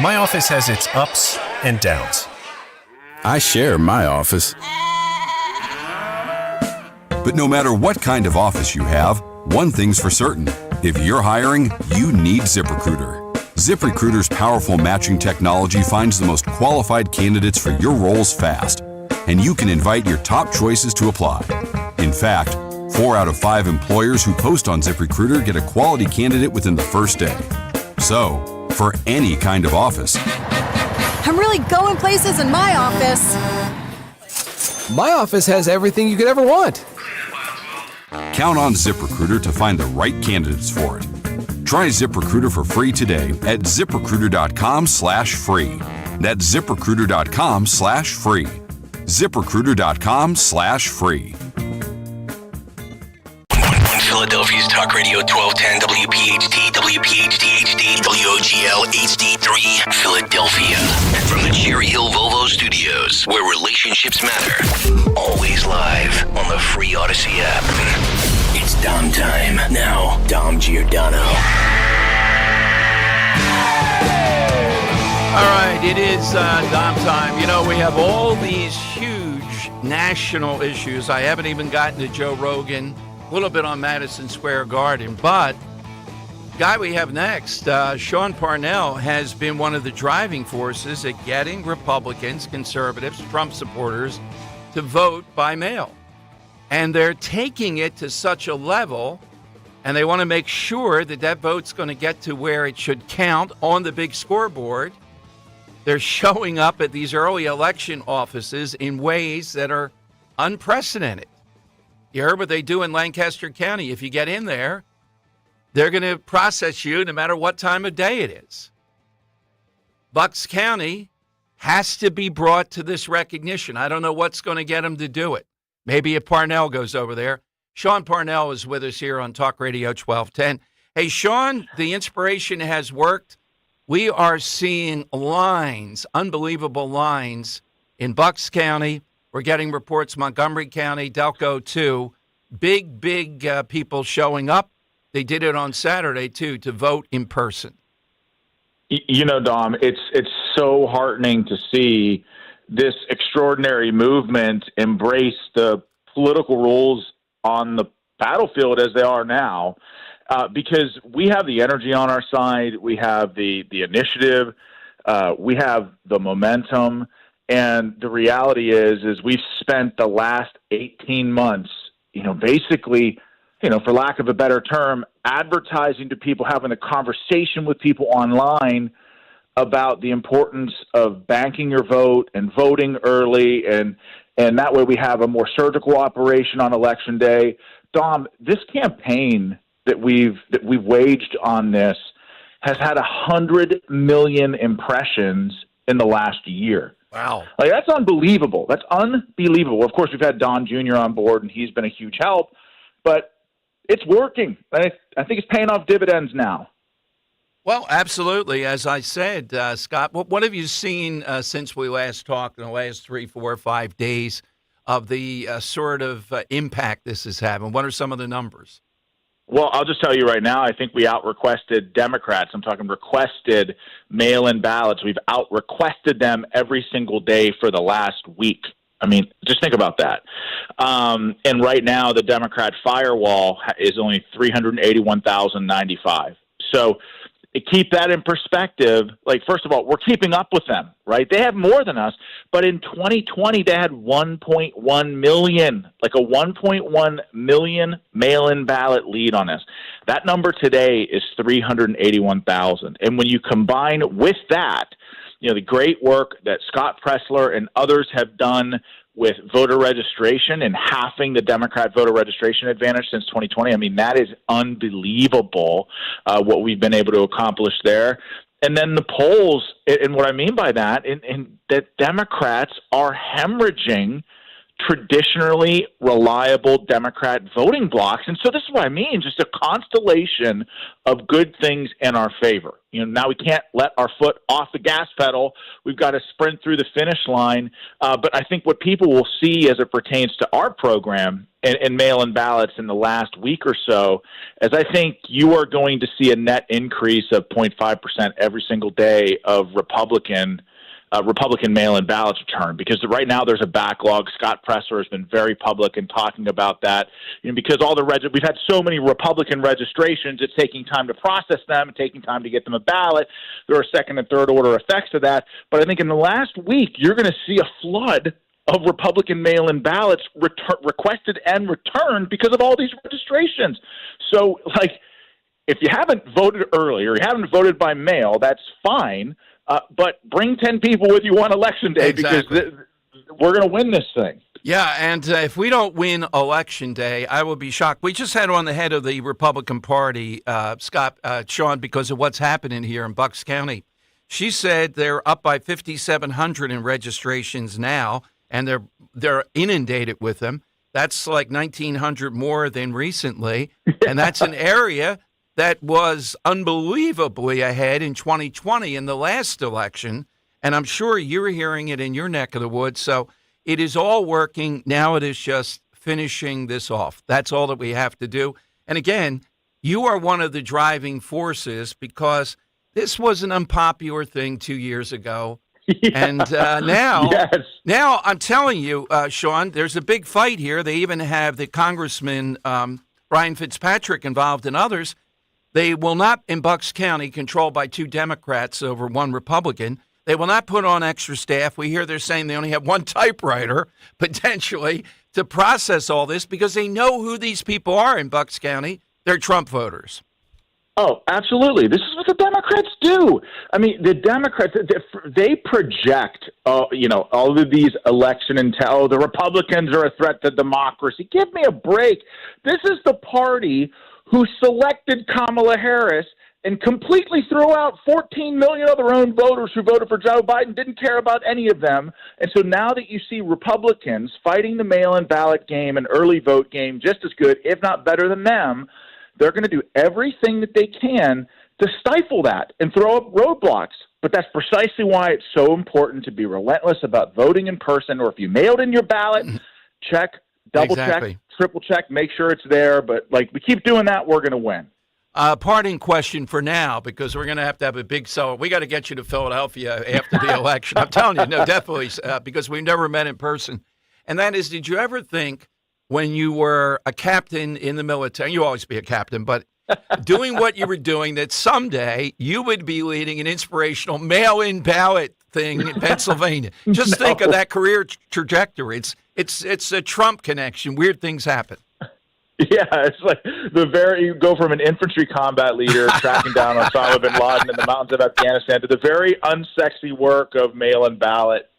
My office has its ups and downs. I share my office. But no matter what kind of office you have, one thing's for certain. If you're hiring, you need ZipRecruiter. ZipRecruiter's powerful matching technology finds the most qualified candidates for your roles fast, and you can invite your top choices to apply. In fact, 4 out of 5 employers who post on ZipRecruiter get a quality candidate within the first day. So, for any kind of office. I'm really going places in my office. My office has everything you could ever want. Count on ZipRecruiter to find the right candidates for it. Try ZipRecruiter for free today at ZipRecruiter.com/free. That's ZipRecruiter.com/free. ZipRecruiter.com/free. Philadelphia's Talk Radio 1210 WPHT, WPHT HD, WOGL HD3, Philadelphia. From the Cherry Hill Volvo Studios, where relationships matter. Always live on the free Odyssey app. It's Dom time. Now, Dom Giordano. All right, it is Dom time. You know, we have all these huge national issues. I haven't even gotten to Joe Rogan. A little bit on Madison Square Garden, but the guy we have next, Sean Parnell, has been one of the driving forces at getting Republicans, conservatives, Trump supporters to vote by mail. And they're taking it to such a level, and they want to make sure that that vote's going to get to where it should count on the big scoreboard. They're showing up at these early election offices in ways that are unprecedented. You heard what they do in Lancaster County. If you get in there, they're going to process you no matter what time of day it is. Bucks County has to be brought to this recognition. I don't know what's going to get them to do it. Maybe if Parnell goes over there. Sean Parnell is with us here on Talk Radio 1210. Hey, Sean, the inspiration has worked. We are seeing lines, unbelievable lines in Bucks County. We're getting reports Montgomery County, Delco too. Big people showing up. They did it on Saturday, too, to vote in person. You know, Dom, it's so heartening to see this extraordinary movement embrace the political rules on the battlefield as they are now, because we have the energy on our side, we have the initiative, we have the momentum, and the reality is we've spent the last 18 months, basically, for lack of a better term, advertising to people, having a conversation with people online about the importance of banking your vote and voting early, and that way we have a more surgical operation on Election Day. Dom, this campaign that we've waged on this has had 100 million impressions in the last year. Wow. Like, that's unbelievable. That's unbelievable. Of course, we've had Don Jr. on board, and he's been a huge help, but it's working. I think it's paying off dividends now. Well, absolutely. As I said, Scott, what have you seen since we last talked in the last 3, 4, 5 days of the sort of impact this is having? What are some of the numbers? Well, I'll just tell you right now, I think we out-requested Democrats. I'm talking requested mail-in ballots. We've out-requested them every single day for the last week. I mean, just think about that. And right now, the Democrat firewall is only 381,095. So keep that in perspective. Like, first of all, we're keeping up with them, right? They have more than us, but in 2020, they had 1.1 million, like a 1.1 million mail-in ballot lead on us. That number today is 381,000. And when you combine with that, the great work that Scott Presler and others have done with voter registration and halving the Democrat voter registration advantage since 2020. I mean, that is unbelievable what we've been able to accomplish there. And then the polls, and what I mean by that, and that Democrats are hemorrhaging traditionally reliable Democrat voting blocks. And so this is what I mean, just a constellation of good things in our favor. Now we can't let our foot off the gas pedal. We've got to sprint through the finish line. But I think what people will see as it pertains to our program and mail-in ballots in the last week or so, is I think you are going to see a net increase of 0.5% every single day of Republican mail-in ballots return, because right now there's a backlog. Scott Presler has been very public in talking about that, because we've had so many Republican registrations, it's taking time to process them and taking time to get them a ballot. There are second and third order effects to that. But I think in the last week, you're going to see a flood of Republican mail-in ballots requested and returned because of all these registrations. So, if you haven't voted early or you haven't voted by mail, that's fine. But bring 10 people with you on Election Day, exactly, because we're going to win this thing. Yeah, and if we don't win Election Day, I will be shocked. We just had on the head of the Republican Party, Scott, Sean, because of what's happening here in Bucks County. She said they're up by 5,700 in registrations now, and they're inundated with them. That's like 1,900 more than recently, and that's an area that was unbelievably ahead in 2020 in the last election, and I'm sure you're hearing it in your neck of the woods. So it is all working. Now it is just finishing this off. That's all that we have to do. And again, you are one of the driving forces, because this was an unpopular thing 2 years ago. Yeah. And now I'm telling you, Sean, there's a big fight here. They even have the Congressman Brian Fitzpatrick involved, and others. They will not, in Bucks County, controlled by 2 Democrats over 1 Republican, they will not put on extra staff. We hear they're saying they only have 1 typewriter, potentially, to process all this, because they know who these people are in Bucks County. They're Trump voters. Oh, absolutely. This is what the Democrats do. I mean, the Democrats, they project, all of these election intel. The Republicans are a threat to democracy. Give me a break. This is the party who selected Kamala Harris and completely threw out 14 million of their own voters who voted for Joe Biden, didn't care about any of them. And so now that you see Republicans fighting the mail-in ballot game and early vote game just as good, if not better than them, they're going to do everything that they can to stifle that and throw up roadblocks. But that's precisely why it's so important to be relentless about voting in person, or if you mailed in your ballot, check, double check, triple check, make sure it's there. But we keep doing that, we're going to win. Parting question for now, because we're going to have a big we got to get you to Philadelphia after the election. I'm telling you, no, definitely, because we've never met in person. And that is, did you ever think when you were a captain in the military, you always be a captain, but doing what you were doing, that someday you would be leading an inspirational mail-in ballot thing in Pennsylvania? Just think of that career trajectory. It's a Trump connection. Weird things happen. Yeah, it's like you go from an infantry combat leader tracking down Osama bin Laden in the mountains of Afghanistan to the very unsexy work of mail-in ballot,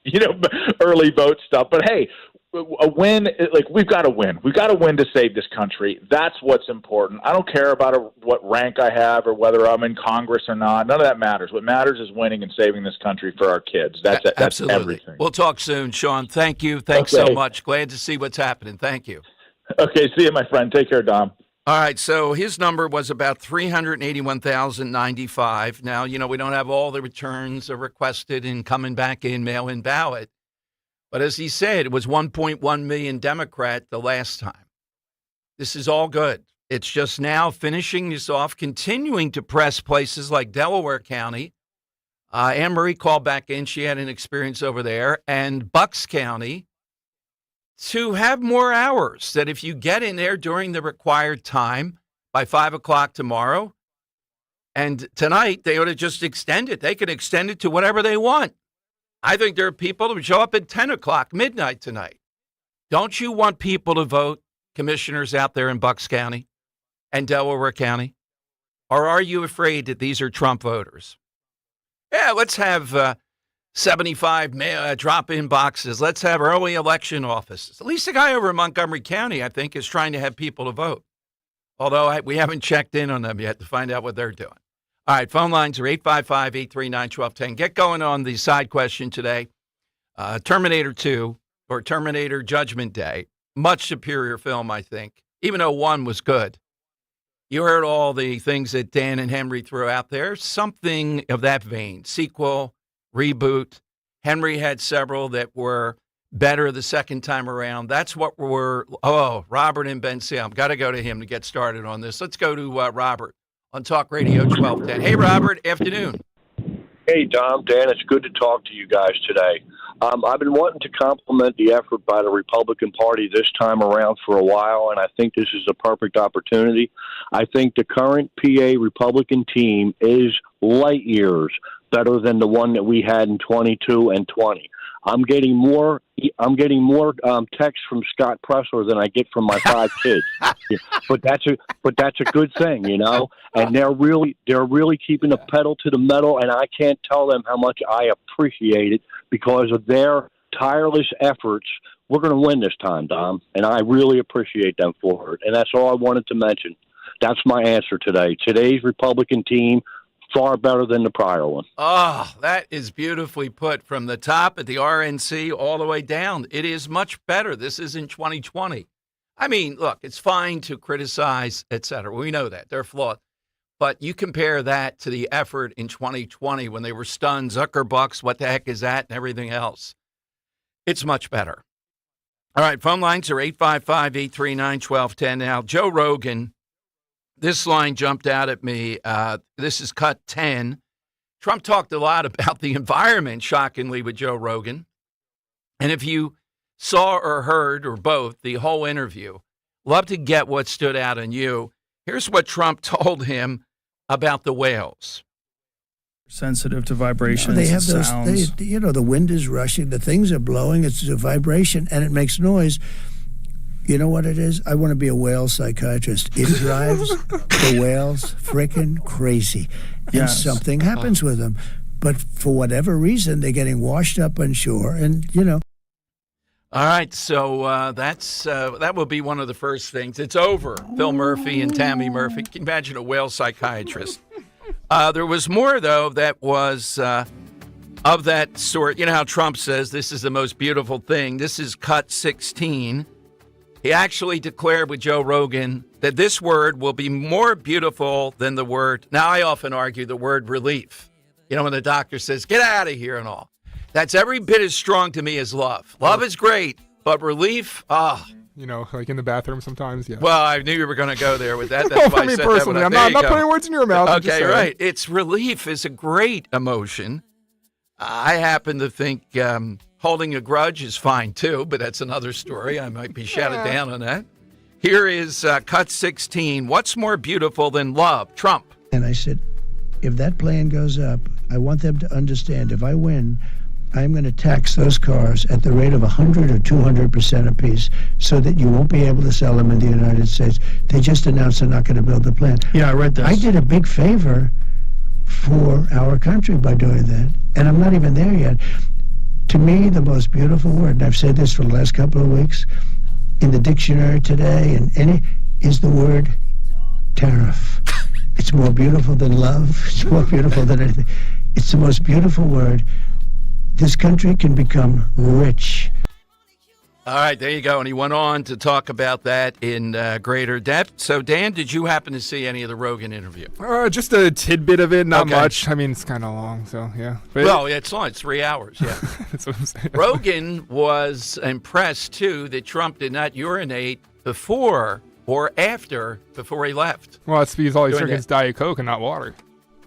early vote stuff. But hey, a win, we've got to win. We've got to win to save this country. That's what's important. I don't care about what rank I have or whether I'm in Congress or not. None of that matters. What matters is winning and saving this country for our kids. That's everything. We'll talk soon, Sean. Thank you. Thanks so much. Glad to see what's happening. Thank you. Okay, see you, my friend. Take care, Dom. All right, so his number was about 381,095. Now, we don't have all the returns requested in coming back in mail-in ballot. But as he said, it was 1.1 million Democrat the last time. This is all good. It's just now finishing this off, continuing to press places like Delaware County. Anne Marie called back in. She had an experience over there. And Bucks County, to have more hours, that if you get in there during the required time by 5 o'clock tomorrow and tonight, they ought to just extend it. They could extend it to whatever they want. I think there are people who show up at 10 o'clock, midnight tonight. Don't you want people to vote, commissioners out there in Bucks County and Delaware County? Or are you afraid that these are Trump voters? Yeah, let's have 75 drop-in boxes. Let's have early election offices. At least the guy over in Montgomery County, I think, is trying to have people to vote. Although we haven't checked in on them yet to find out what they're doing. All right, phone lines are 855-839-1210. Get going on the side question today. Terminator 2 or Terminator Judgment Day. Much superior film, I think, even though 1 was good. You heard all the things that Dan and Henry threw out there. Something of that vein. Sequel, reboot. Henry had several that were better the second time around. That's what Robert and Ben Salem. Got to go to him to get started on this. Let's go to Robert on Talk Radio 1210. Hey, Robert, afternoon. Hey, Dom, Dan, it's good to talk to you guys today. I've been wanting to compliment the effort by the Republican Party this time around for a while, and I think this is a perfect opportunity. I think the current PA Republican team is light years better than the one that we had in 22 and 20. I'm getting more texts from Scott Presler than I get from my 5 kids. But that's a good thing, And they're really keeping the pedal to the metal, and I can't tell them how much I appreciate it because of their tireless efforts. We're going to win this time, Dom, and I really appreciate them for it. And that's all I wanted to mention. That's my answer today. Today's Republican team, far better than the prior one. Oh, that is beautifully put. From the top at the RNC all the way down. It is much better. This isn't 2020. I mean, look, it's fine to criticize, et cetera. We know that. They're flawed. But you compare that to the effort in 2020 when they were stunned, Zuckerbucks, what the heck is that, and everything else. It's much better. All right, phone lines are 855-839-1210. Now, Joe Rogan, this line jumped out at me. This is cut 10. Trump talked a lot about the environment, shockingly, with Joe Rogan. And if you saw or heard, or both, the whole interview, love to get what stood out on you. Here's what Trump told him about the whales. Sensitive to vibrations. They have and those, sounds. the wind is rushing, the things are blowing, it's a vibration, and it makes noise. You know what it is? I want to be a whale psychiatrist. It drives the whales freaking crazy. And something happens with them. But for whatever reason, they're getting washed up on shore, and, All right, so that will be one of the first things. It's over. Phil Murphy and Tammy Murphy. Can you imagine a whale psychiatrist? There was more, though, that was of that sort. You know how Trump says this is the most beautiful thing. This is cut 16. He actually declared with Joe Rogan that this word will be more beautiful than the word. Now, I often argue the word relief. When the doctor says, get out of here and all. That's every bit as strong to me as love. Love is great, but relief, like in the bathroom sometimes. Yeah. Well, I knew you were going to go there with that. That's why for me I said personally, that. I'm not putting words in your mouth. Okay, right. It's relief is a great emotion. I happen to think holding a grudge is fine too, but that's another story. I might be shouted down on that. Here is cut 16. What's more beautiful than love? Trump. And I said, if that plane goes up, I want them to understand if I win, I'm going to tax those cars at the rate of 100 or 200% apiece so that you won't be able to sell them in the United States. They just announced they're not going to build the plant. Yeah, I read this. I did a big favor for our country by doing that, and I'm not even there yet. To me, the most beautiful word, and I've said this for the last couple of weeks, in the dictionary today, is the word tariff. It's more beautiful than love. It's more beautiful than anything. It's the most beautiful word. This country can become rich. All right, there you go. And he went on to talk about that in greater depth. So, Dan, did you happen to see any of the Rogan interview? Just a tidbit of it, not much. I mean, it's kind of long, so yeah. But well, it's long. It's 3 hours, yeah. That's what I'm saying. Rogan was impressed, too, that Trump did not urinate before he left. Well, it's because all he's drinking is Diet Coke and not water.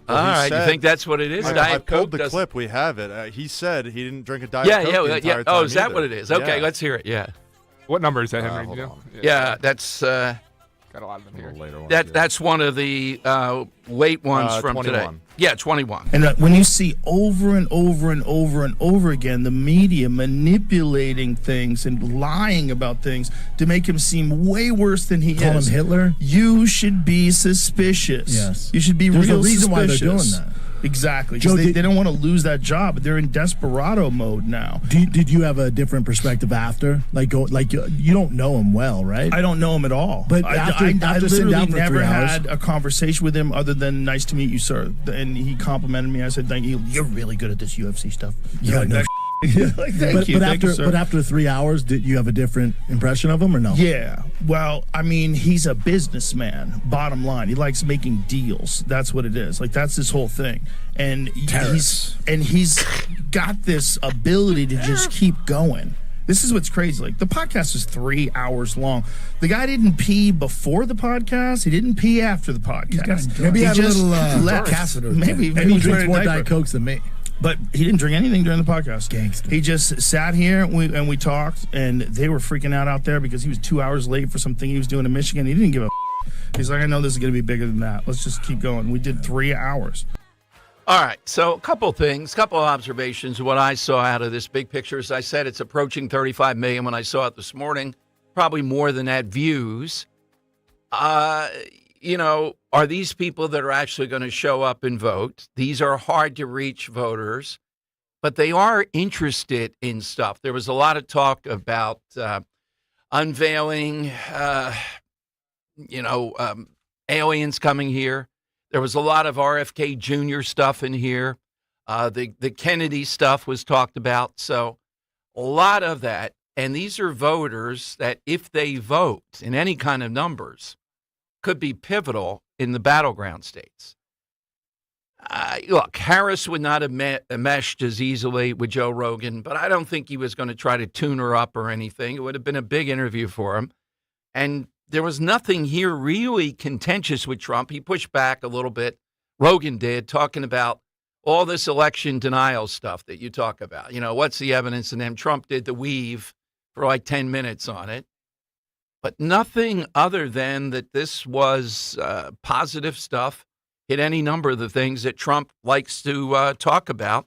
Well, all right, you think that's what it is? I pulled the clip. We have it. He said he didn't drink a Diet Coke the entire time. Oh, is that either. what it is? Okay, let's hear it. Yeah. What number is that, Henry? Do you know? Yeah, that's got a lot of them here. Later ones, that's one of the late ones from 21. today. Yeah, 21. And when you see over and over and over and over again the media manipulating things and lying about things to make him seem way worse than he Call is. him Hitler? You should be suspicious. Yes. You should be There's real a reason why they're doing suspicious. that. Exactly. Joe, They don't want to lose that job. They're in desperado mode now. Did you have a different perspective after? You don't know him well, right? I don't know him at all. But I after sitting literally down for never 3 hours. had a conversation with him other than "nice to meet you, sir." And he complimented me. I said, "Thank you. You're really good at this UFC stuff." Yeah, like, no. Thank you. Thank you, sir. But after 3 hours, did you have a different impression of him or no? Yeah. Well, I mean, he's a businessman. Bottom line, he likes making deals. That's what it is. Like that's his whole thing. And he's got this ability to just keep going. This is what's crazy. Like the podcast is 3 hours long. The guy didn't pee before the podcast. He didn't pee after the podcast. Maybe he had a little catheter. Maybe he drinks more Diet Cokes than me. But he didn't drink anything during the podcast. Gangster. He just sat here and we talked, and they were freaking out there because he was 2 hours late for something he was doing in Michigan. He didn't give a He's like, I know this is going to be bigger than that. Let's just keep going. We did 3 hours. All right, so a couple of observations of what I saw out of this big picture. As I said, it's approaching 35 million when I saw it this morning. Probably more than that views. Are these people that are actually going to show up and vote? These are hard to reach voters, but they are interested in stuff. There was a lot of talk about unveiling, aliens coming here. There was a lot of RFK Jr. stuff in here. The Kennedy stuff was talked about. So a lot of that. And these are voters that if they vote in any kind of numbers could be pivotal in the battleground states. Look, Harris would not have meshed as easily with Joe Rogan, but I don't think he was going to try to tune her up or anything. It would have been a big interview for him. And there was nothing here really contentious with Trump. He pushed back a little bit. Rogan did, talking about all this election denial stuff that you talk about. What's the evidence? And then Trump did the weave for like 10 minutes on it. But nothing other than that this was positive stuff, hit any number of the things that Trump likes to talk about.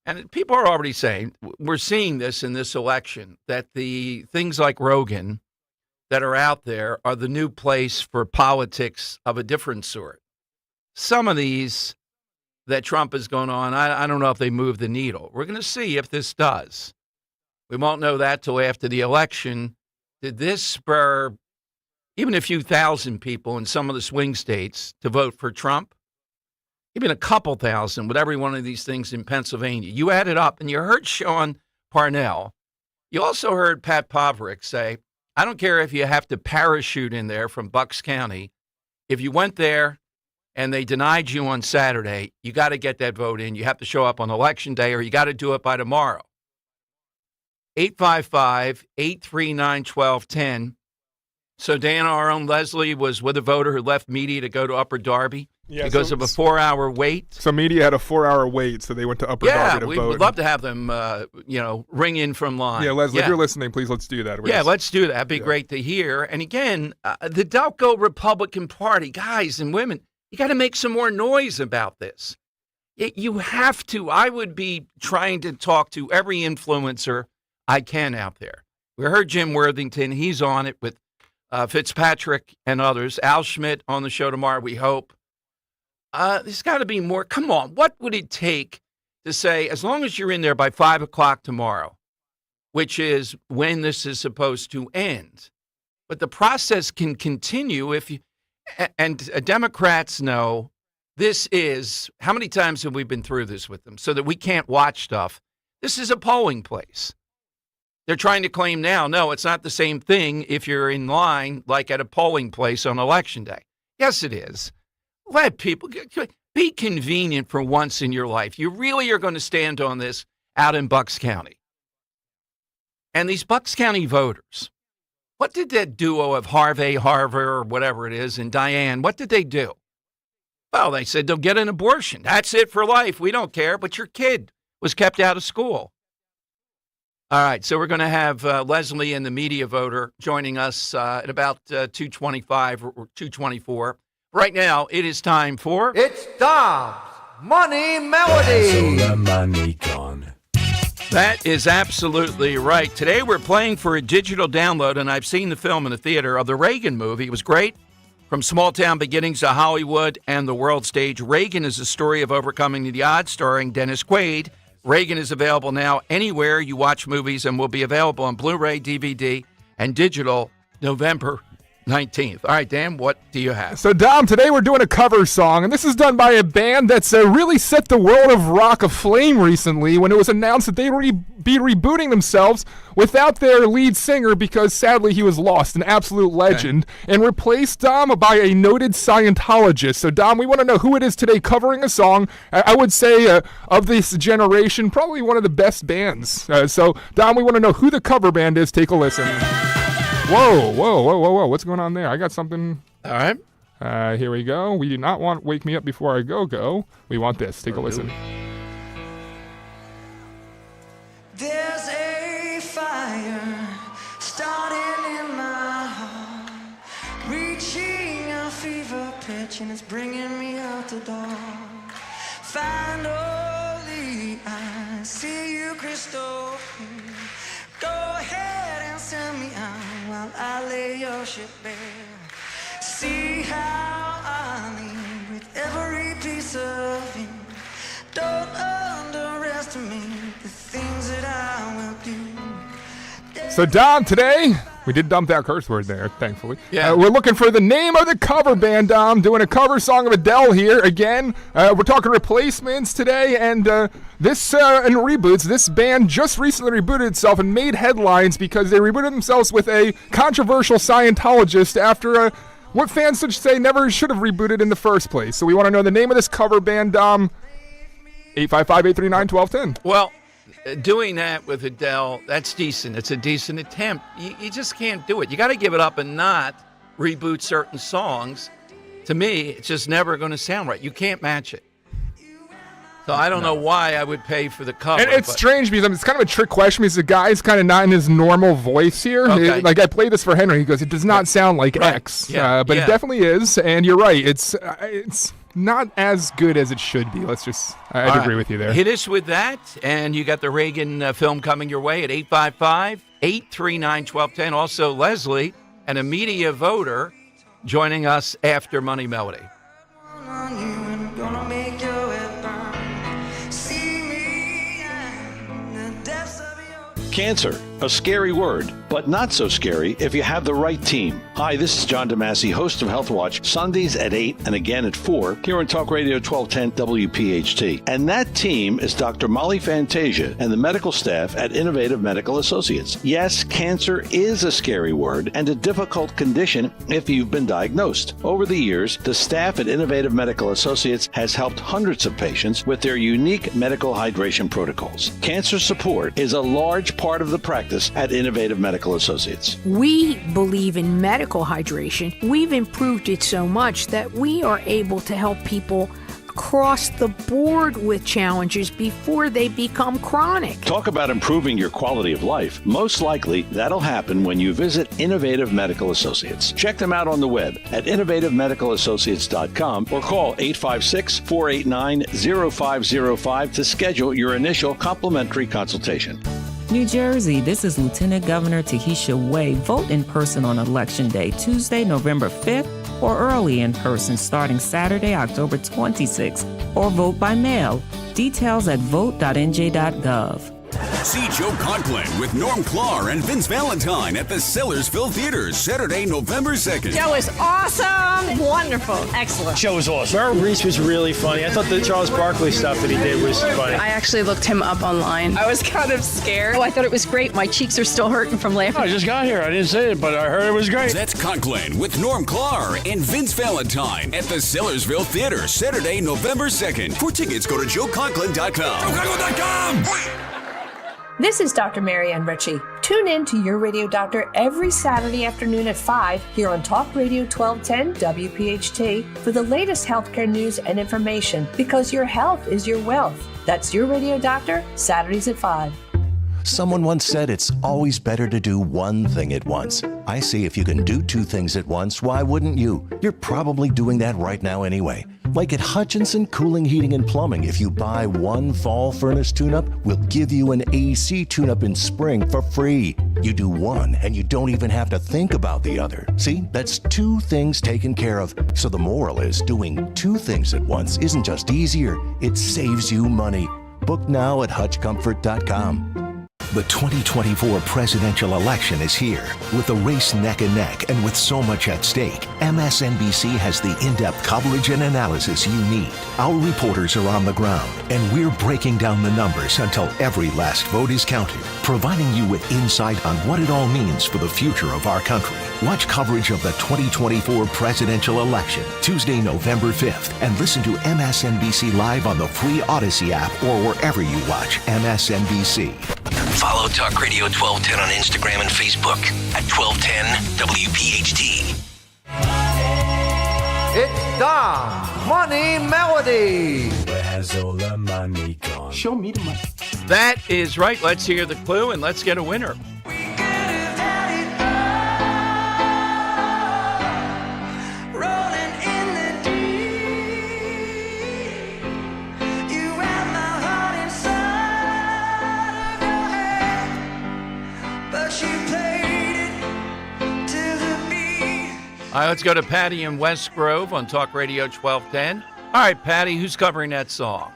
And people are already saying, we're seeing this in this election, that the things like Rogan that are out there are the new place for politics of a different sort. Some of these that Trump is going on, I don't know if they move the needle. We're going to see if this does. We won't know that till after the election. Did this spur even a few thousand people in some of the swing states to vote for Trump? Even a couple thousand with every one of these things in Pennsylvania. You add it up, and you heard Sean Parnell. You also heard Pat Poverick say, I don't care if you have to parachute in there from Bucks County. If you went there and they denied you on Saturday, you got to get that vote in. You have to show up on Election Day, or you got to do it by tomorrow. 855-839-1210. So Dan, our own Leslie, was with a voter who left media to go to Upper Darby because of a 4-hour wait. So media had a 4-hour wait, so they went to Upper Darby to vote. Yeah, we would love to have them, ring in from line. Yeah, Leslie, if you're listening, please let's do that. Let's do that. That'd be great to hear. And again, the Delco Republican Party, guys and women, you got to make some more noise about this. You have to. I would be trying to talk to every influencer I can out there. We heard Jim Worthington. He's on it with Fitzpatrick and others. Al Schmidt on the show tomorrow, we hope. There's got to be more. Come on. What would it take to say, as long as you're in there by 5 o'clock tomorrow, which is when this is supposed to end, but the process can continue if you, and Democrats know this is, how many times have we been through this with them so that we can't watch stuff? This is a polling place. They're trying to claim now, no, it's not the same thing if you're in line like at a polling place on Election Day. Yes, it is. Let people be convenient for once in your life. You really are going to stand on this out in Bucks County. And these Bucks County voters, what did that duo of Harvey, or whatever it is, and Diane, what did they do? Well, they said they'll get an abortion. That's it for life. We don't care, but your kid was kept out of school. All right, so we're going to have Leslie and the media voter joining us at about 2:25 or 2:24. Right now, it is time for... It's Dom's Money Melody. So the money gone. That is absolutely right. Today we're playing for a digital download, and I've seen the film in the theater of the Reagan movie. It was great. From small-town beginnings to Hollywood and the world stage, Reagan is a story of overcoming the odds, starring Dennis Quaid. Reagan is available now anywhere you watch movies and will be available on Blu-ray, DVD, and digital November 19th. All right, Dan, what do you have? So, Dom, today we're doing a cover song, and this is done by a band that's really set the world of rock aflame recently when it was announced that they would be rebooting themselves without their lead singer because, sadly, he was lost, an absolute legend, and replaced, Dom, by a noted Scientologist. So, Dom, we want to know who it is today covering a song. I would say, of this generation, probably one of the best bands. So, Dom, we want to know who the cover band is. Take a listen. Whoa. What's going on there? I got something. All right. Here we go. We do not want Wake Me Up Before I Go. We want this. Take a listen. There's a fire starting in my heart, reaching a fever pitch, and it's bringing me out the door. Finally, I see you crystal clear. Go ahead and send me out while I lay your ship bare. See how I lean with every piece of you. Don't underestimate the things that I will do. So, Dom, today, we did dump that curse word there, thankfully. Yeah. We're looking for the name of the cover band, Dom, doing a cover song of Adele here. Again, we're talking replacements today, and this and reboots. This band just recently rebooted itself and made headlines because they rebooted themselves with a controversial Scientologist after what fans should say never should have rebooted in the first place. So we want to know the name of this cover band, Dom. 855-839-1210. Well, doing that with Adele, that's decent. It's a decent attempt. You just can't do it. You got to give it up and not reboot certain songs. To me, it's just never going to sound right. You can't match it. So I don't know why I would pay for the cover. And it's strange because it's kind of a trick question because the guy's kind of not in his normal voice here. Okay. Like I played this for Henry. He goes, it does not sound like X. But it definitely is. And you're right. It's not as good as it should be. I'd agree with you there. Hit us with that. And you got the Reagan film coming your way at 855-839-1210. Also, Leslie, and a media voter, joining us after Money Melody. Cancer, A scary word, but not so scary if you have the right team. Hi, this is John DeMasi, host of Health Watch, Sundays at 8 and again at 4 here on Talk Radio 1210 WPHT. And that team is Dr. Molly Fantasia and the medical staff at Innovative Medical Associates. Yes, cancer is a scary word and a difficult condition if you've been diagnosed. Over the years, the staff at Innovative Medical Associates has helped hundreds of patients with their unique medical hydration protocols. Cancer support is a large part of the practice at Innovative Medical Associates. We believe in medical hydration. We've improved it so much that we are able to help people across the board with challenges before they become chronic. Talk about improving your quality of life. Most likely, that'll happen when you visit Innovative Medical Associates. Check them out on the web at innovativemedicalassociates.com or call 856-489-0505 to schedule your initial complimentary consultation. New Jersey, this is Lieutenant Governor Tahisha Way. Vote in person on Election Day, Tuesday, November 5th, or early in person starting Saturday, October 26th, or vote by mail. Details at vote.nj.gov. See Joe Conklin with Norm Clark and Vince Valentine at the Sellersville Theater, Saturday, November 2nd. Joe is awesome. Wonderful. Excellent. Joe was awesome. Merrill Reese was really funny. I thought the Charles Barkley stuff that he did was funny. I actually looked him up online. I was kind of scared. Oh, I thought it was great. My cheeks are still hurting from laughing. I just got here. I didn't say it, but I heard it was great. That's Conklin with Norm Clark and Vince Valentine at the Sellersville Theater, Saturday, November 2nd. For tickets, go to joeconklin.com. joeconklin.com! This is Dr. Marianne Ritchie. Tune in to Your Radio Doctor every Saturday afternoon at 5 here on Talk Radio 1210 WPHT for the latest healthcare news and information, because your health is your wealth. That's Your Radio Doctor, Saturdays at 5. Someone once said it's always better to do one thing at once. I see if you can do two things at once, why wouldn't you? You're probably doing that right now anyway. Like at Hutchinson Cooling, Heating, and Plumbing, if you buy one fall furnace tune-up, we'll give you an AC tune-up in spring for free. You do one, and you don't even have to think about the other. See, that's two things taken care of. So the moral is, doing two things at once isn't just easier, it saves you money. Book now at hutchcomfort.com. The 2024 presidential election is here. With the race neck and neck and with so much at stake, MSNBC has the in-depth coverage and analysis you need. Our reporters are on the ground, and we're breaking down the numbers until every last vote is counted, providing you with insight on what it all means for the future of our country. Watch coverage of the 2024 presidential election, Tuesday, November 5th, and listen to MSNBC Live on the free Odyssey app or wherever you watch MSNBC. Follow Talk Radio 1210 on Instagram and Facebook at 1210 WPHT. It's Dom Money Melody. Where has all the money gone? Show me the money. That is right. Let's hear the clue and let's get a winner. All right, let's go to Patty in West Grove on Talk Radio 1210. All right, Patty, who's covering that song?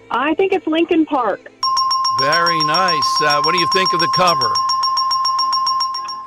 I think it's Lincoln Park. Very nice. What do you think of the cover?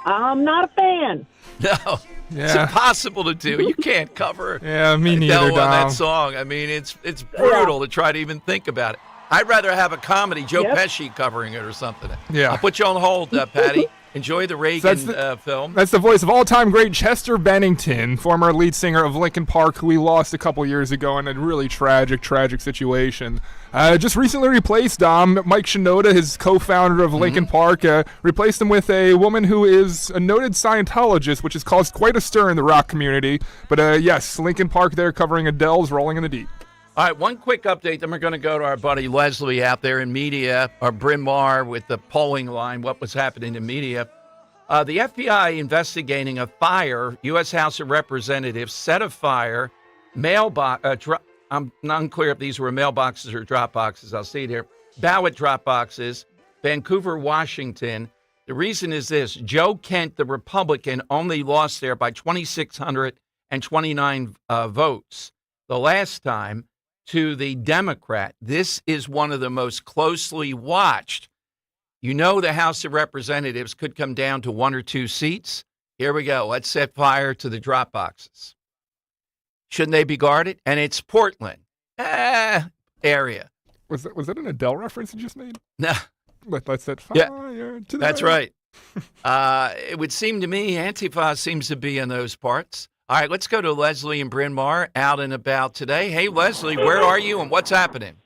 I'm not a fan. No, it's impossible to do. You can't cover me neither, Adele on Dom. that song. I mean, it's brutal to try to even think about it. I'd rather have a comedy, Joe Pesci covering it or something. Yeah. I'll put you on hold, Patty. Enjoy the Reagan film. That's the voice of all-time great Chester Bennington, former lead singer of Linkin Park, who we lost a couple years ago in a really tragic situation. Just recently replaced Mike Shinoda, his co-founder of Linkin Park, replaced him with a woman who is a noted Scientologist, which has caused quite a stir in the rock community. But yes, Linkin Park there covering Adele's Rolling in the Deep. All right, one quick update, then we're going to go to our buddy Leslie out there in media, or Bryn Mawr with the polling line, what was happening in media. The FBI investigating a fire, U.S. House of Representatives set afire mailbox. I'm unclear if these were mailboxes or drop boxes. I'll see it here. Ballot drop boxes, Vancouver, Washington. The reason is this. Joe Kent, the Republican, only lost there by 2,629 votes the last time to the Democrat. This is one of the most closely watched You know the House of Representatives could come down to 1 or 2 seats. Here we go. Let's set fire to the drop boxes. Shouldn't they be guarded? And it's Portland area. Was that an Adele reference you just made? No. Let's set fire to the That's right. It would seem to me Antifa seems to be in those parts. All right, let's go to Leslie and Bryn Mawr out and about today. Hey, Leslie, where are you and what's happening?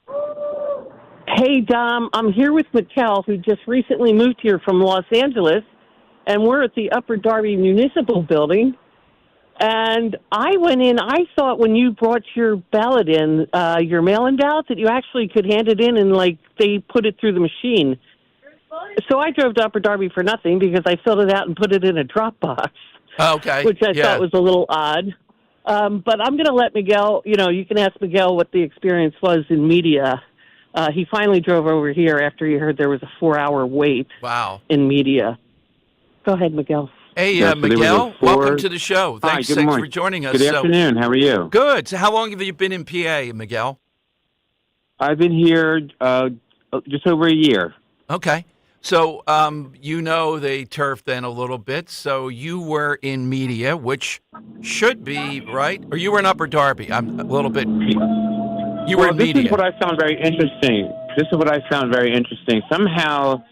Hey, Dom, I'm here with Mikkel, who just recently moved here from Los Angeles, and we're at the Upper Darby Municipal Building. And I went in, I thought when you brought your ballot in, your mail-in ballot, that you actually could hand it in and, like, they put it through the machine. So I drove to Upper Darby for nothing because I filled it out and put it in a drop box. Okay. Which I thought was a little odd. But I'm going to let Miguel, you can ask Miguel what the experience was in media. He finally drove over here after he heard there was a 4-hour wait in media. Go ahead, Miguel. Hey, Miguel, welcome to the show. Thanks for joining us. Good afternoon. How are you? Good. So how long have you been in PA, Miguel? I've been here just over a year. Okay. So, they turfed then a little bit. So you were in media, which should be, right? Or you were in Upper Darby. I'm a little bit... You were in media. This is what I found very interesting. Somehow,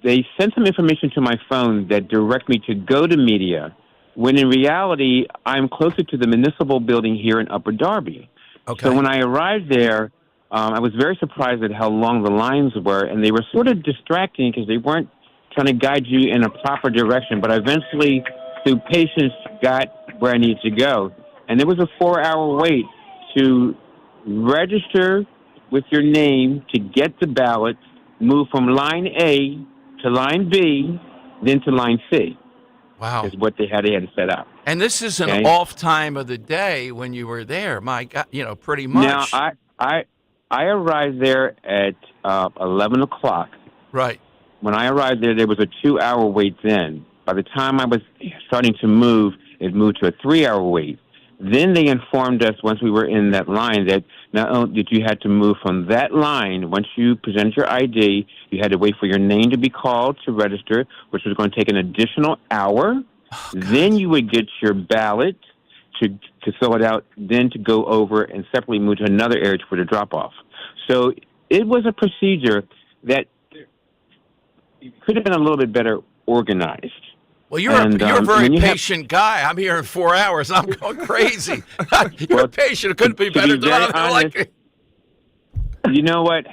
they sent some information to my phone that direct me to go to media, when in reality, I'm closer to the municipal building here in Upper Darby. Okay. So when I arrived there, I was very surprised at how long the lines were, and they were sort of distracting because they weren't trying to guide you in a proper direction. But eventually, through patience, got where I needed to go. And there was a 4-hour wait to register with your name to get the ballot, move from line A to line B, then to line C. Wow. Is what they had to set up. And this is an off time of the day when you were there. My God, pretty much. Now, I arrived there at 11 o'clock. Right. When I arrived there was a 2-hour wait then. By the time I was starting to move, it moved to a 3-hour wait. Then they informed us once we were in that line that not only did you had to move from that line, once you presented your ID, you had to wait for your name to be called to register, which was going to take an additional hour. Oh, then you would get your ballot to fill it out, then to go over and separately move to another area for the drop-off. So it was a procedure that could have been a little bit better organized. Well, you're a very patient guy. I'm here in 4 hours. I'm going crazy. You're patient. It couldn't be better than honest, You know what?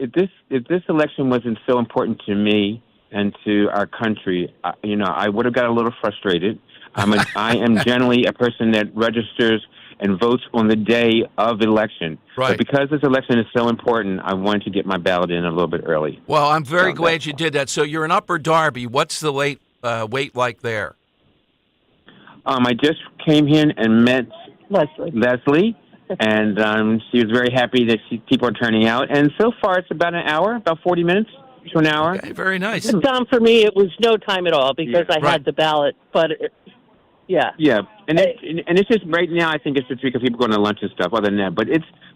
If this election wasn't so important to me and to our country, I would have got a little frustrated. I am generally a person that registers and votes on the day of election. Right. But because this election is so important, I wanted to get my ballot in a little bit early. Well, I'm very glad you did that. So you're in Upper Darby. What's the wait like there? I just came in and met Leslie, and she was very happy that people are turning out. And so far, it's about an hour, about 40 minutes to an hour. Okay, very nice. Dom, for me, it was no time at all because I had the ballot. But yeah, and it's just right now. I think it's just because people are going to lunch and stuff. Other than that,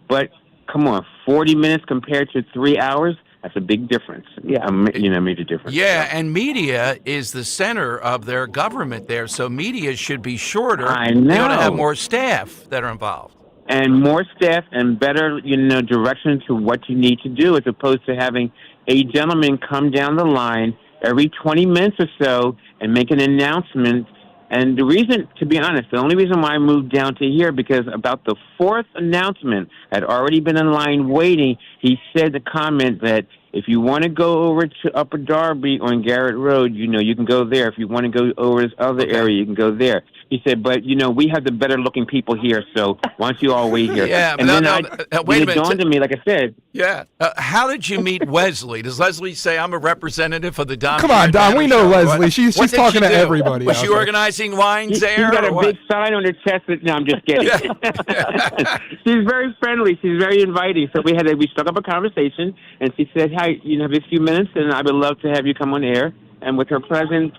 but come on, 40 minutes compared to 3 hours. That's a big difference. Yeah, major difference. Yeah, and media is the center of their government there, so media should be shorter. I know. They ought to have more staff that are involved. And more staff and better, direction to what you need to do, as opposed to having a gentleman come down the line every 20 minutes or so and make an announcement. And the reason, to be honest, the only reason why I moved down to here, because about the fourth announcement, I'd already been in line waiting. He said the comment that if you want to go over to Upper Darby on Garrett Road, you can go there. If you want to go over this other area, you can go there. He said, but, we have the better-looking people here, so why don't you all wait here? Yeah, and then wait a minute. It dawned on me, like I said. Yeah. How did you meet Wesley? Does Leslie say, I'm a representative of the Dom? Come on, Dom. We know Leslie. She's talking to everybody. Was she organizing lines there? She's got a big sign on her chest. No, I'm just kidding. She's very friendly. She's very inviting. So we struck up a conversation, and she said, hi, have a few minutes, and I would love to have you come on air. And with her presence,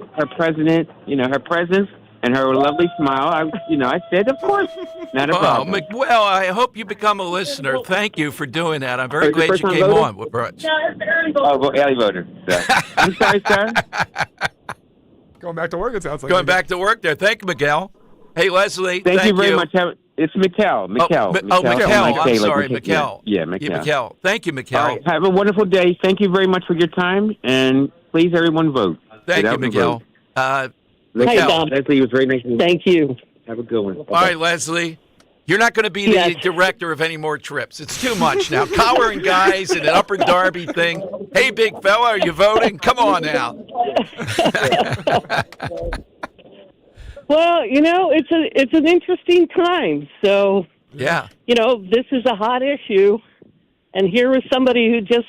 and her lovely smile, I said, of course, not a problem. Well, I hope you become a listener. Thank you for doing that. I'm very glad you came on with Brooks. Early voter. So. I'm sorry, sir. Going back to work, it sounds like. Going back to work there. Thank you, Miguel. Hey, Leslie. Thank you very much. It's Mikkel. Mikkel. I'm sorry, Mikkel. Yeah, Mikkel. Thank you, Mikkel. All right, have a wonderful day. Thank you very much for your time, and please, everyone, vote. Thank you, Miguel. Mikkel. Leslie, it was very nice to meet you. Thank you. Have a good one. All right, Leslie. You're not going to be the director of any more trips. It's too much now. Collaring guys and an Upper Darby thing. Hey, big fella, are you voting? Come on now. Well, it's an interesting time. So, yeah, this is a hot issue, and here was somebody who just,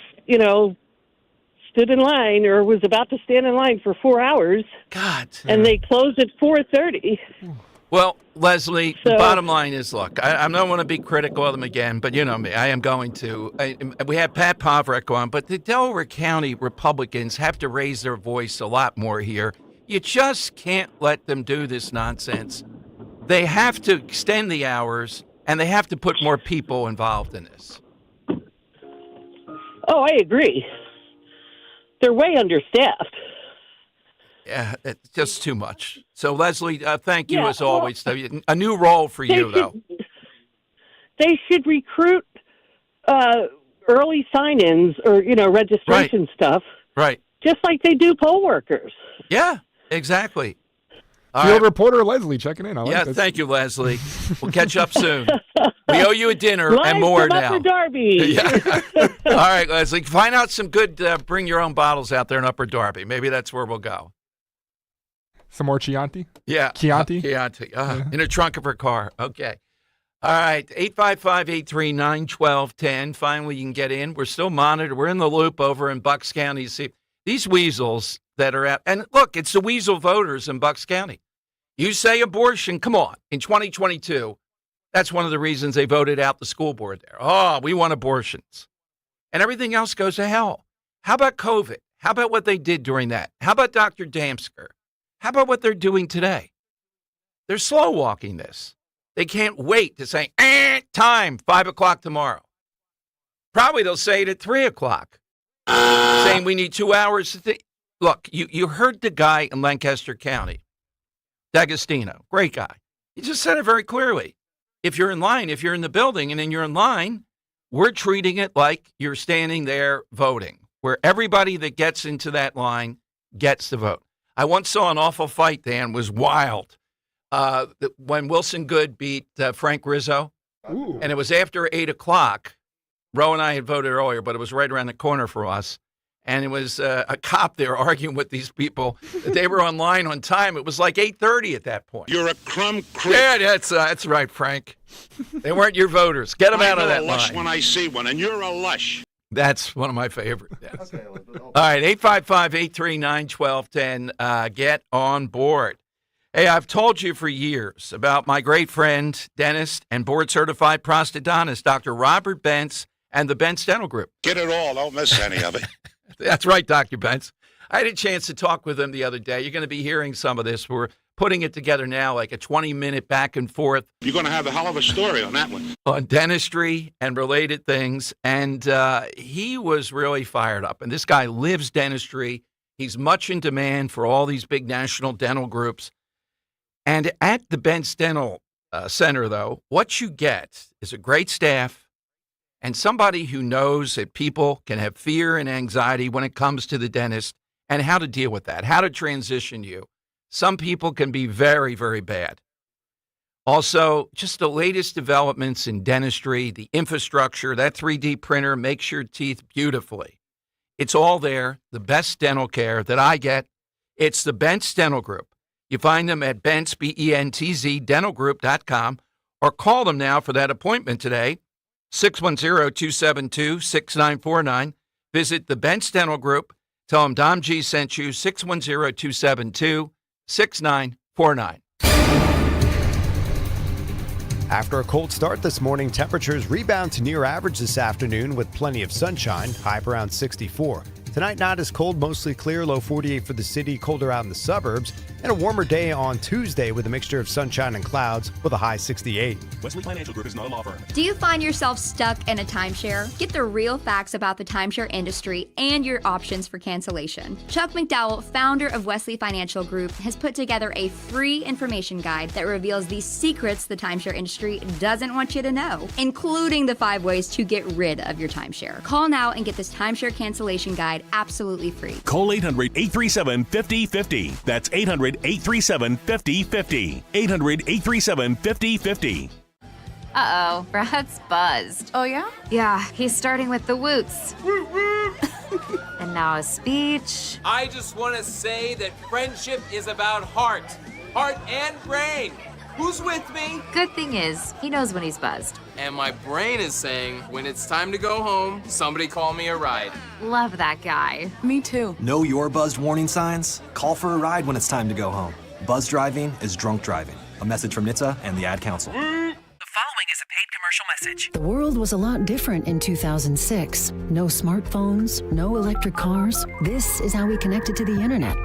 stood in line or was about to stand in line for 4 hours. God. And they closed at 4:30. Well, Leslie, the bottom line is, look, I don't want to be critical of them again, but you know me, I am going to. We had Pat Pavrek on, but the Delaware County Republicans have to raise their voice a lot more here. You just can't let them do this nonsense. They have to extend the hours, and they have to put more people involved in this. Oh, I agree. They're way understaffed. Yeah, it's just too much. So, Leslie, thank you as always. A new role for you, though. They should recruit early sign-ins or, registration stuff. Right. Just like they do poll workers. Yeah, exactly. Field reporter Leslie checking in. I like this. Thank you, Leslie. We'll catch up soon. We owe you a dinner and more now. Upper Darby. Yeah. All right, Leslie. Find out some good bring your own bottles out there in Upper Darby. Maybe that's where we'll go. Some more Chianti? Yeah. Chianti? Chianti. In the trunk of her car. Okay. All right. 855-839-1210. Finally, you can get in. We're still monitored. We're in the loop over in Bucks County. See, these weasels that are out. And look, it's the weasel voters in Bucks County. You say abortion. Come on. In 2022, that's one of the reasons they voted out the school board there. Oh, we want abortions. And everything else goes to hell. How about COVID? How about what they did during that? How about Dr. Damsker? How about what they're doing today? They're slow walking this. They can't wait to say, time, 5 o'clock tomorrow. Probably they'll say it at 3 o'clock, saying we need 2 hours. Look, you heard the guy in Lancaster County, D'Agostino, great guy. He just said it very clearly. If you're in line, if you're in the building and then you're in line, we're treating it like you're standing there voting, where everybody that gets into that line gets the vote. I once saw an awful fight, Dan, was wild. When Wilson Good beat Frank Rizzo, and it was after 8 o'clock. Ro and I had voted earlier, but it was right around the corner for us. And it was a cop there arguing with these people that they were online on time. It was like 8:30 at that point. You're a crumb creep. Yeah, that's right, Frank. They weren't your voters. Get them out of that line. I'm a lush line. when I see one, and you're a lush. That's one of my favorites. Yes. All right, 855-839-1210. Get on board. Hey, I've told you for years about my great friend, dentist, and board-certified prosthodontist, Dr. Robert Bentz, and the Bentz Dental Group. Get it all. Don't miss any of it. That's right, Dr. Bentz. I had a chance to talk with him the other day. You're going to be hearing some of this. We're putting it together now, like a 20-minute back and forth. You're going to have a hell of a story on that one. On dentistry and related things. And he was really fired up. And this guy lives dentistry. He's much in demand for all these big national dental groups. And at the Bentz Dental Center, though, what you get is a great staff and somebody who knows that people can have fear and anxiety when it comes to the dentist and how to deal with that, how to transition you. Some people can be very, very bad. Also, just the latest developments in dentistry, the infrastructure, that 3D printer makes your teeth beautifully. It's all there, the best dental care that I get. It's the Bentz Dental Group. You find them at Bentz, B-E-N-T-Z, dentalgroup.com, or call them now for that appointment today, 610-272-6949. Visit the Bentz Dental Group. Tell them Dom G sent you, 610-272-6949. After a cold start this morning, temperatures rebound to near average this afternoon with plenty of sunshine, high around 64. Tonight, not as cold, mostly clear, low 48 for the city, colder out in the suburbs, and a warmer day on Tuesday with a mixture of sunshine and clouds with a high 68. Wesley Financial Group is not a law firm. Do you find yourself stuck in a timeshare? Get the real facts about the timeshare industry and your options for cancellation. Chuck McDowell, founder of Wesley Financial Group, has put together a free information guide that reveals the secrets the timeshare industry doesn't want you to know, including the 5 ways to get rid of your timeshare. Call now and get this timeshare cancellation guide absolutely free. Call 800-837-5050. That's 800-837-5050. 800-837-5050. Uh-oh, Brad's buzzed. Oh, yeah? Yeah, he's starting with the woots. And now a speech. I just want to say that friendship is about heart and brain. Who's with me? Good thing is, he knows when he's buzzed. And my brain is saying, when it's time to go home, somebody call me a ride. Love that guy. Me too. Know your buzzed warning signs? Call for a ride when it's time to go home. Buzz driving is drunk driving. A message from NHTSA and the Ad Council. The following is a paid commercial message. The world was a lot different in 2006. No smartphones, no electric cars. This is how we connected to the internet.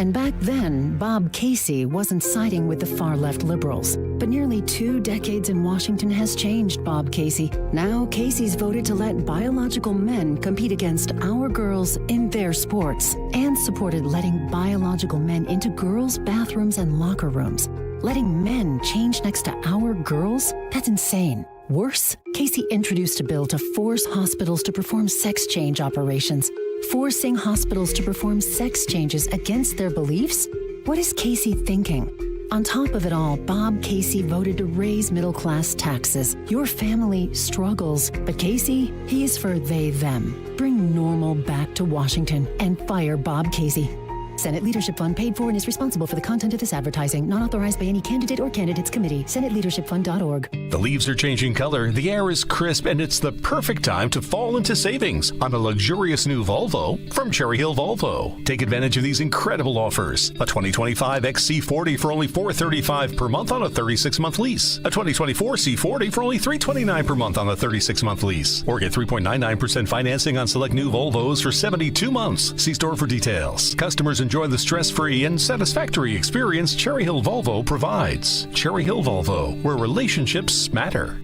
And back then, Bob Casey wasn't siding with the far-left liberals. But nearly 2 decades in Washington has changed Bob Casey. Now, Casey's voted to let biological men compete against our girls in their sports, and supported letting biological men into girls' bathrooms and locker rooms. Letting men change next to our girls? That's insane. Worse, Casey introduced a bill to force hospitals to perform sex change operations. Forcing hospitals to perform sex changes against their beliefs? What is Casey thinking? On top of it all, Bob Casey voted to raise middle-class taxes. Your family struggles, but Casey, he is for they, them. Bring normal back to Washington and fire Bob Casey. Senate Leadership Fund paid for and is responsible for the content of this advertising, not authorized by any candidate or candidates committee. SenateLeadershipFund.org. The leaves are changing color, the air is crisp, and it's the perfect time to fall into savings on a luxurious new Volvo from Cherry Hill Volvo. Take advantage of these incredible offers. A 2025 XC40 for only $435 per month on a 36-month lease. A 2024 C40 for only $329 per month on a 36-month lease. Or get 3.99% financing on select new Volvos for 72 months. See store for details. Customers enjoy the stress-free and satisfactory experience Cherry Hill Volvo provides. Cherry Hill Volvo, where relationships matter.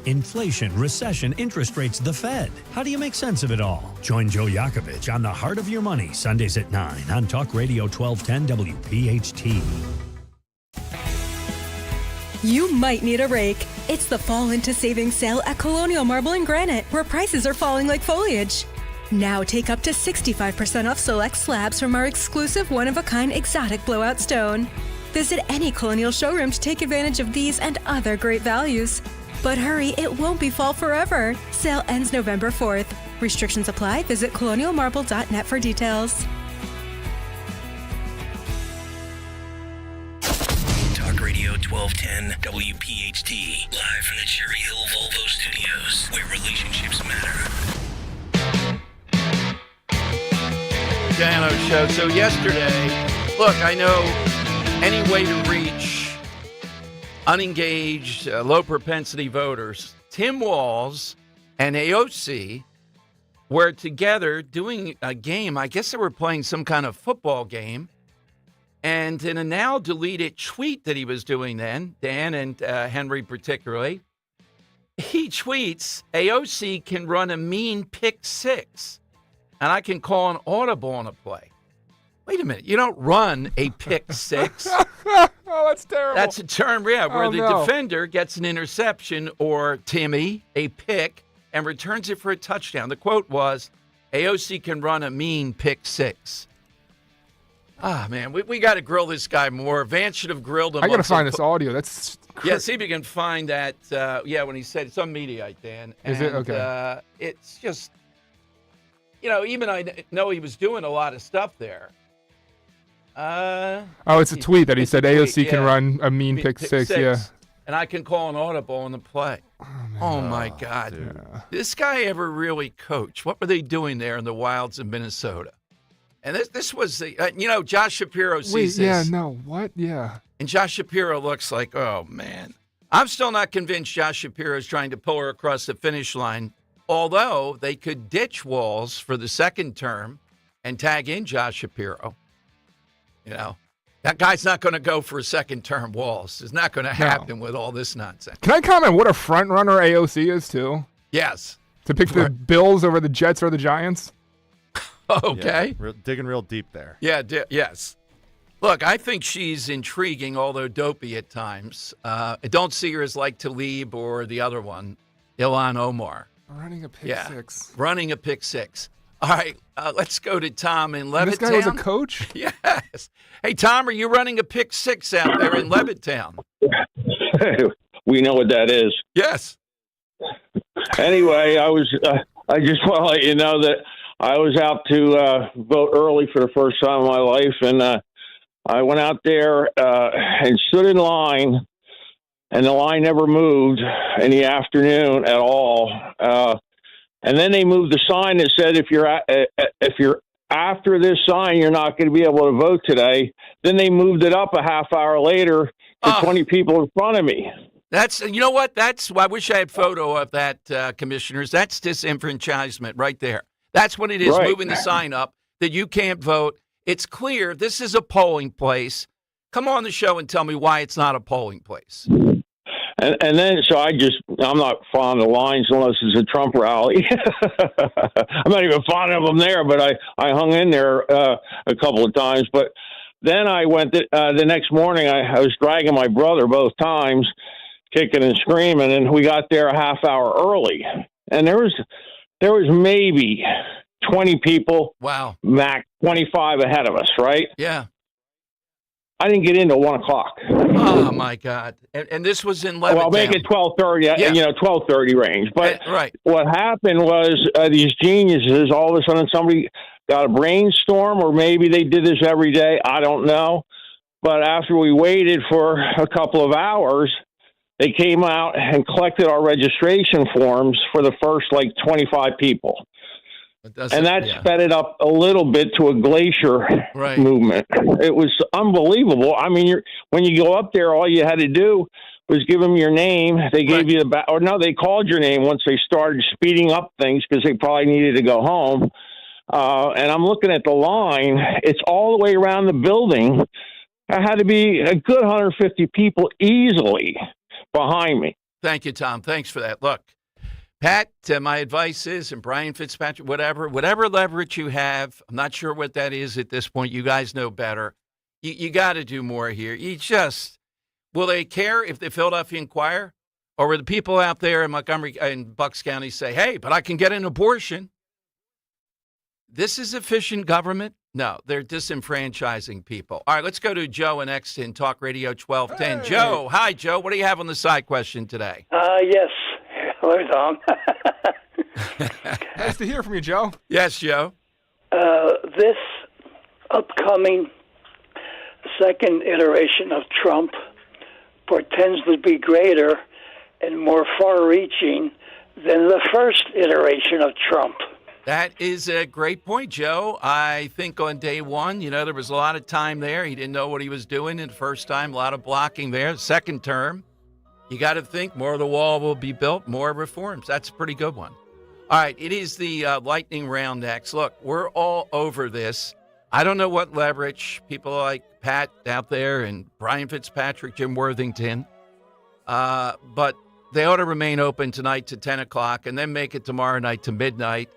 Inflation, recession, interest rates, the Fed. How do you make sense of it all? Join Joe Yakovich on The Heart of Your Money, Sundays at 9 on Talk Radio 1210 WPHT. You might need a rake. It's the Fall into Savings sale at Colonial Marble and Granite, where prices are falling like foliage. Now take up to 65% off select slabs from our exclusive one-of-a-kind exotic blowout stone. Visit any Colonial showroom to take advantage of these and other great values. But hurry, it won't be fall forever. Sale ends November 4th. Restrictions apply. Visit colonialmarble.net for details. Talk Radio 1210 WPHT, live from the Cherry Hill Volvo Studios, where relationships matter. Giordano show. So yesterday, look, I know any way to reach unengaged, low-propensity voters. Tim Walz and AOC were together doing a game. I guess they were playing some kind of football game. And in a now-deleted tweet that he was doing then, Dan and Henry particularly, he tweets, AOC can run a mean pick six. And I can call an audible on a play. Wait a minute. You don't run a pick six. Oh, that's terrible. That's a term, where the defender gets an interception or, Timmy, a pick, and returns it for a touchdown. The quote was, AOC can run a mean pick six. Ah, man, we got to grill this guy more. Vance should have grilled him. I got to find this audio. That's yeah, see if you can find that. When he said it's on Mediaite, Dan. Is it? Okay. It's just... even I know he was doing a lot of stuff there. It's a tweet that he said AOC can run a mean pick six. Yeah. And I can call an audible on the play. Oh my God. Yeah. This guy ever really coach? What were they doing there in the wilds of Minnesota? And this was the, Josh Shapiro sees this. Yeah, no, what? Yeah. And Josh Shapiro looks like, oh man. I'm still not convinced Josh Shapiro is trying to pull her across the finish line although they could ditch Walz for the second term and tag in Josh Shapiro. You know, that guy's not going to go for a second term. Walz. It's not going to happen with all this nonsense. Can I comment what a front runner AOC is, too? Yes. To pick the Bills over the Jets or the Giants? Okay. Yeah, digging real deep there. Yeah, yes. Look, I think she's intriguing, although dopey at times. I don't see her as like Tlaib or the other one, Ilhan Omar. Running a pick six. Running a pick six. All right, let's go to Tom in Levittown. This guy was a coach? Yes. Hey, Tom, are you running a pick six out there in Levittown? We know what that is. Yes. Anyway, I just want to let you know that I was out to vote early for the first time in my life, and I went out there and stood in line, and the line never moved in the afternoon at all. And then they moved the sign that said, if you're after this sign, you're not going to be able to vote today. Then they moved it up a half hour later to 20 people in front of me. You know what? I wish I had a photo of that, commissioners. That's disenfranchisement right there. That's what it is, right. Moving the sign up that you can't vote. It's clear this is a polling place. Come on the show and tell me why it's not a polling place. And then, so I'm not fond of lines unless it's a Trump rally. I'm not even fond of them there, but I hung in there a couple of times. But then I went the next morning, I was dragging my brother both times, kicking and screaming, and we got there a half hour early. And there was maybe 20 people, wow, max 25 ahead of us, right? Yeah. I didn't get in till 1 o'clock. Oh my God! And this was in Levittown. Well, I'll make it 12:30. Yeah. 12:30 range. But right. What happened was these geniuses. All of a sudden, somebody got a brainstorm, or maybe they did this every day. I don't know. But after we waited for a couple of hours, they came out and collected our registration forms for the first 25 people. And that sped it up a little bit to a glacier movement. It was unbelievable. I mean, when you go up there, all you had to do was give them your name. They gave you they called your name once they started speeding up things because they probably needed to go home. And I'm looking at the line. It's all the way around the building. There had to be a good 150 people easily behind me. Thank you, Tom. Thanks for that. Look, Pat, my advice is, and Brian Fitzpatrick, whatever leverage you have, I'm not sure what that is at this point. You guys know better. You got to do more here. Will they care if the Philadelphia Inquirer or will the people out there in Montgomery and Bucks County say, hey, but I can get an abortion? This is efficient government? No, they're disenfranchising people. All right, let's go to Joe in Exton, Talk Radio 1210. Hey. Joe, hi, Joe. What do you have on the side question today? Yes. Hello, Tom. Nice to hear from you, Joe. Yes, Joe. This upcoming second iteration of Trump portends to be greater and more far-reaching than the first iteration of Trump. That is a great point, Joe. I think on day one, there was a lot of time there. He didn't know what he was doing in the first time, a lot of blocking there. Second term, you got to think more of the wall will be built, more reforms. That's a pretty good one. All right, it is the lightning round next. Look, we're all over this. I don't know what leverage people like Pat out there and Brian Fitzpatrick, Jim Worthington, but they ought to remain open tonight to 10 o'clock and then make it tomorrow night to midnight.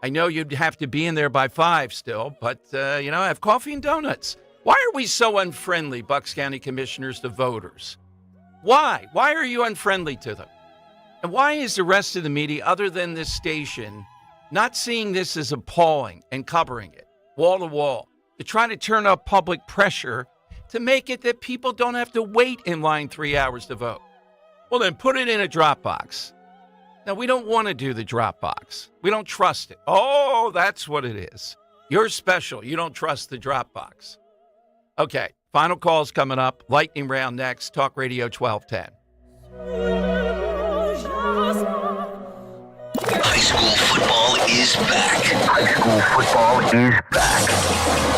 I know you'd have to be in there by 5 still, but, have coffee and donuts. Why are we so unfriendly, Bucks County commissioners, to voters? Why? Why are you unfriendly to them? And why is the rest of the media, other than this station, not seeing this as appalling and covering it, wall to wall, to try to turn up public pressure to make it that people don't have to wait in line 3 hours to vote? Well, then put it in a drop box. Now, we don't want to do the drop box. We don't trust it. Oh, that's what it is. You're special. You don't trust the drop box. Okay, final calls coming up. Lightning round next. Talk Radio 1210. High school football is back. High school football is back.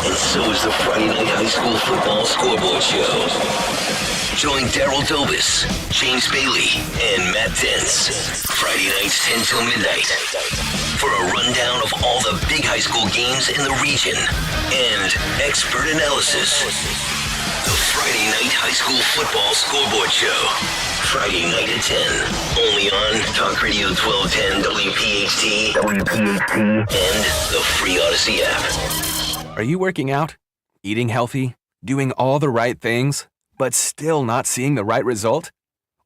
And so is the Friday Night High School Football Scoreboard Show. Join Daryl Dobis, James Bailey, and Matt Dents. Friday nights 10 till midnight for a rundown of all the big high school games in the region and expert analysis. The Friday Night High School Football Scoreboard Show. Friday night at 10. Only on Talk Radio 1210 WPHT, and the free Odyssey app. Are you working out, eating healthy, doing all the right things, but still not seeing the right result?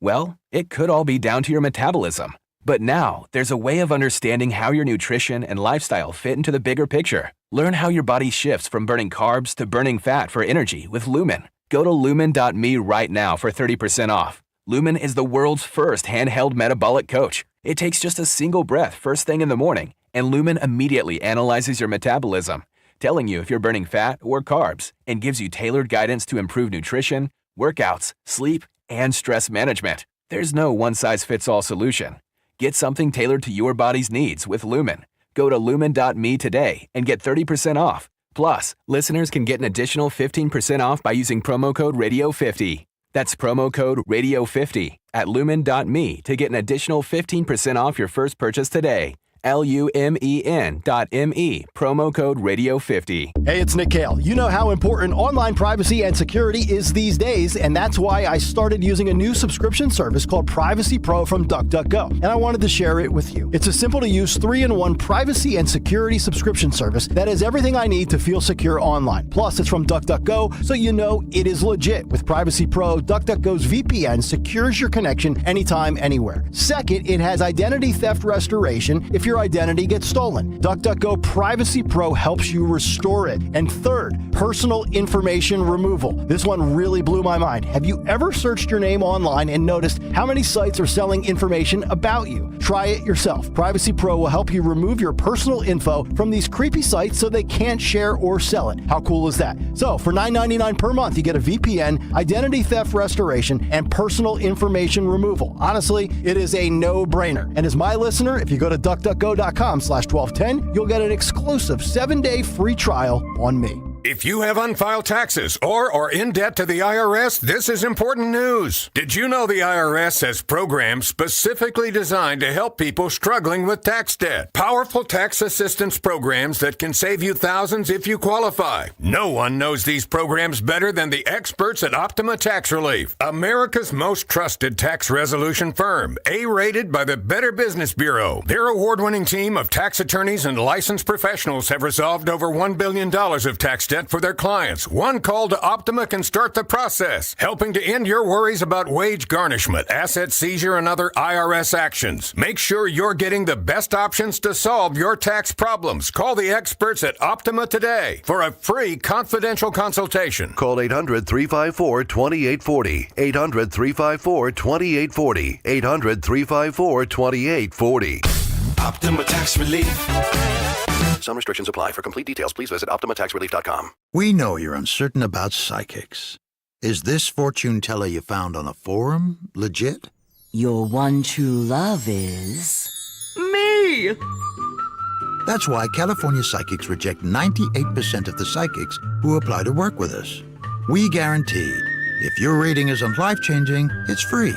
Well, it could all be down to your metabolism. But now, there's a way of understanding how your nutrition and lifestyle fit into the bigger picture. Learn how your body shifts from burning carbs to burning fat for energy with Lumen. Go to lumen.me right now for 30% off. Lumen is the world's first handheld metabolic coach. It takes just a single breath first thing in the morning, and Lumen immediately analyzes your metabolism, telling you if you're burning fat or carbs, and gives you tailored guidance to improve nutrition, workouts, sleep, and stress management. There's no one-size-fits-all solution. Get something tailored to your body's needs with Lumen. Go to lumen.me today and get 30% off. Plus, listeners can get an additional 15% off by using promo code Radio50. That's promo code Radio50 at lumen.me to get an additional 15% off your first purchase today. LUMEN.ME, promo code Radio50. Hey, it's Nick Cale. You know how important online privacy and security is these days, and that's why I started using a new subscription service called Privacy Pro from DuckDuckGo, and I wanted to share it with you. It's a simple-to-use 3-in-1 privacy and security subscription service that has everything I need to feel secure online. Plus, it's from DuckDuckGo, so you know it is legit. With Privacy Pro, DuckDuckGo's VPN secures your connection anytime, anywhere. Second, it has identity theft restoration if your identity gets stolen. DuckDuckGo Privacy Pro helps you restore it. And third, personal information removal. This one really blew my mind. Have you ever searched your name online and noticed how many sites are selling information about you? Try it yourself. Privacy Pro will help you remove your personal info from these creepy sites so they can't share or sell it. How cool is that? So for $9.99 per month, you get a VPN, identity theft restoration, and personal information removal. Honestly, it is a no-brainer. And as my listener, if you go to DuckDuckGo.com/1210, you'll get an exclusive 7-day free trial on me. If you have unfiled taxes or are in debt to the IRS, this is important news. Did you know the IRS has programs specifically designed to help people struggling with tax debt? Powerful tax assistance programs that can save you thousands if you qualify. No one knows these programs better than the experts at Optima Tax Relief, America's most trusted tax resolution firm, A-rated by the Better Business Bureau. Their award-winning team of tax attorneys and licensed professionals have resolved over $1 billion of tax debt for their clients. One call to Optima can start the process, helping to end your worries about wage garnishment, asset seizure, and other IRS actions. Make sure you're getting the best options to solve your tax problems. Call the experts at Optima today for a free confidential consultation. Call 800-354-2840. 800-354-2840. 800-354-2840. Optima Tax Relief. Some restrictions apply. For complete details, please visit OptimaTaxRelief.com. We know you're uncertain about psychics. Is this fortune teller you found on a forum legit? Your one true love is... me! That's why California Psychics reject 98% of the psychics who apply to work with us. We guarantee if your reading isn't life-changing, it's free.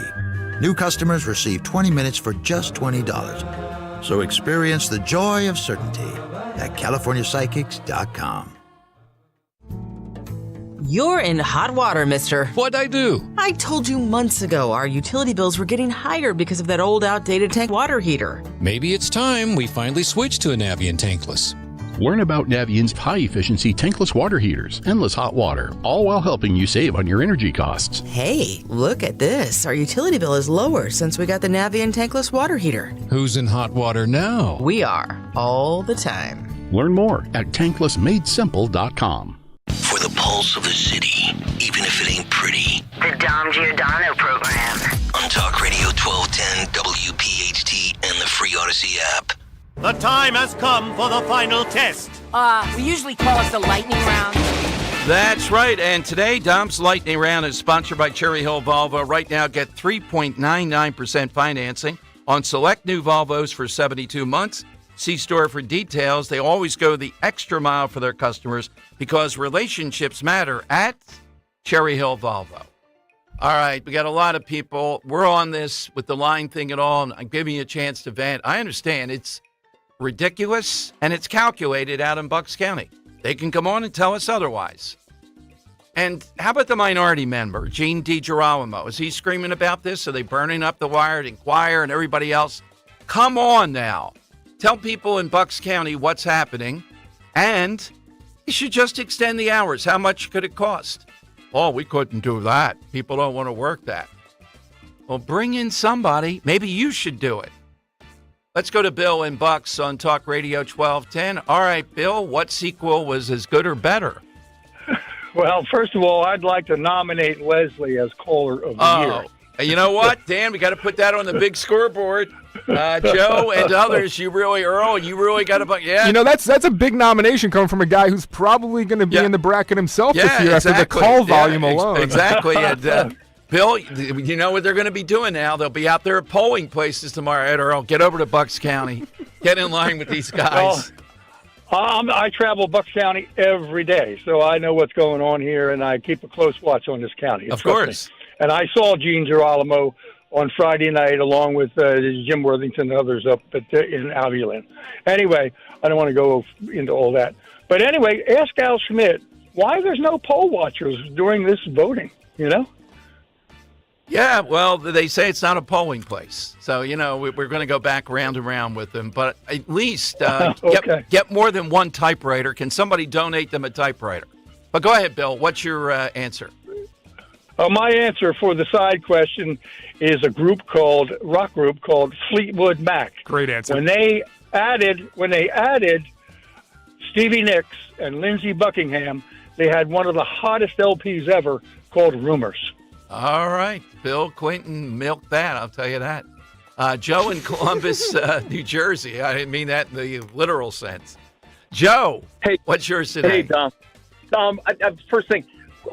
New customers receive 20 minutes for just $20. So experience the joy of certainty at CaliforniaPsychics.com. You're in hot water, mister. What'd I do? I told you months ago our utility bills were getting higher because of that old outdated tank water heater. Maybe it's time we finally switch to a Navien tankless. Learn about Navien's high-efficiency tankless water heaters, endless hot water, all while helping you save on your energy costs. Hey, look at this. Our utility bill is lower since we got the Navien tankless water heater. Who's in hot water now? We are, all the time. Learn more at tanklessmadesimple.com. For the pulse of the city, even if it ain't pretty. The Dom Giordano program. On Talk Radio 1210, WPHT, and the free Odyssey app. The time has come for the final test. We usually call it the lightning round. That's right, and today, Dom's Lightning Round is sponsored by Cherry Hill Volvo. Right now, get 3.99% financing on select new Volvos for 72 months. See store for details. They always go the extra mile for their customers because relationships matter at Cherry Hill Volvo. All right, we got a lot of people. We're on this with the line thing and all, and I'm giving you a chance to vent. I understand it's ridiculous, and it's calculated out in Bucks County. They can come on and tell us otherwise. And how about the minority member, Gene DiGirolamo? Is he screaming about this? Are they burning up the wire at Inquirer and everybody else? Come on now. Tell people in Bucks County what's happening, and you should just extend the hours. How much could it cost? Oh, we couldn't do that. People don't want to work that. Well, bring in somebody. Maybe you should do it. Let's go to Bill in Bucks on Talk Radio 1210. All right, Bill, what sequel was as good or better? Well, first of all, I'd like to nominate Leslie as caller of the year. You know what, Dan? We got to put that on the big scoreboard. Joe and others, Earl, you really got to, yeah. You know, that's a big nomination coming from a guy who's probably going to be in the bracket himself this year after the call volume alone. Exactly. And, Bill, you know what they're going to be doing now? They'll be out there at polling places tomorrow. Ed, Earl, get over to Bucks County. Get in line with these guys. I travel Bucks County every day, so I know what's going on here, and I keep a close watch on this county. Of course. Me. And I saw Gene Girolamo on Friday night along with Jim Worthington and others up in Aviland. Anyway, I don't want to go into all that. But anyway, ask Al Schmidt why there's no poll watchers during this voting, you know? Yeah, well, they say it's not a polling place. So, you know, we're going to go back round and round with them. But at least get more than one typewriter. Can somebody donate them a typewriter? But go ahead, Bill. What's your answer? My answer for the side question is a rock group called Fleetwood Mac. Great answer. When they added Stevie Nicks and Lindsey Buckingham, they had one of the hottest LPs ever called Rumors. All right. Bill Clinton milked that, I'll tell you that. Joe in Columbus, New Jersey. I didn't mean that in the literal sense. Joe, what's yours today? Hey, Dom. First thing,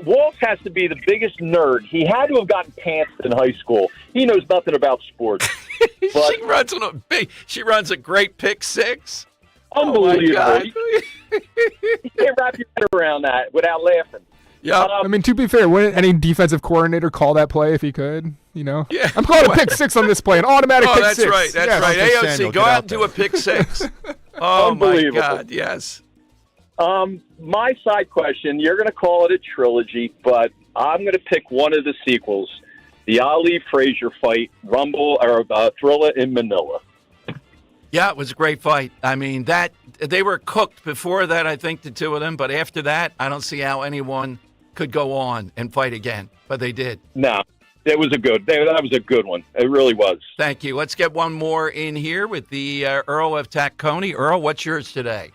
Walsh has to be the biggest nerd. He had to have gotten pantsed in high school. He knows nothing about sports. But she runs a great pick six. Unbelievable. Oh, you can't wrap your head around that without laughing. Yeah, I mean, to be fair, wouldn't any defensive coordinator call that play if he could? You know, I'm calling a pick six on this play, an automatic pick six. That's right. AOC, go out and do a pick six. Oh my God, yes. My side question, you're going to call it a trilogy, but I'm going to pick one of the sequels, the Ali Frazier fight, Thrilla in Manila. Yeah, it was a great fight. I mean, that they were cooked before that, I think, the two of them, but after that, I don't see how anyone could go on and fight again, but they did. No, that was a good one. It really was. Thank you. Let's get one more in here with the Earl of Tacony. Earl, what's yours today?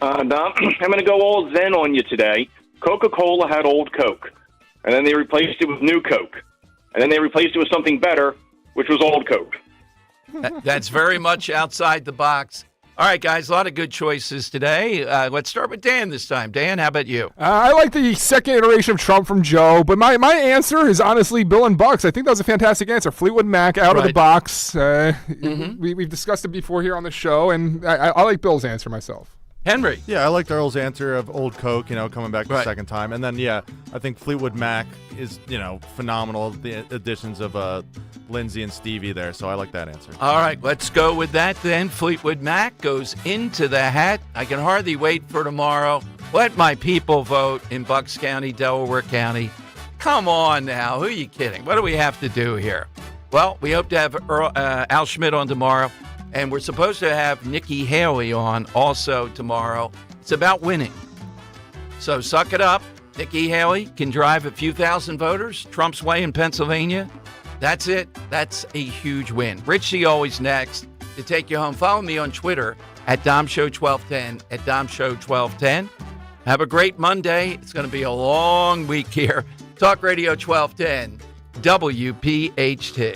Dom, I'm going to go all zen on you today. Coca-Cola had old Coke, and then they replaced it with new Coke, and then they replaced it with something better, which was old Coke. That's very much outside the box. All right, guys, a lot of good choices today. Let's start with Dan this time. Dan, how about you? I like the second iteration of Trump from Joe, but my answer is honestly Bill and Bucks. I think that was a fantastic answer. Fleetwood Mac out of the box. We've discussed it before here on the show, and I like Bill's answer myself. Henry. Yeah, I liked Earl's answer of Old Coke, coming back the second time. And then, I think Fleetwood Mac is, phenomenal. The additions of Lindsey and Stevie there, so I like that answer. All right, let's go with that then. Fleetwood Mac goes into the hat. I can hardly wait for tomorrow. Let my people vote in Bucks County, Delaware County. Come on now, who are you kidding? What do we have to do here? Well, we hope to have Al Schmidt on tomorrow. And we're supposed to have Nikki Haley on also tomorrow. It's about winning. So suck it up. Nikki Haley can drive a few thousand voters Trump's way in Pennsylvania. That's it. That's a huge win. Richie always next to take you home. Follow me on Twitter at DomShow1210, at DomShow1210. Have a great Monday. It's going to be a long week here. Talk Radio 1210, WPHT.